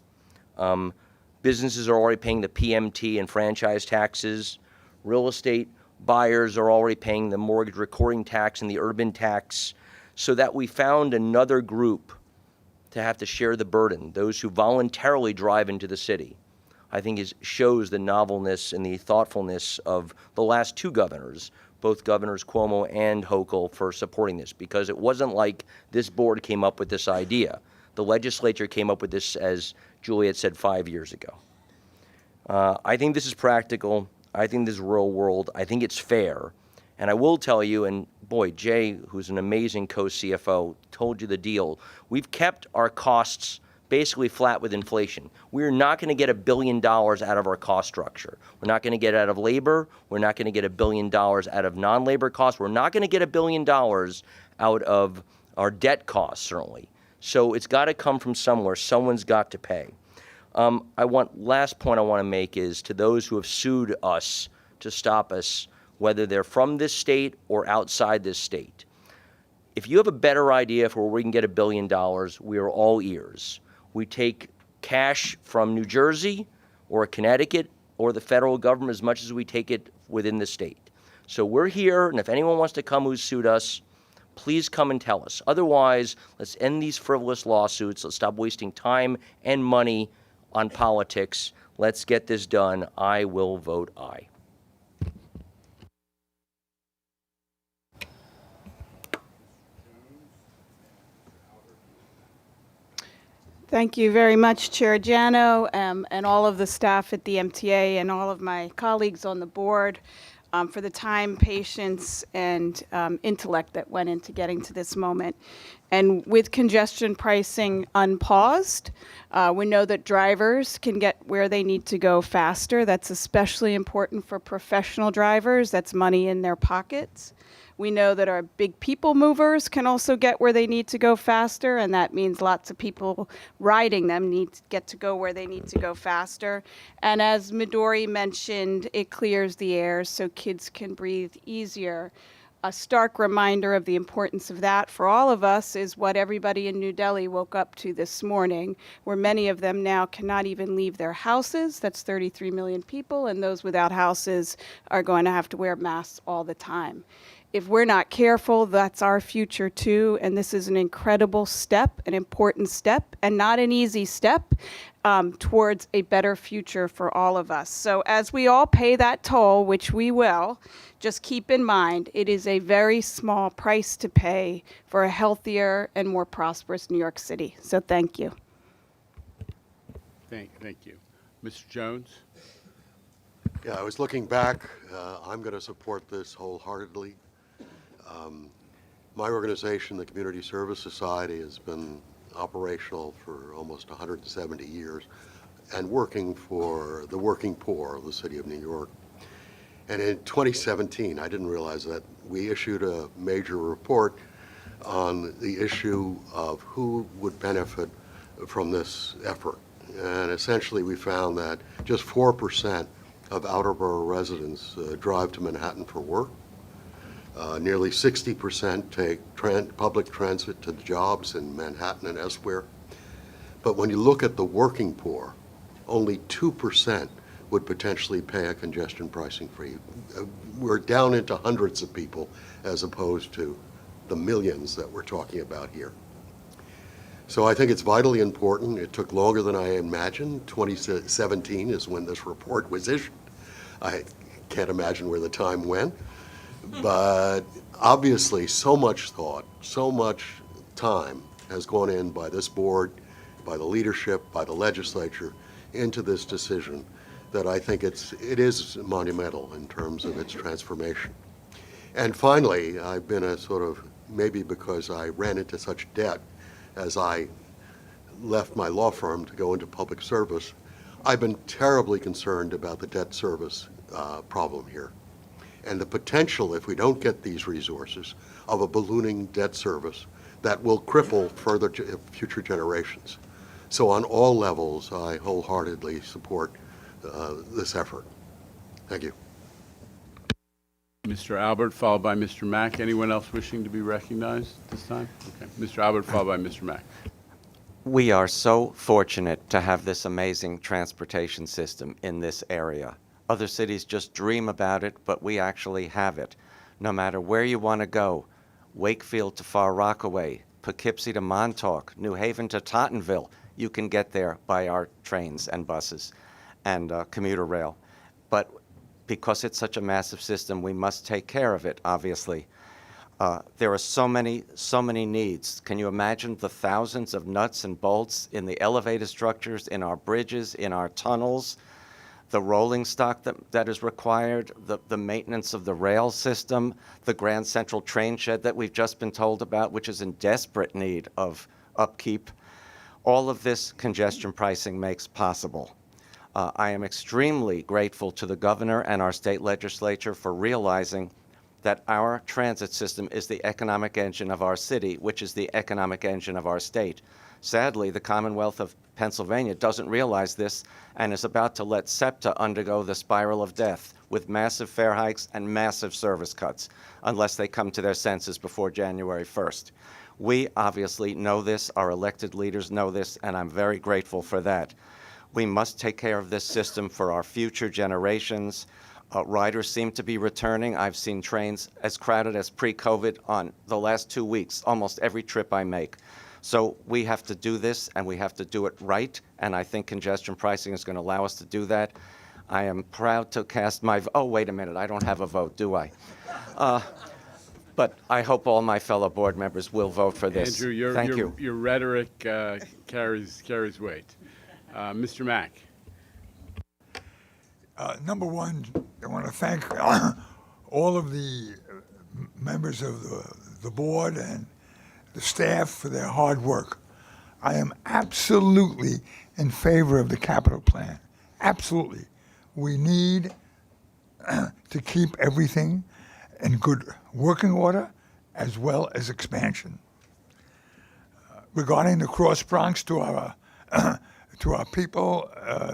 Businesses are already paying the PMT and franchise taxes. Real estate buyers are already paying the mortgage recording tax and the urban tax, so that we found another group to have to share the burden, those who voluntarily drive into the city. I think shows the novelness and the thoughtfulness of the last 2 governors, both Governors Cuomo and Hochul, for supporting this, because it wasn't like this board came up with this idea. The legislature came up with this, as Juliet said, 5 years ago. I think this is practical. I think this is real world. I think it's fair. And I will tell you, and boy, Jay, who's an amazing co-CFO, told you the deal. We've kept our costs basically flat with inflation. We're not going to get $1 billion out of our cost structure. We're not going to get it out of labor. We're not going to get $1 billion out of non-labor costs. We're not going to get $1 billion out of our debt costs, certainly. So it's got to come from somewhere. Someone's got to pay. Last point I want to make is to those who have sued us to stop us, whether they're from this state or outside this state. If you have a better idea for where we can get $1 billion, we are all ears. We take cash from New Jersey or Connecticut or the federal government as much as we take it within the state. So we're here, and if anyone wants to come who's sued us, please come and tell us. Otherwise, let's end these frivolous lawsuits. Let's stop wasting time and money on politics. Let's get this done. I will vote aye. Thank you very much, Chair Jano, and all of the staff at the MTA and all of my colleagues on the board for the time, patience, and intellect that went into getting to this moment. And with congestion pricing unpaused, we know that drivers can get where they need to go faster. That's especially important for professional drivers. That's money in their pockets. We know that our big people movers can also get where they need to go faster, and that means lots of people riding them need to get to go where they need to go faster. And as Midori mentioned, it clears the air so kids can breathe easier. A stark reminder of the importance of that for all of us is what everybody in New Delhi woke up to this morning, where many of them now cannot even leave their houses. That's 33 million people, and those without houses are going to have to wear masks all the time. If we're not careful, that's our future too, and this is an incredible step, an important step, and not an easy step towards a better future for all of us. So as we all pay that toll, which we will, just keep in mind it is a very small price to pay for a healthier and more prosperous New York City. So thank you. Thank you. Mr. Jones? Yeah, I was looking back. I'm going to support this wholeheartedly. My organization, the Community Service Society, has been operational for almost 170 years and working for the working poor of the city of New York. And in 2017, I didn't realize that, we issued a major report on the issue of who would benefit from this effort. And essentially we found that just 4% of outer borough residents drive to Manhattan for work. Nearly 60% take public transit to the jobs in Manhattan and elsewhere. But when you look at the working poor, only 2% would potentially pay a congestion pricing fee. We're down into hundreds of people as opposed to the millions that we're talking about here. So I think it's vitally important. It took longer than I imagined. 2017 is when this report was issued. I can't imagine where the time went. But obviously, so much thought, so much time has gone in by this board, by the leadership, by the legislature, into this decision that I think it is monumental in terms of its transformation. And finally, I've been a sort of, maybe because I ran into such debt as I left my law firm to go into public service, I've been terribly concerned about the debt service problem here. And the potential, if we don't get these resources, of a ballooning debt service that will cripple further future generations. So on all levels, I wholeheartedly support this effort. Thank you. Mr. Albert, followed by Mr. Mack. Anyone else wishing to be recognized this time? Okay. Mr. Albert, followed by Mr. Mack. We are so fortunate to have this amazing transportation system in this area. Other cities just dream about it, but we actually have it. No matter where you want to go, Wakefield to Far Rockaway, Poughkeepsie to Montauk, New Haven to Tottenville, you can get there by our trains and buses and commuter rail. But because it's such a massive system, we must take care of it, obviously. There are so many needs. Can you imagine the thousands of nuts and bolts in the elevator structures, in our bridges, in our tunnels, the rolling stock that is required, the maintenance of the rail system, the Grand Central train shed that we've just been told about, which is in desperate need of upkeep. All of this congestion pricing makes possible. I am extremely grateful to the governor and our state legislature for realizing that our transit system is the economic engine of our city, which is the economic engine of our state. Sadly, the Commonwealth of Pennsylvania doesn't realize this and is about to let SEPTA undergo the spiral of death with massive fare hikes and massive service cuts unless they come to their senses before January 1st. We obviously know this, our elected leaders know this, and I'm very grateful for that. We must take care of this system for our future generations. Riders seem to be returning. I've seen trains as crowded as pre-COVID on the last 2 weeks, almost every trip I make. So we have to do this, and we have to do it right, and I think congestion pricing is going to allow us to do that. I am proud to cast my oh, wait a minute, I don't have a vote, do I? But I hope all my fellow board members will vote for this. Andrew, Thank you. your rhetoric carries weight. Mr. Mack. Number one, I want to thank all of the members of the board and the staff for their hard work. I am absolutely in favor of the capital plan. Absolutely. We need to keep everything in good working order as well as expansion. Regarding the Cross Bronx to our people,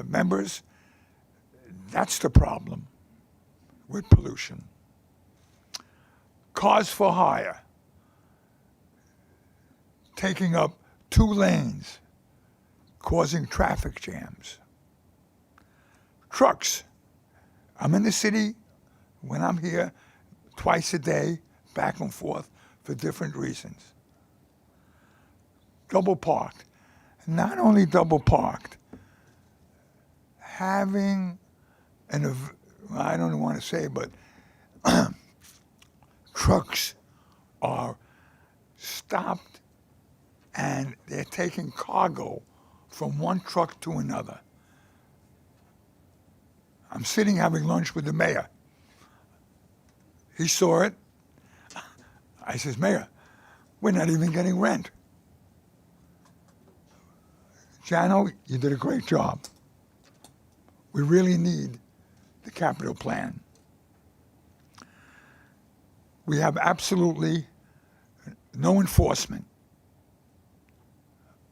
members, that's the problem with pollution. Cars for hire, taking up 2 lanes, causing traffic jams. Trucks. I'm in the city when I'm here twice a day, back and forth for different reasons. Double parked. Not only double parked, having I don't want to say, but trucks are stopped and they're taking cargo from one truck to another. I'm sitting having lunch with the mayor. He saw it. I says, Mayor, we're not even getting rent. Jano, you did a great job. We really need the capital plan. We have absolutely no enforcement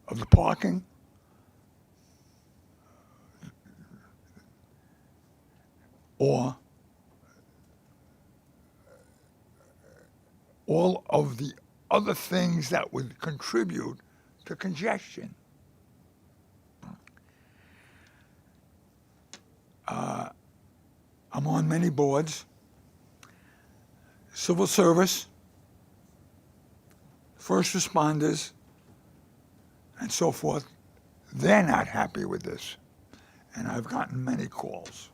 of the parking. or all of the other things that would contribute to congestion. I'm on many boards. Civil service, first responders, and so forth, they're not happy with this. And I've gotten many calls.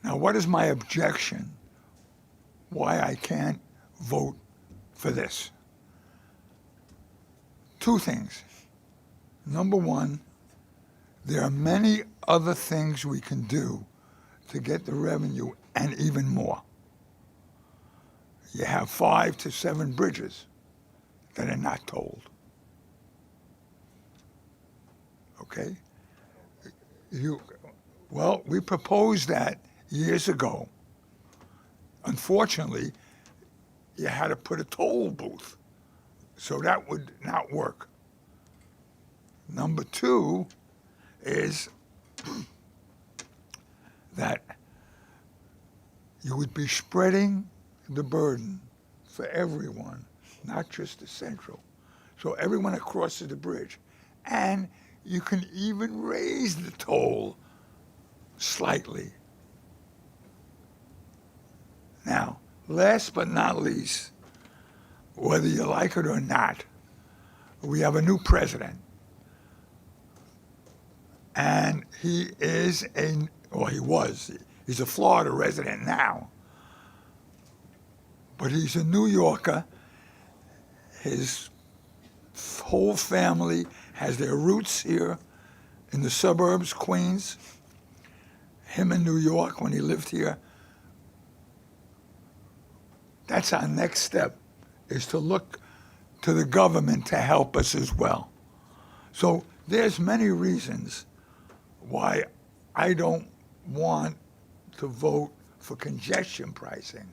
Now, what is my objection? Why I can't vote for this? Two things. Number one, there are many other things we can do to get the revenue and even more. You have 5 to 7 bridges that are not tolled. Okay? Well, we proposed that years ago. Unfortunately, you had to put a toll booth, so that would not work. Number two is that you would be spreading the burden for everyone, not just the Central. So everyone that crosses the bridge. And you can even raise the toll slightly. Now, last but not least, whether you like it or not, we have a new president. And he is he's a Florida resident now. But he's a New Yorker. His whole family has their roots here in the suburbs, Queens. Him in New York when he lived here. That's our next step, is to look to the government to help us as well. So there's many reasons why I don't want to vote for congestion pricing.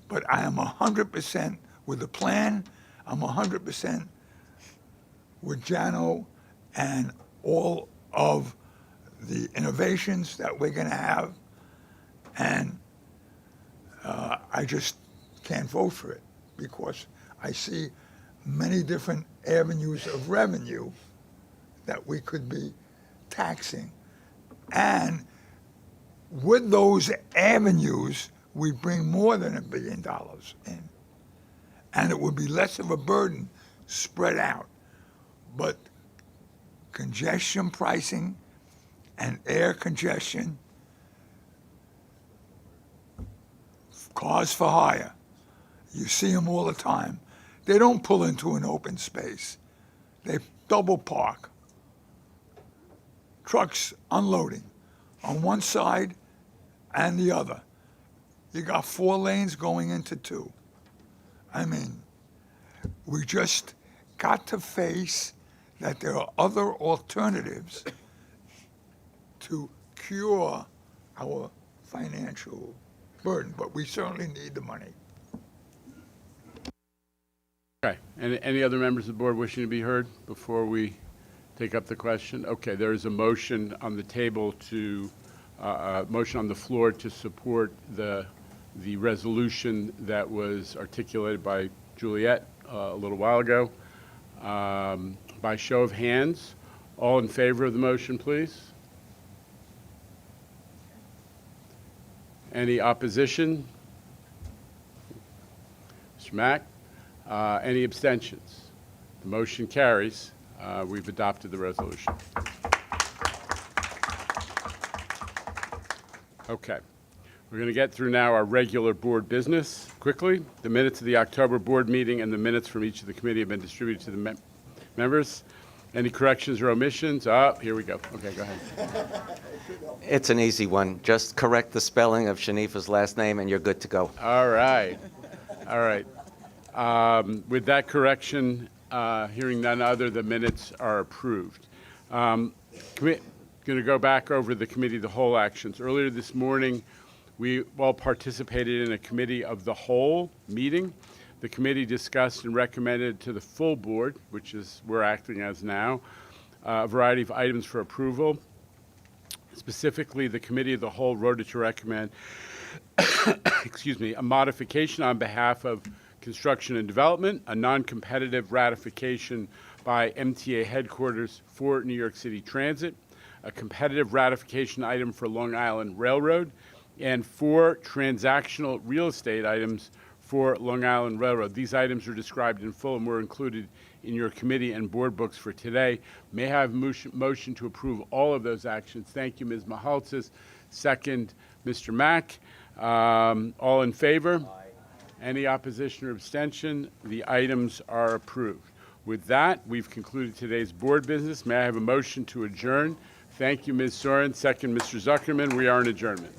But I am 100% with the plan. I'm 100% with Jano and all of the innovations that we're going to have. And I just can't vote for it because I see many different avenues of revenue that we could be taxing. And with those avenues, we bring more than $1 billion in. And it would be less of a burden spread out. But congestion pricing and air congestion, cars for hire, you see them all the time. They don't pull into an open space. They double park. Trucks unloading on one side and the other. You got 4 lanes going into 2. I mean, we just got to face that there are other alternatives to cure our financial burden, but we certainly need the money. Okay. Any other members of the board wishing to be heard before we take up the question? Okay, there is a motion on the table motion on the floor to support the resolution that was articulated by Juliet a little while ago. By show of hands, all in favor of the motion, please? Any opposition? Mr. Mack? Any abstentions? The motion carries. We've adopted the resolution. Okay. We're going to get through now our regular board business quickly. The minutes of the October board meeting and the minutes from each of the committee have been distributed to the members. Any corrections or omissions? Here we go. Okay, go ahead. It's an easy one. Just correct the spelling of Shanifa's last name and you're good to go. All right. All right. With that correction, hearing none other, the minutes are approved. Going to go back over the committee of the whole actions. Earlier this morning, we all participated in a committee of the whole meeting. The committee discussed and recommended to the full board, which is we're acting as now, a variety of items for approval. Specifically, the Committee of the Whole voted to recommend, excuse me, a modification on behalf of Construction and Development, a non-competitive ratification by MTA headquarters for New York City Transit, a competitive ratification item for Long Island Railroad, and 4 transactional real estate items for Long Island Railroad. These items are described in full and were included in your committee and board books for today. May I have a motion to approve all of those actions? Thank you, Ms. Mahaltzis. Second, Mr. Mack. All in favor? Aye. Any opposition or abstention? The items are approved. With that, we've concluded today's board business. May I have a motion to adjourn? Thank you, Ms. Soren. Second, Mr. Zuckerman. We are in adjournment.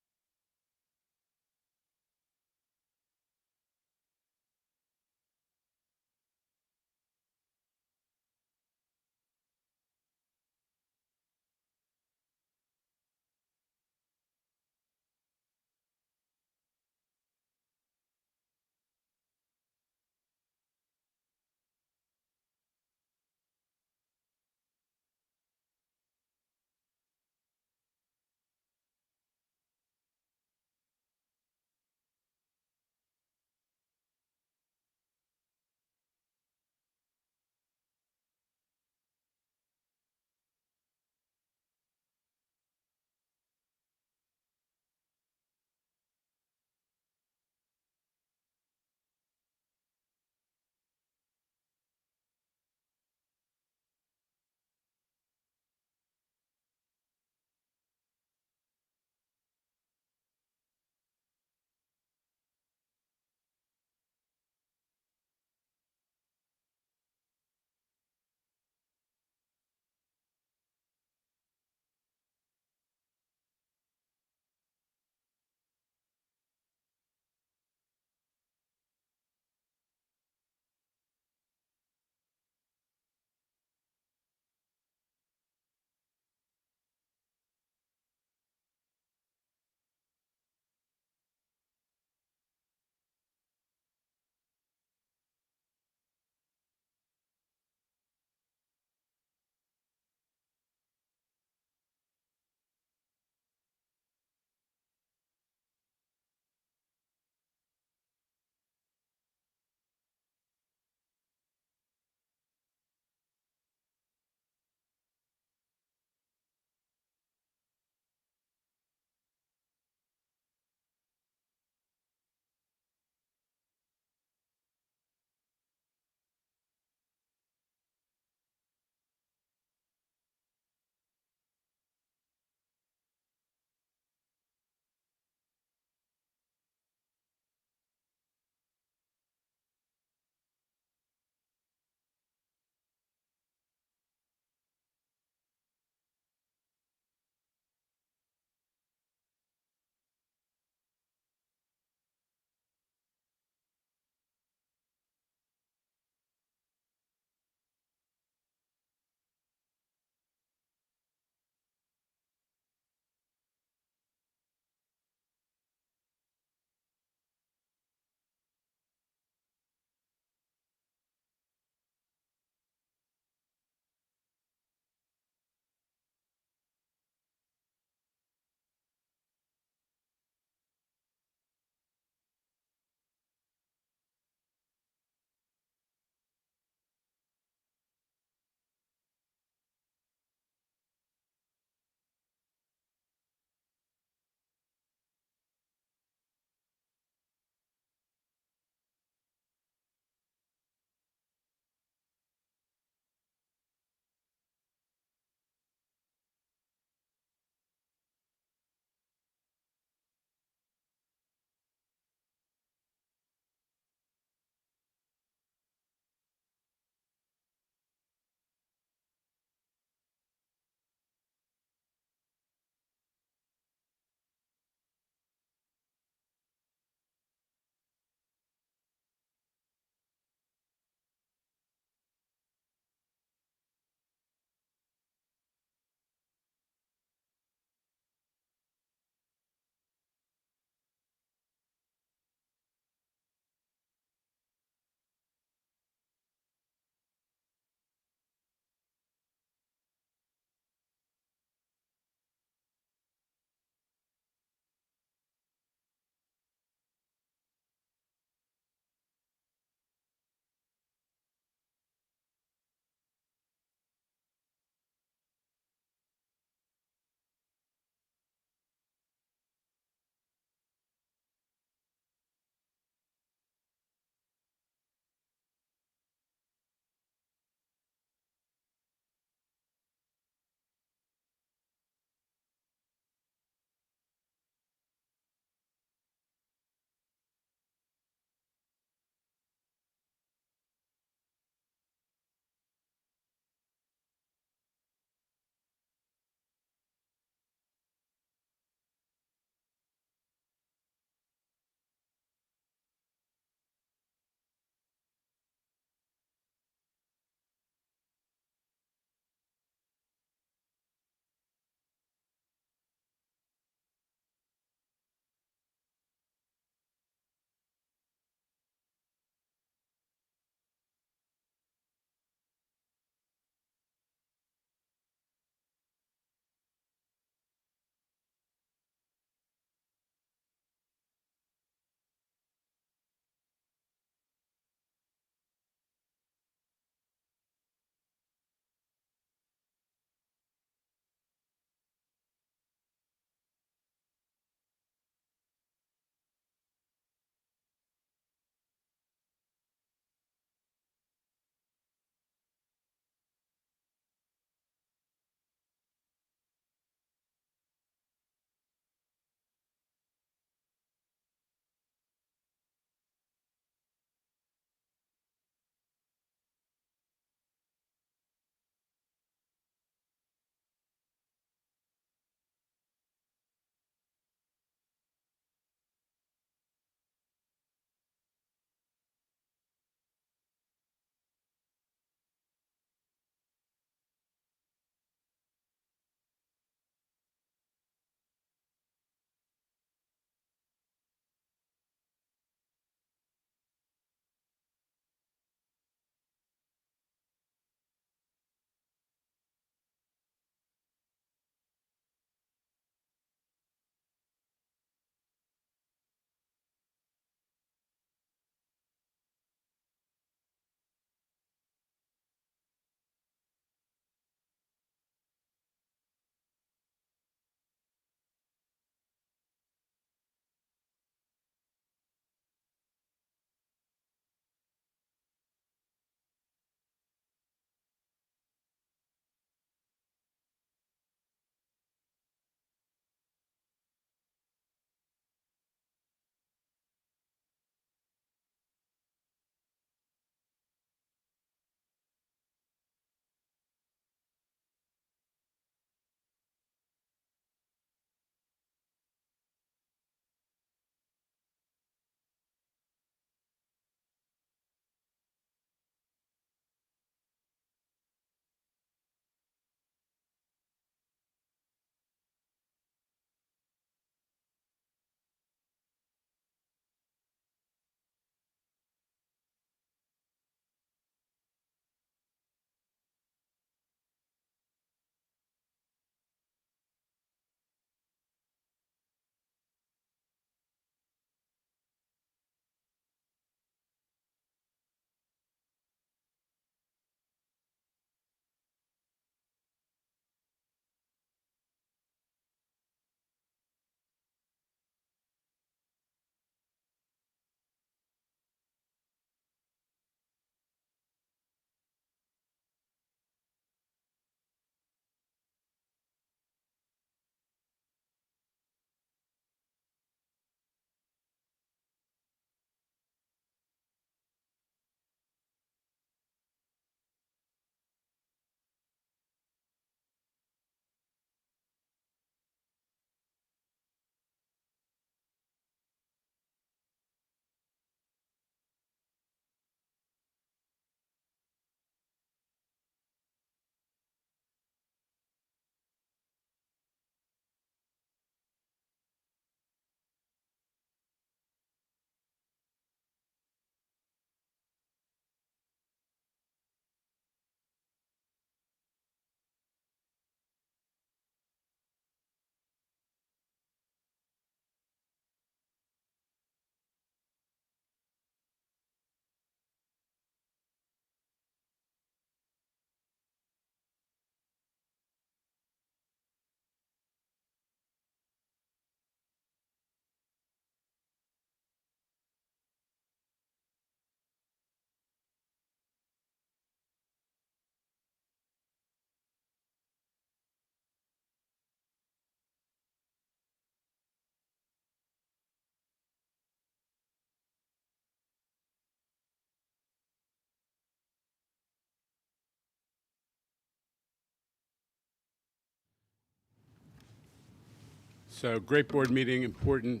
So great board meeting, important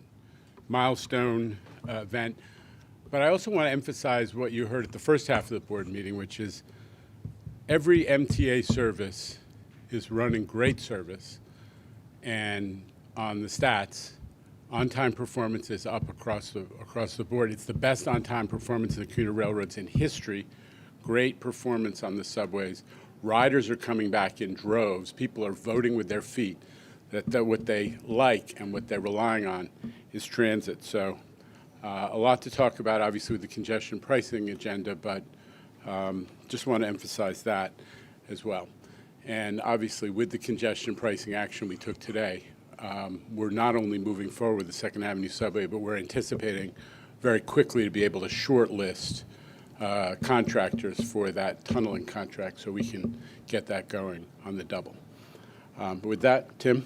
milestone event. But I also want to emphasize what you heard at the first half of the board meeting, which is every MTA service is running great service. And on the stats, on-time performance is up across the board. It's the best on-time performance in the commuter railroads in history. Great performance on the subways. Riders are coming back in droves. People are voting with their feet. That what they like and what they're relying on is transit. So a lot to talk about, obviously, with the congestion pricing agenda, but just want to emphasize that as well. And obviously, with the congestion pricing action we took today, we're not only moving forward with the Second Avenue subway, but we're anticipating very quickly to be able to shortlist contractors for that tunneling contract so we can get that going on the double. But with that, Tim?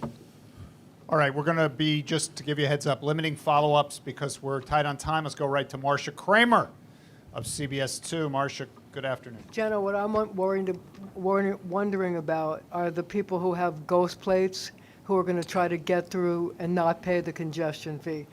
All right, we're going to be, just to give you a heads up, limiting follow-ups because we're tight on time. Let's go right to Marcia Kramer of CBS 2. Marcia, good afternoon. Jenna, what I'm wondering about are the people who have ghost plates who are going to try to get through and not pay the congestion fee.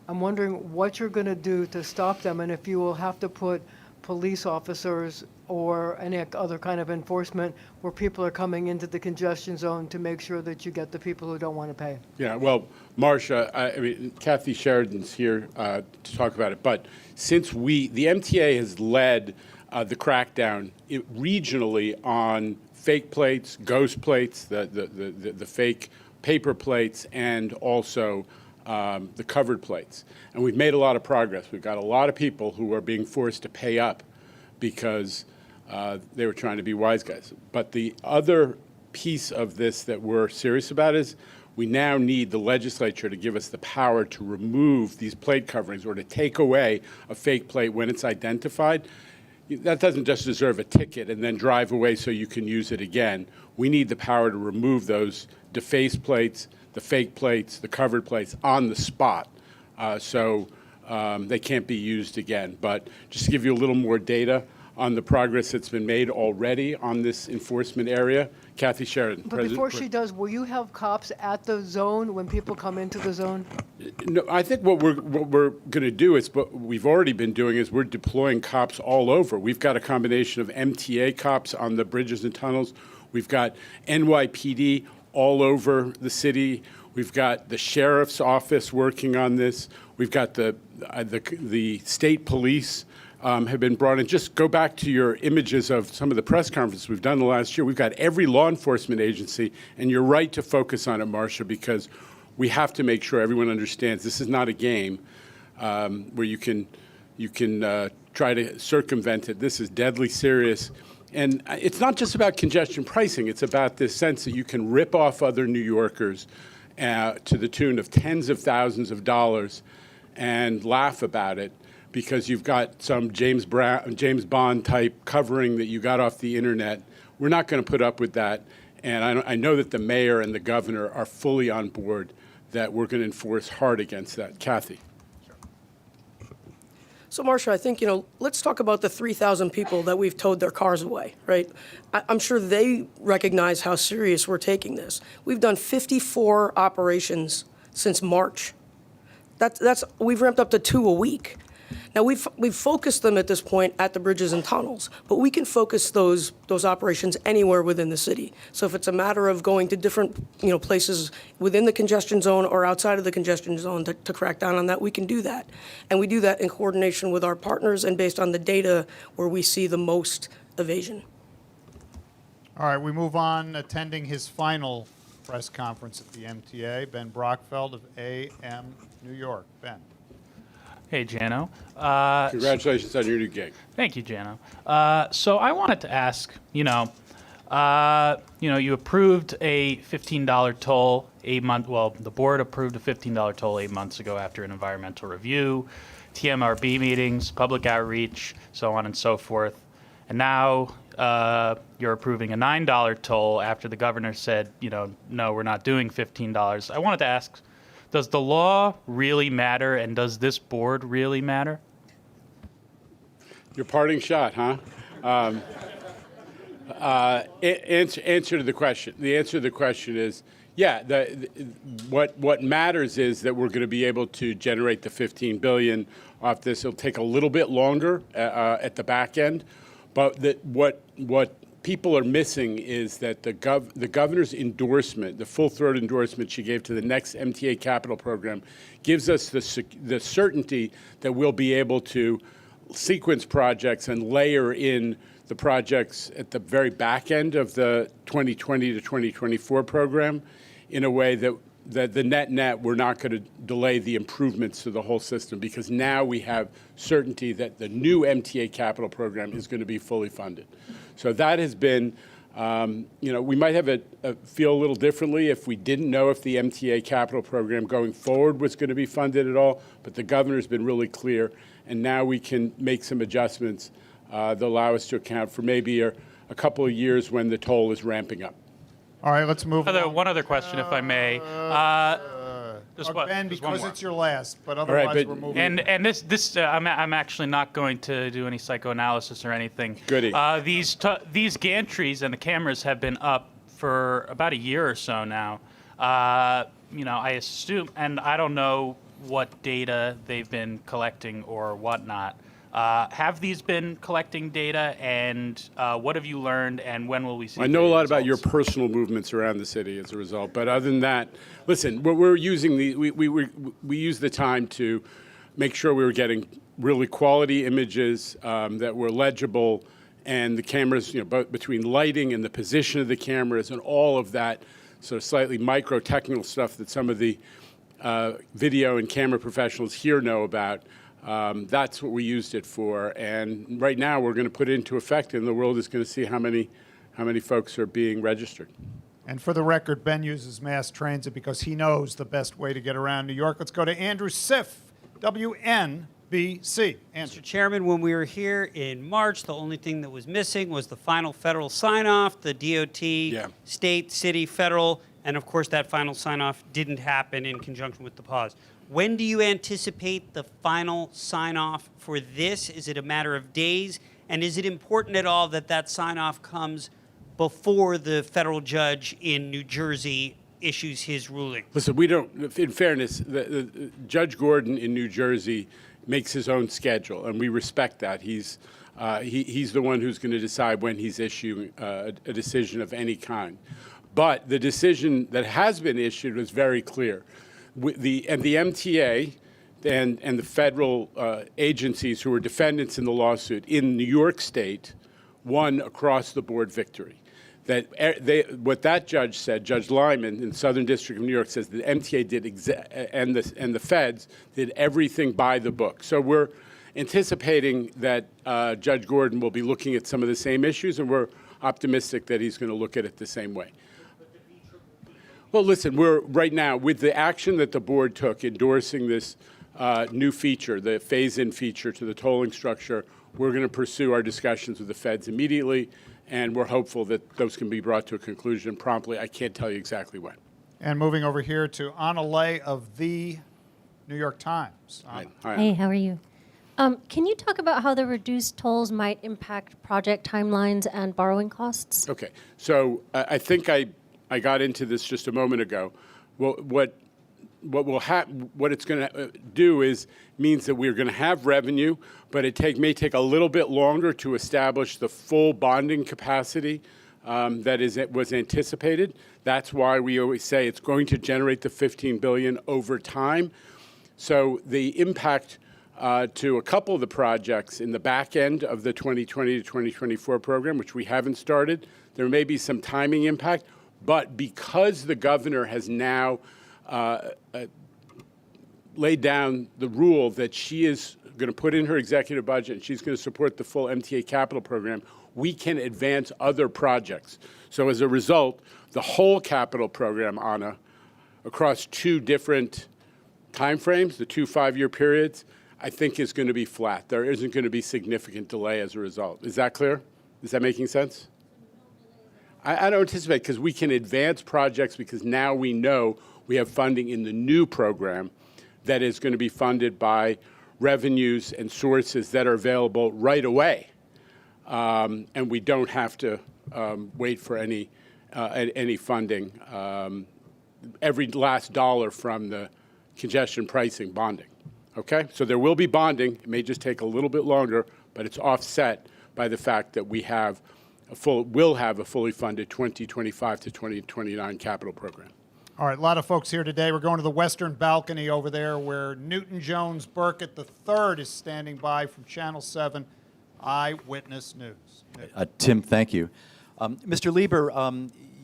I'm wondering what you're going to do to stop them and if you will have to put police officers or any other kind of enforcement where people are coming into the congestion zone to make sure that you get the people who don't want to pay. Yeah, well, Marcia, I mean, Kathy Sheridan's here to talk about it, but since the MTA has led the crackdown regionally on fake plates, ghost plates, the fake paper plates, and also the covered plates. And we've made a lot of progress. We've got a lot of people who are being forced to pay up because they were trying to be wise guys. But the other piece of this that we're serious about is we now need the legislature to give us the power to remove these plate coverings or to take away a fake plate when it's identified. That doesn't just deserve a ticket and then drive away so you can use it again. We need the power to remove those defaced plates, the fake plates, the covered plates on the spot so they can't be used again. But just to give you a little more data on the progress that's been made already on this enforcement area, Kathy Sheridan. But before she does, will you have cops at the zone when people come into the zone? No, I think what we're going to do is what we've already been doing is we're deploying cops all over. We've got a combination of MTA cops on the bridges and tunnels. We've got NYPD all over the city. We've got the sheriff's office working on this. We've got the state police have been brought in. Just go back to your images of some of the press conferences we've done the last year. We've got every law enforcement agency, and you're right to focus on it, Marcia, because we have to make sure everyone understands this is not a game where you can try to circumvent it. This is deadly serious. And it's not just about congestion pricing. It's about this sense that you can rip off other New Yorkers to the tune of tens of thousands of dollars and laugh about it because you've got some James Bond type covering that you got off the internet. We're not going to put up with that. And I know that the mayor and the governor are fully on board that we're going to enforce hard against that. Kathy. So, Marcia, I think, let's talk about the 3,000 people that we've towed their cars away, right? I'm sure they recognize how serious we're taking this. We've done 54 operations since March. We've ramped up to 2 a week. Now, we've focused them at this point at the bridges and tunnels, but we can focus those operations anywhere within the city. So if it's a matter of going to different places within the congestion zone or outside of the congestion zone to crack down on that, we can do that. And we do that in coordination with our partners and based on the data where we see the most evasion. All right, we move on. Attending his final press conference at the MTA, Ben Brockfeld of AM New York. Ben. Hey, Jano. Congratulations on your new gig. Thank you, Jano. So I wanted to ask, you approved a $15 toll 8 months. Well, the board approved a $15 toll 8 months ago after an environmental review, TMRB meetings, public outreach, so on and so forth. And now you're approving a $9 toll after the governor said, no, we're not doing $15. I wanted to ask, does the law really matter, and does this board really matter? Your parting shot, huh? Answer to the question. The answer to the question is, yeah. What matters is that we're going to be able to generate the $15 billion off this. It'll take a little bit longer at the back end, but what people are missing is that the governor's endorsement, the full-throat endorsement she gave to the next MTA capital program, gives us the certainty that we'll be able to sequence projects and layer in the projects at the very back end of the 2020 to 2024 program in a way that the net, we're not going to delay the improvements to the whole system, because now we have certainty that the new MTA capital program is going to be fully funded. So that has been, we might have feel a little differently if we didn't know if the MTA capital program going forward was going to be funded at all, but the governor's been really clear, and now we can make some adjustments that allow us to account for maybe a couple of years when the toll is ramping up. All right, let's move on. One other question, if I may. Ben, because it's your last, but right, otherwise but- we're moving. And this I'm actually not going to do any psychoanalysis or anything. Goody. These gantries and the cameras have been up for about a year or so now. I assume, and I don't know what data they've been collecting or whatnot. Have these been collecting data, and what have you learned, and when will we see? I know a lot about your results? personal movements around the city as a result, but other than that, listen, we're using we use the time to make sure we were getting really quality images that were legible, and the cameras, both between lighting and the position of the cameras and all of that sort of slightly micro technical stuff that some of the video and camera professionals here know about. That's what we used it for, and right now we're going to put it into effect, and the world is going to see how many folks are being registered. And for the record, Ben uses mass transit because he knows the best way to get around New York. Let's go to Andrew Siff, WNBC. Andrew. Mr. Chairman, when we were here in March, the only thing that was missing was the final federal sign-off, the DOT, state, city, federal, and of course that final sign-off didn't happen in conjunction with the pause. When do you anticipate the final sign-off for this? Is it a matter of days? And is it important at all that that sign-off comes before the federal judge in New Jersey issues his ruling? Listen, we don't. In fairness, the Judge Gordon in New Jersey makes his own schedule, and we respect that. He's the one who's going to decide when he's issuing a decision of any kind. But the decision that has been issued was very clear. The MTA and the federal agencies who were defendants in the lawsuit in New York State won across-the-board victory. What that judge said, Judge Lyman in Southern District of New York, says the MTA did and the feds did everything by the book. So we're anticipating that Judge Gordon will be looking at some of the same issues, and we're optimistic that he's going to look at it the same way. Well, listen, we're right now, with the action that the board took endorsing this new feature, the phase-in feature to the tolling structure, we're going to pursue our discussions with the feds immediately, and we're hopeful that those can be brought to a conclusion promptly. I can't tell you exactly when. And moving over here to Anna Lay of the New York Times. Hi, Hey, how are you? Can you talk about how the reduced tolls might impact project timelines and borrowing costs? Okay, so I think I got into this just a moment ago. Well, what it's going to do is means that we're going to have revenue, but it may take a little bit longer to establish the full bonding capacity that was anticipated. That's why we always say it's going to generate the $15 billion over time. So the impact to a couple of the projects in the back end of the 2020 to 2024 program, which we haven't started, there may be some timing impact. But because the governor has now laid down the rule that she is going to put in her executive budget and she's going to support the full MTA capital program, we can advance other projects. So as a result, the whole capital program, Anna, across two different timeframes, the 2 5-year periods, I think is going to be flat. There isn't going to be significant delay as a result. Is that clear? Is that making sense? I don't anticipate, because we can advance projects because now we know we have funding in the new program that is going to be funded by revenues and sources that are available right away. And we don't have to wait for any funding. Every last dollar from the congestion pricing bonding. Okay, so there will be bonding. It may just take a little bit longer, but it's offset by the fact that will have a fully funded 2025 to 2029 capital program. All right, a lot of folks here today. We're going to the western balcony over there where Newton Jones Burkett III is standing by from Channel 7 Eyewitness News. Tim, thank you. Mr. Lieber,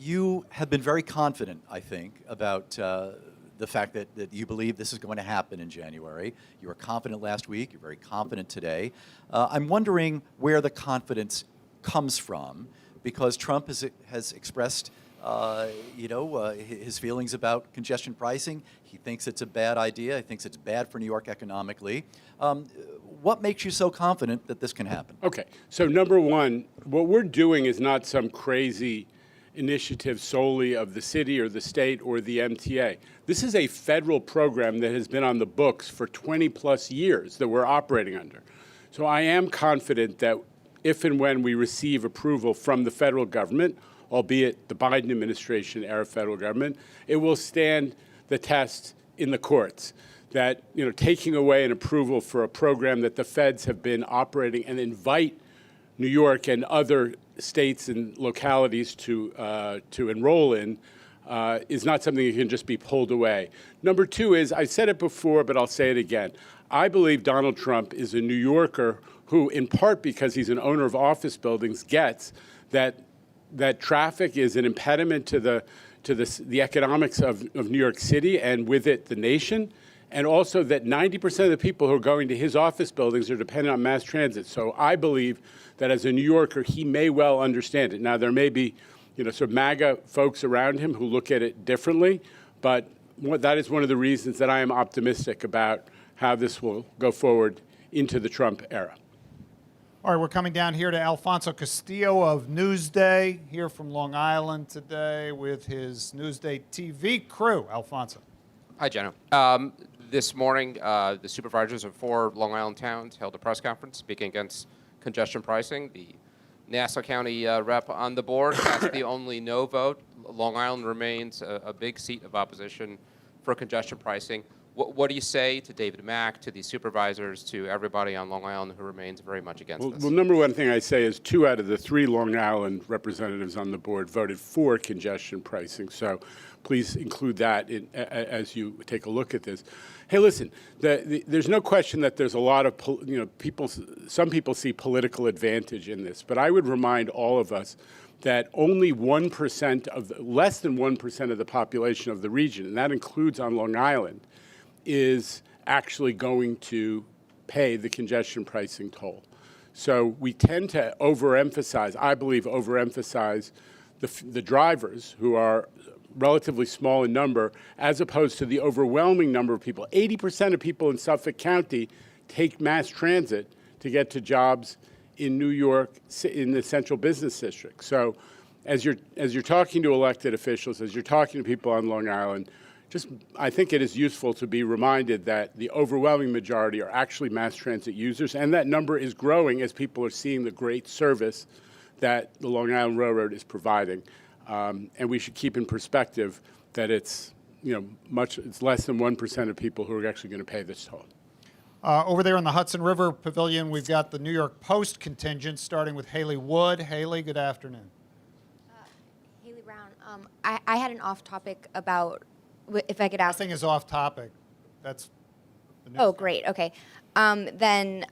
you have been very confident, I think, about the fact that you believe this is going to happen in January. You were confident last week. You're very confident today. I'm wondering where the confidence comes from, because Trump has expressed his feelings about congestion pricing. He thinks it's a bad idea. He thinks it's bad for New York economically. What makes you so confident that this can happen? Okay, so number one, what we're doing is not some crazy initiative solely of the city or the state or the MTA. This is a federal program that has been on the books for 20 plus years that we're operating under. So I am confident that if and when we receive approval from the federal government, albeit the Biden administration era federal government, it will stand the test in the courts. That, taking away an approval for a program that the feds have been operating and invite New York and other states and localities to enroll in is not something that can just be pulled away. Number two is, I said it before, but I'll say it again. I believe Donald Trump is a New Yorker who, in part because he's an owner of office buildings, gets that traffic is an impediment to the economics of New York City and with it the nation, and also that 90% of the people who are going to his office buildings are dependent on mass transit. So I believe that as a New Yorker, he may well understand it. Now, there may be, sort of MAGA folks around him who look at it differently, but that is one of the reasons that I am optimistic about how this will go forward into the Trump era. All right, we're coming down here to Alfonso Castillo of Newsday, here from Long Island today with his Newsday TV crew. Alfonso. Hi, Jenna. This morning, the supervisors of 4 Long Island towns held a press conference speaking against congestion pricing. The Nassau County rep on the board cast the only no vote. Long Island remains a big seat of opposition for congestion pricing. What do you say to David Mack, to the supervisors, to everybody on Long Island who remains very much against this? Well, number one thing I say is 2 out of the 3 Long Island representatives on the board voted for congestion pricing. So please include that as you take a look at this. Hey, listen, there's no question that there's a lot of, some people see political advantage in this, but I would remind all of us that only less than 1% of the population of the region, and that includes on Long Island, is actually going to pay the congestion pricing toll. So we tend to overemphasize, I believe, the drivers who are relatively small in number, as opposed to the overwhelming number of people. 80% of people in Suffolk County take mass transit to get to jobs in New York, in the central business district. So as you're talking to elected officials, as you're talking to people on Long Island, I think it is useful to be reminded that the overwhelming majority are actually mass transit users, and that number is growing as people are seeing the great service that the Long Island Railroad is providing. And we should keep in perspective that it's less than 1% of people who are actually going to pay this toll. Over there in the Hudson River Pavilion, we've got the New York Post contingent, starting with Haley Wood. Haley, good afternoon. Haley Brown. I had an off-topic about, if I could ask. Nothing is off topic. That's the news. Oh, great. Okay. Then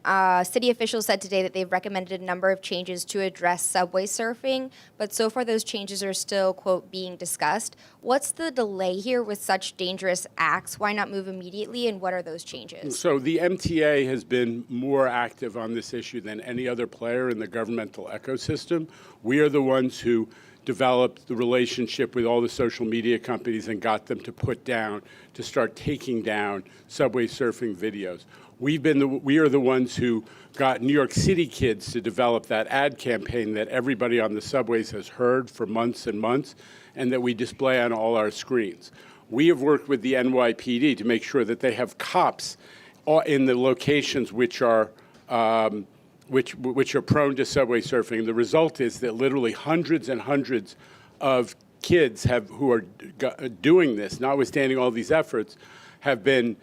city officials said today that they've recommended a number of changes to address subway surfing, but so far those changes are still, quote, being discussed. What's the delay here with such dangerous acts? Why not move immediately, and what are those changes? So the MTA has been more active on this issue than any other player in the governmental ecosystem. We are the ones who developed the relationship with all the social media companies and got them to start taking down subway surfing videos. We are the ones who got New York City kids to develop that ad campaign that everybody on the subways has heard for months and months, and that we display on all our screens. We have worked with the NYPD to make sure that they have cops in the locations which are which are prone to subway surfing. The result is that literally hundreds and hundreds of kids who are doing this, notwithstanding all these efforts, have been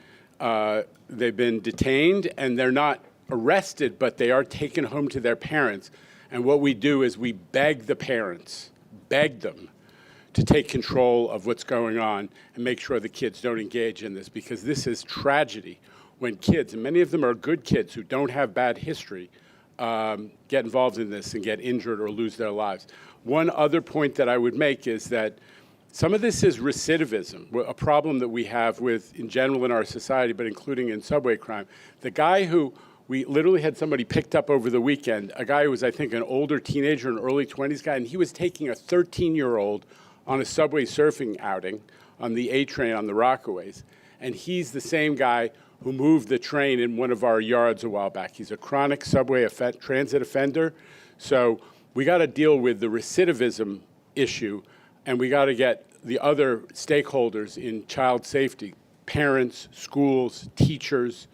they've been detained, and they're not arrested, but they are taken home to their parents. And what we do is we beg the parents, beg them to take control of what's going on and make sure the kids don't engage in this, because this is tragedy when kids, and many of them are good kids who don't have bad history, get involved in this and get injured or lose their lives. One other point that I would make is that some of this is recidivism, a problem that we have with, in general in our society, but including in subway crime. The guy who, we literally had somebody picked up over the weekend, a guy who was, I think, an older teenager, an early 20s guy, and he was taking a 13-year-old on a subway surfing outing on the A train on the Rockaways. And he's the same guy who moved the train in one of our yards a while back. He's a chronic subway transit offender. So we got to deal with the recidivism issue, and we got to get the other stakeholders in child safety, parents, schools, teachers,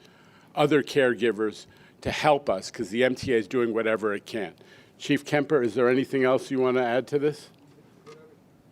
other caregivers, to help us, because the MTA is doing whatever it can. Chief Kemper, is there anything else you want to add to this?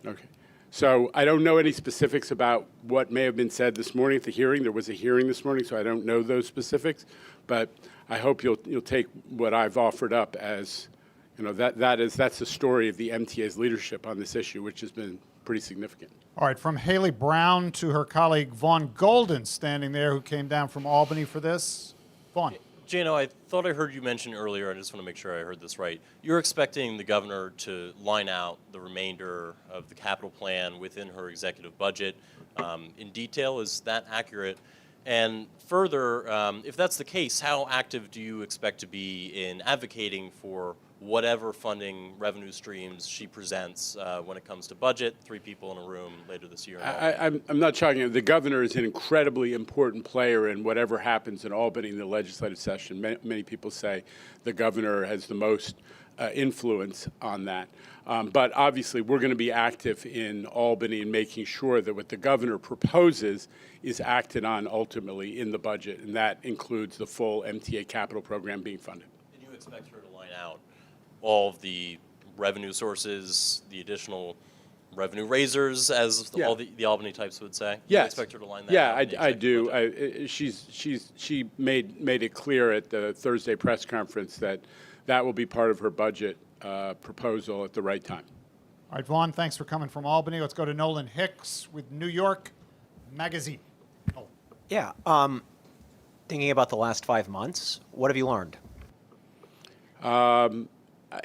Okay. So I don't know any specifics about what may have been said this morning at the hearing. There was a hearing this morning, so I don't know those specifics. But I hope you'll take what I've offered up as, you know, that's the story of the MTA's leadership on this issue, which has been pretty significant. All right, from Haley Brown to her colleague Vaughn Golden, standing there, who came down from Albany for this. Vaughn. Jano, I thought I heard you mention earlier, I just want to make sure I heard this right. You're expecting the governor to line out the remainder of the capital plan within her executive budget in detail. Is that accurate? And further, if that's the case, how active do you expect to be in advocating for whatever funding revenue streams she presents when it comes to budget, 3 people in a room later this year? I'm not talking, the governor is an incredibly important player in whatever happens in Albany in the legislative session. Many people say the governor has the most influence on that. But obviously, we're going to be active in Albany in making sure that what the governor proposes is acted on ultimately in the budget, and that includes the full MTA capital program being funded. And you expect her to line out all of the revenue sources, the additional revenue raisers, as all the Albany types would say? Yes. You expect her to line that out? Yeah, I do. She made it clear at the Thursday press conference that that will be part of her budget proposal at the right time. All right, Vaughn, thanks for coming from Albany. Let's go to Nolan Hicks with New York Magazine. Oh. Yeah. Thinking about the last 5 months, what have you learned?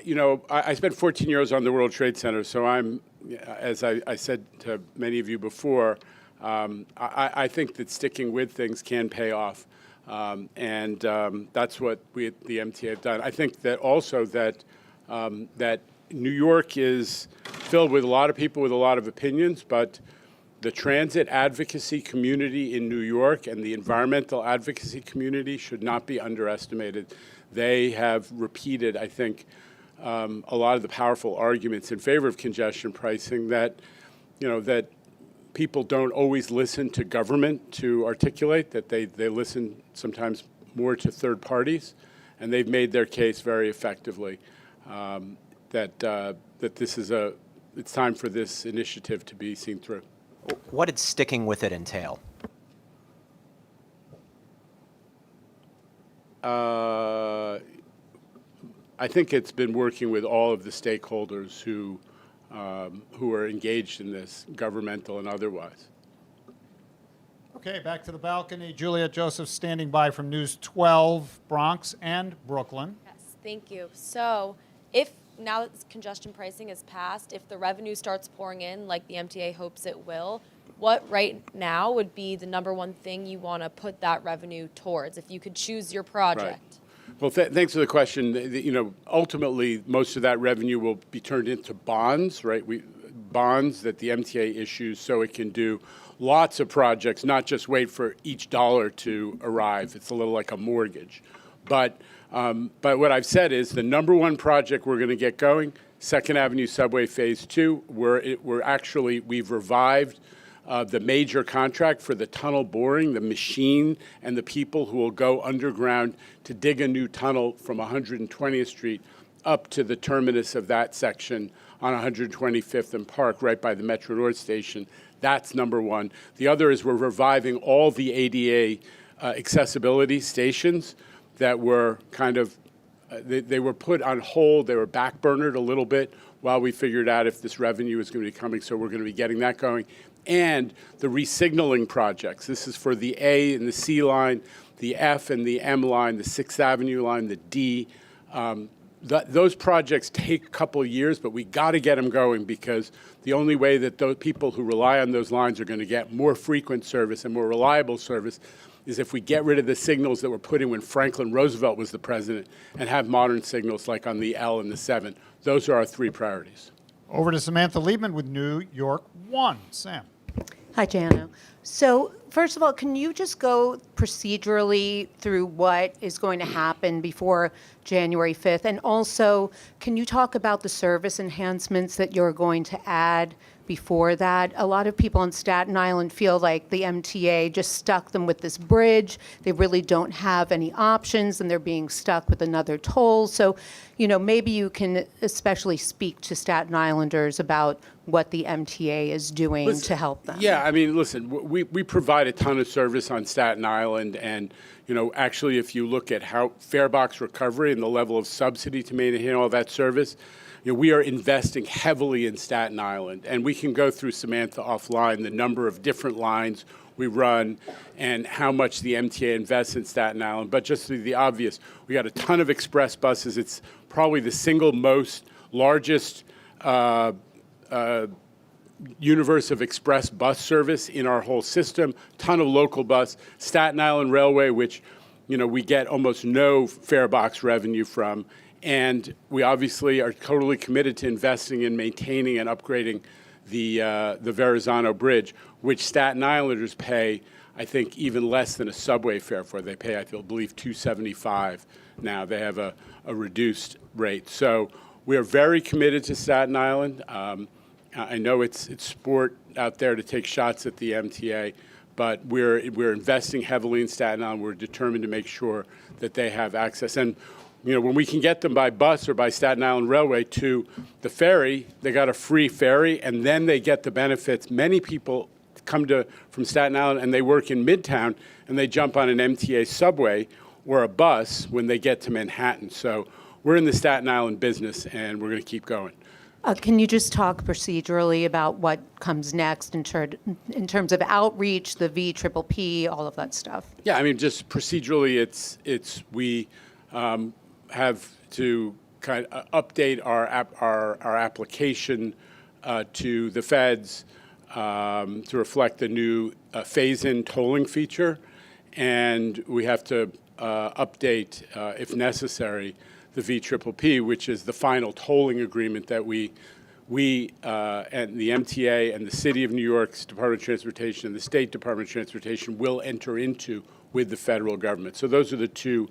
You know, I spent 14 years on the World Trade Center, so I'm, as I said to many of you before, I think that sticking with things can pay off. And that's what we at the MTA have done. I think that also that New York is filled with a lot of people with a lot of opinions, but the transit advocacy community in New York and the environmental advocacy community should not be underestimated. They have repeated, I think, a lot of the powerful arguments in favor of congestion pricing that, you know, that people don't always listen to government to articulate, that they listen sometimes more to third parties, and they've made their case very effectively that this is it's time for this initiative to be seen through. What did sticking with it entail? I think it's been working with all of the stakeholders who are engaged in this, governmental and otherwise. Okay, back to the balcony. Juliet Joseph standing by from News 12, Bronx and Brooklyn. Yes, thank you. So if now that congestion pricing is passed, if the revenue starts pouring in like the MTA hopes it will, what right now would be the number one thing you want to put that revenue towards if you could choose your project? Right. Well, thanks for the question. You know, ultimately, most of that revenue will be turned into bonds, right? Bonds that the MTA issues so it can do lots of projects, not just wait for each dollar to arrive. It's a little like a mortgage. But what I've said is the number one project we're going to get going, Second Avenue Subway Phase 2. We've revived the major contract for the tunnel boring, the machine, and the people who will go underground to dig a new tunnel from 120th Street up to the terminus of that section on 125th and Park, right by the Metro North station. That's number one. The other is we're reviving all the ADA accessibility stations that were kind of, they were put on hold, they were backburnered a little bit while we figured out if this revenue is going to be coming, so we're going to be getting that going. And the resignaling projects. This is for the A and the C line, the F and the M line, the 6th Avenue line, the D. Those projects take a couple of years, but we got to get them going, because the only way that those people who rely on those lines are going to get more frequent service and more reliable service is if we get rid of the signals that were put in when Franklin Roosevelt was the president and have modern signals like on the L and the 7. Those are our three priorities. Over to Samantha Liebman with New York One. Sam. Hi, Jano. So, first of all, can you just go procedurally through what is going to happen before January 5th? And also, can you talk about the service enhancements that you're going to add before that? A lot of people on Staten Island feel like the MTA just stuck them with this bridge. They really don't have any options, and they're being stuck with another toll. So, maybe you can especially speak to Staten Islanders about what the MTA is doing to help them. Yeah, I mean, listen, we provide a ton of service on Staten Island, and actually, if you look at how farebox recovery and the level of subsidy to maintain all that service, we are investing heavily in Staten Island, and we can go through, Samantha, offline, the number of different lines we run and how much the MTA invests in Staten Island. But just the obvious, we got a ton of express buses. It's probably the single most largest universe of express bus service in our whole system, ton of local bus. Staten Island Railway, which we get almost no fare box revenue from. And we obviously are totally committed to investing in maintaining and upgrading the Verrazano Bridge, which Staten Islanders pay, I think, even less than a subway fare for. They pay, I believe, $2.75 now. They have a reduced rate. So we are very committed to Staten Island. I know it's sport out there to take shots at the MTA, but we're investing heavily in Staten Island. We're determined to make sure that they have access. And when we can get them by bus or by Staten Island Railway to the ferry, they got a free ferry, and then they get the benefits. Many people come from Staten Island and they work in Midtown, and they jump on an MTA subway or a bus when they get to Manhattan. So we're in the Staten Island business, and we're going to keep going. Can you just talk procedurally about what comes next in terms of outreach, the VPPP, all of that stuff? Yeah, I mean, just procedurally, it's we have to kind of update our application to the feds to reflect the new phase-in tolling feature, and we have to update, if necessary, the VPPP, which is the final tolling agreement that we and the MTA and the City of New York's Department of Transportation and the State Department of Transportation will enter into with the federal government. So those are the two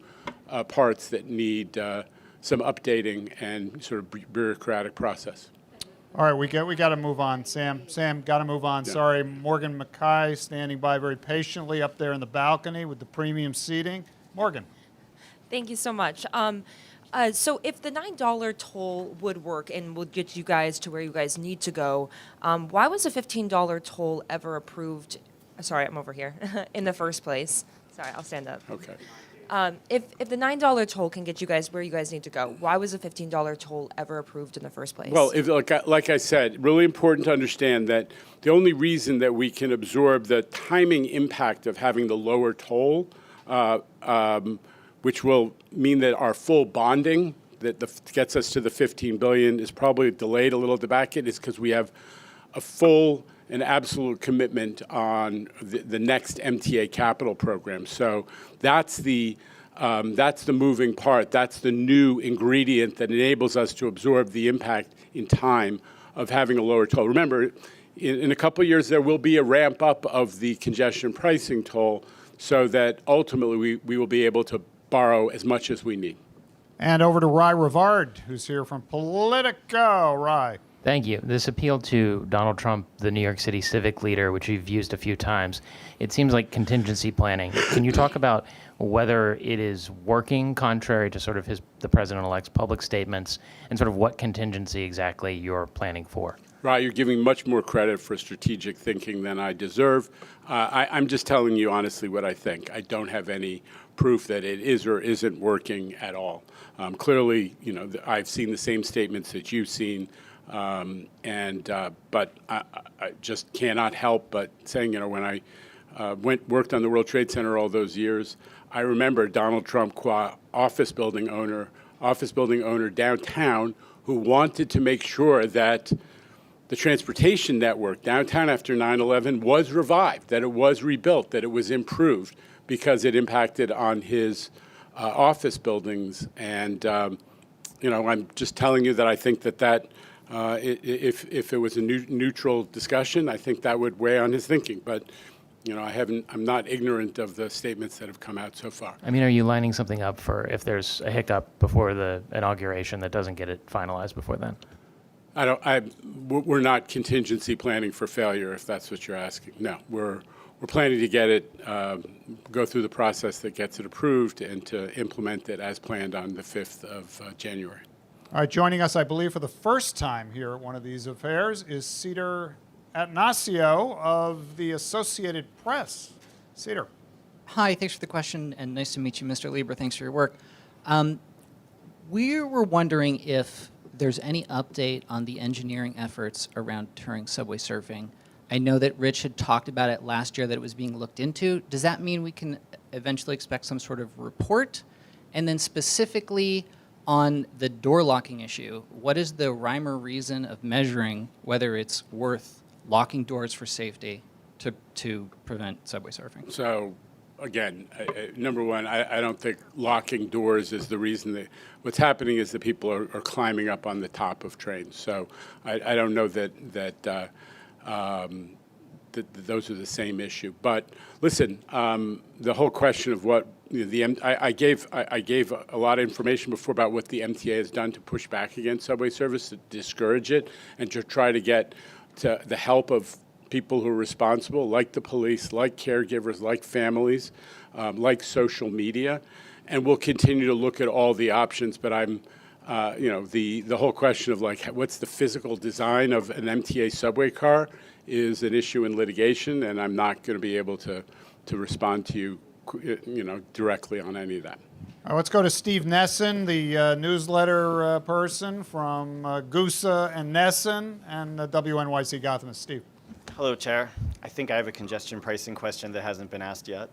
parts that need some updating and sort of bureaucratic process. All right, we got to move on. Sam, got to move on. Yeah. Sorry, Morgan Mackay standing by very patiently up there in the balcony with the premium seating. Morgan. Thank you so much. So if the $9 toll would work and would get you guys to where you guys need to go, why was a $15 toll ever approved? Sorry, I'm over here in the first place. Sorry, I'll stand up. Okay. If the $9 toll can get you guys where you guys need to go, why was a $15 toll ever approved in the first place? Well, like I said, really important to understand that the only reason that we can absorb the timing impact of having the lower toll, which will mean that our full bonding that gets us to the $15 billion is probably delayed a little at the back end, is because we have a full and absolute commitment on the next MTA capital program. So that's the moving part. That's the new ingredient that enables us to absorb the impact in time of having a lower toll. Remember, in a couple of years, there will be a ramp up of the congestion pricing toll so that ultimately we will be able to borrow as much as we need. And over to Rai Rivard, who's here from Politico. Rai. Thank you. This appeal to Donald Trump, the New York City civic leader, which you've used a few times, it seems like contingency planning. Can you talk about whether it is working contrary to sort of the president-elect's public statements, and sort of what contingency exactly you're planning for? Right, you're giving much more credit for strategic thinking than I deserve. I'm just telling you honestly what I think. I don't have any proof that it is or isn't working at all. Clearly, I've seen the same statements that you've seen, but I just cannot help but saying, when I worked on the World Trade Center all those years, I remember Donald Trump, office building owner downtown, who wanted to make sure that the transportation network downtown after 9/11 was revived, that it was rebuilt, that it was improved, because it impacted on his office buildings. And I'm just telling you that I think that if it was a neutral discussion, I think that would weigh on his thinking. But I'm not ignorant of the statements that have come out so far. I mean, are you lining something up for if there's a hiccup before the inauguration that doesn't get it finalized before then? We're not contingency planning for failure, if that's what you're asking. No, we're planning to get it, go through the process that gets it approved and to implement it as planned on the 5th of January. All right, joining us, I believe, for the first time here at one of these affairs is Cedar Atanasio of the Associated Press. Cedar. Hi, thanks for the question, and nice to meet you, Mr. Lieber. Thanks for your work. We were wondering if there's any update on the engineering efforts around deterring subway surfing. I know that Rich had talked about it last year, that it was being looked into. Does that mean we can eventually expect some sort of report? And then specifically on the door locking issue, what is the rhyme or reason of measuring whether it's worth locking doors for safety to prevent subway surfing? So, again, number one, I don't think locking doors is the reason. What's happening is that people are climbing up on the top of trains. So I don't know that those are the same issue. But listen, the whole question of what I gave a lot of information before about what the MTA has done to push back against subway service, to discourage it, and to try to get to the help of people who are responsible, like the police, like caregivers, like families, like social media. And we'll continue to look at all the options, but the whole question of what's the physical design of an MTA subway car is an issue in litigation, and I'm not going to be able to respond to you, directly on any of that. All right, let's go to Steve Nesson, the newsletter person from GUSA and Nesson and WNYC Gotham. Steve. Hello, Chair. I think I have a congestion pricing question that hasn't been asked yet.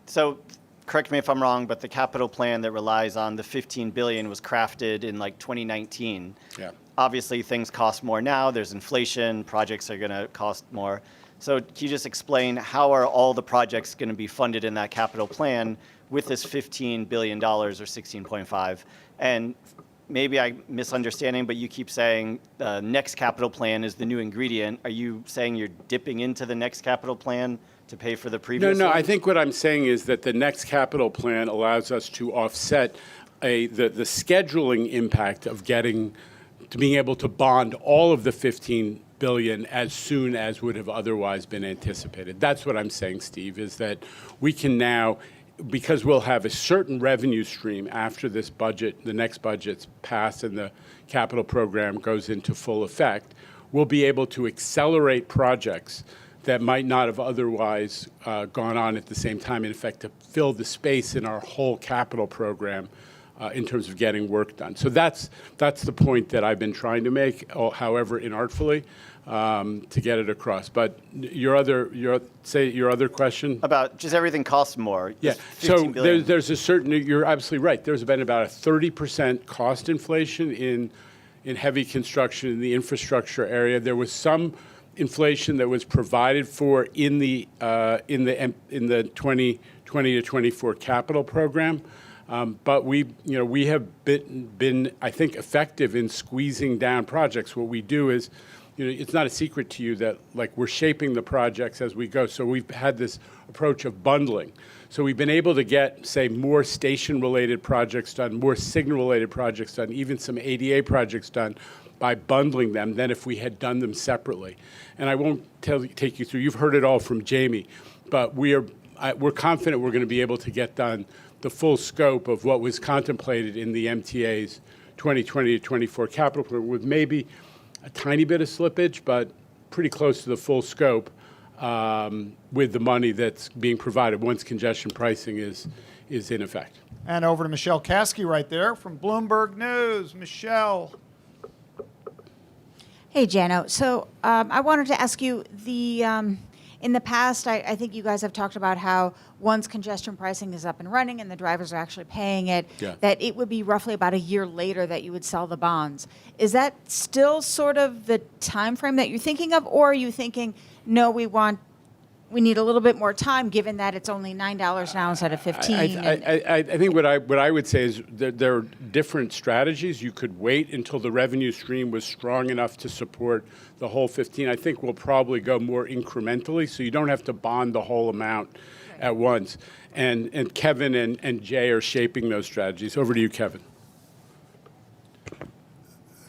So, correct me if I'm wrong, but the capital plan that relies on the $15 billion was crafted in 2019. Yeah. Obviously, things cost more now. There's inflation. Projects are going to cost more. So, can you just explain how are all the projects going to be funded in that capital plan with this $15 billion or 16.5? And maybe I'm misunderstanding, but you keep saying the next capital plan is the new ingredient. Are you saying you're dipping into the next capital plan to pay for the previous No, one? I think what I'm saying is that the next capital plan allows us to offset the scheduling impact of being able to bond all of the $15 billion as soon as would have otherwise been anticipated. That's what I'm saying, Steve, is that we can now, because we'll have a certain revenue stream after this budget, the next budget's passed and the capital program goes into full effect, we'll be able to accelerate projects that might not have otherwise gone on at the same time, in effect, to fill the space in our whole capital program in terms of getting work done. So that's the point that I've been trying to make, however inartfully, to get it across. But your other question? About just everything costs more. Yeah, so there's a certain, you're absolutely right. There's been about a 30% cost inflation in heavy construction in the infrastructure area. There was some inflation that was provided for in the 2020 to 24 capital program. But we have been, I think, effective in squeezing down projects. What we do is, it's not a secret to you that we're shaping the projects as we go. So we've had this approach of bundling. So we've been able to get, say, more station-related projects done, more signal-related projects done, even some ADA projects done by bundling them than if we had done them separately. And I won't take you through, you've heard it all from Jamie, but we're confident we're going to be able to get done the full scope of what was contemplated in the MTA's 2020 to 24 capital plan, with maybe a tiny bit of slippage, but pretty close to the full scope with the money that's being provided once congestion pricing is in effect. And over to Michelle Kasky right there from Bloomberg News. Michelle. Hey, Jano. So I wanted to ask you, in the past, I think you guys have talked about how once congestion pricing is up and running and the drivers are actually paying it, that it would be roughly about a year later that you would sell the bonds. Is that still sort of the time frame that you're thinking of, or are you thinking, no, we need a little bit more time, given that it's only $9 now instead of $15? I think what I would say is that there are different strategies. You could wait until the revenue stream was strong enough to support the whole 15. I think we'll probably go more incrementally, so you don't have to bond the whole amount at once. And Kevin and Jay are shaping those strategies. Over to you, Kevin.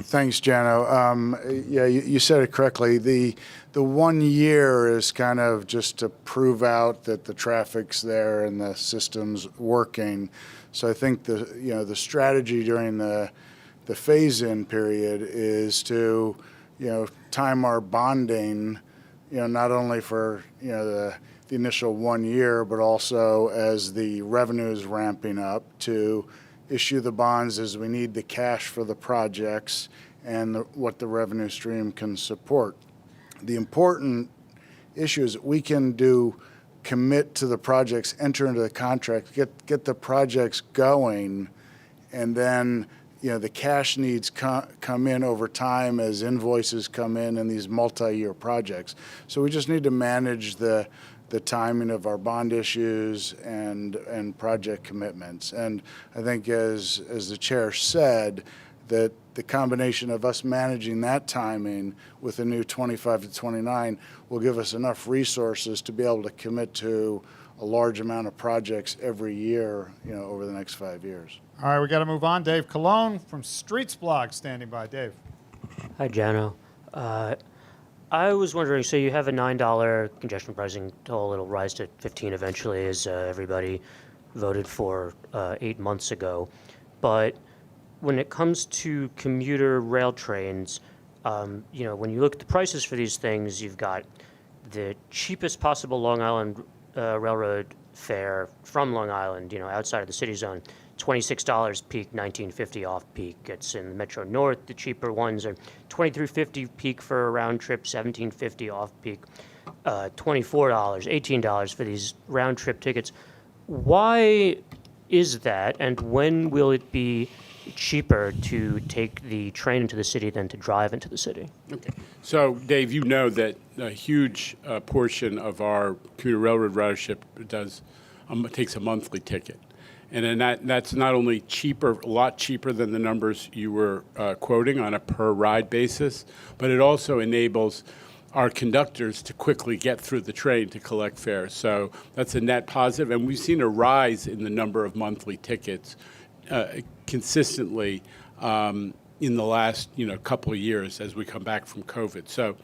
Thanks, Jano. Yeah, you said it correctly. The 1 year is kind of just to prove out that the traffic's there and the system's working. So I think the strategy during the phase-in period is to time our bonding, not only for the initial 1 year, but also as the revenue is ramping up, to issue the bonds as we need the cash for the projects and what the revenue stream can support. The important issue is that we can commit to the projects, enter into the contract, get the projects going, and then the cash needs come in over time as invoices come in these multi-year projects. So we just need to manage the timing of our bond issues and project commitments. And I think as the chair said, that the combination of us managing that timing with the new 25 to 29 will give us enough resources to be able to commit to a large amount of projects every year, over the next 5 years. All right, we got to move on. Dave Cologne from Streets Blog standing by. Dave. Hi, Jano. I was wondering, so you have a $9 congestion pricing toll. It'll rise to 15 eventually, as everybody voted for 8 months ago. But when it comes to commuter rail trains, when you look at the prices for these things, you've got the cheapest possible Long Island Railroad fare from Long Island, outside of the city zone, $26 peak, $19.50 off peak. It's in the Metro North. The cheaper ones are $23.50 peak for a round trip, $17.50 off peak, $24, $18 for these round trip tickets. Why is that, and when will it be cheaper to take the train into the city than to drive into the city? Okay. So, Dave, you know that a huge portion of our commuter railroad ridership takes a monthly ticket. And then that's not only cheaper, a lot cheaper than the numbers you were quoting on a per ride basis, but it also enables our conductors to quickly get through the train to collect fares. So that's a net positive. And we've seen a rise in the number of monthly tickets consistently in the last couple of years as we come back from COVID. So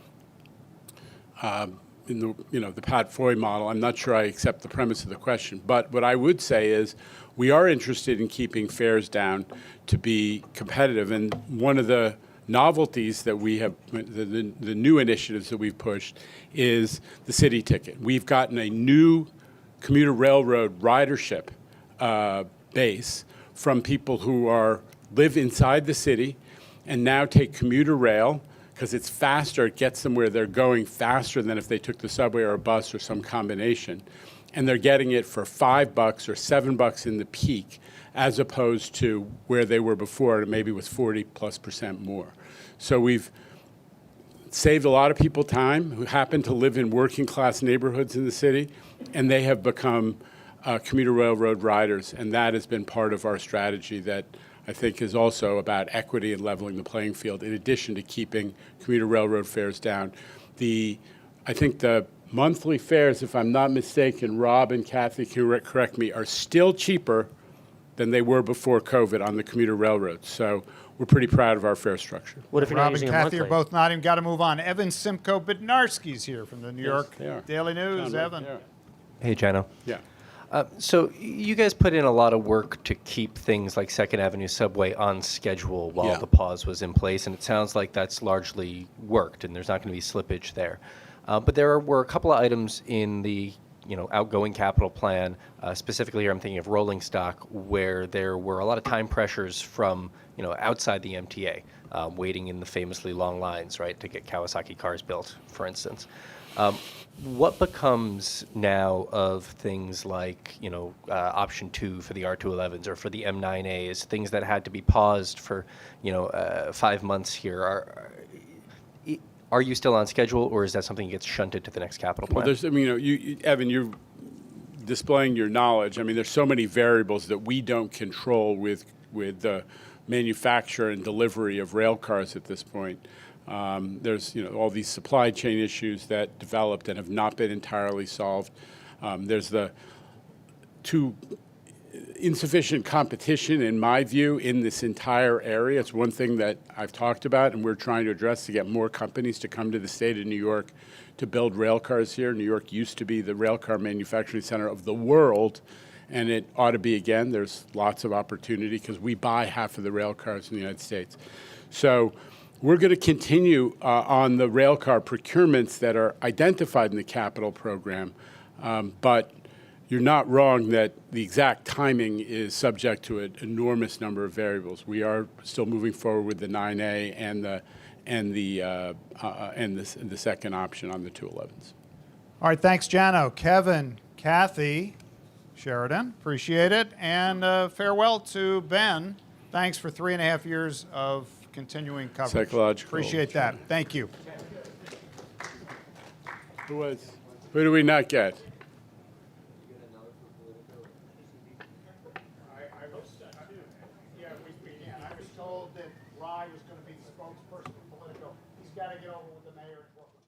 in the Pat Foy model, I'm not sure I accept the premise of the question. But what I would say is we are interested in keeping fares down to be competitive. And one of the novelties that we have, the new initiatives that we've pushed, is the city ticket. We've gotten a new commuter railroad ridership base from people who live inside the city and now take commuter rail because it's faster. It gets them where they're going faster than if they took the subway or a bus or some combination. And they're getting it for $5 or $7 in the peak, as opposed to where they were before, maybe with 40+% more. So we've saved a lot of people time who happen to live in working class neighborhoods in the city, and they have become commuter railroad riders. And that has been part of our strategy that I think is also about equity and leveling the playing field, in addition to keeping commuter railroad fares down. I think the monthly fares, if I'm not mistaken, Rob and Kathy can correct me, are still cheaper than they were before COVID on the commuter railroads. So we're pretty proud of our fare structure. What if you're not Rob and using it Kathy are monthly? both nodding. Got to move on. Evan Simcoe Bednarski's here from the New York they are. Daily News. John, right Evan. there. Hey, Jano. Yeah. So you guys put in a lot of work to keep things like Second Avenue Subway on schedule while the pause was in place, and it sounds like that's largely worked, and there's not going to be slippage there. But there were a couple of items in the outgoing capital plan, specifically here I'm thinking of rolling stock, where there were a lot of time pressures from outside the MTA, waiting in the famously long lines, right, to get Kawasaki cars built, for instance. What becomes now of things like, option 2 for the R211s or for the M9As, things that had to be paused for, 5 months here? Are you still on schedule, or is that something that gets shunted to the next capital plan? Well, there's, Evan, you're displaying your knowledge. I mean, there's so many variables that we don't control with the manufacture and delivery of rail cars at this point. There's all these supply chain issues that developed and have not been entirely solved. There's the insufficient competition, in my view, in this entire area. It's one thing that I've talked about and we're trying to address, to get more companies to come to the state of New York to build rail cars here. New York used to be the rail car manufacturing center of the world, and it ought to be again. There's lots of opportunity because we buy half of the rail cars in the United States. So we're going to continue on the rail car procurements that are identified in the capital program, but you're not wrong that the exact timing is subject to an enormous number of variables. We are still moving forward with the 9A and the second option on the 211s. All right, thanks, Jano. Kevin, Kathy, Sheridan, appreciate it. And farewell to Ben. Thanks for 3.5 years of continuing coverage. Psychological. Appreciate that. Thank you. Who do we not get? I was told that Rye was going to be the spokesperson for Politico. He's got to get over with the mayor in Brooklyn.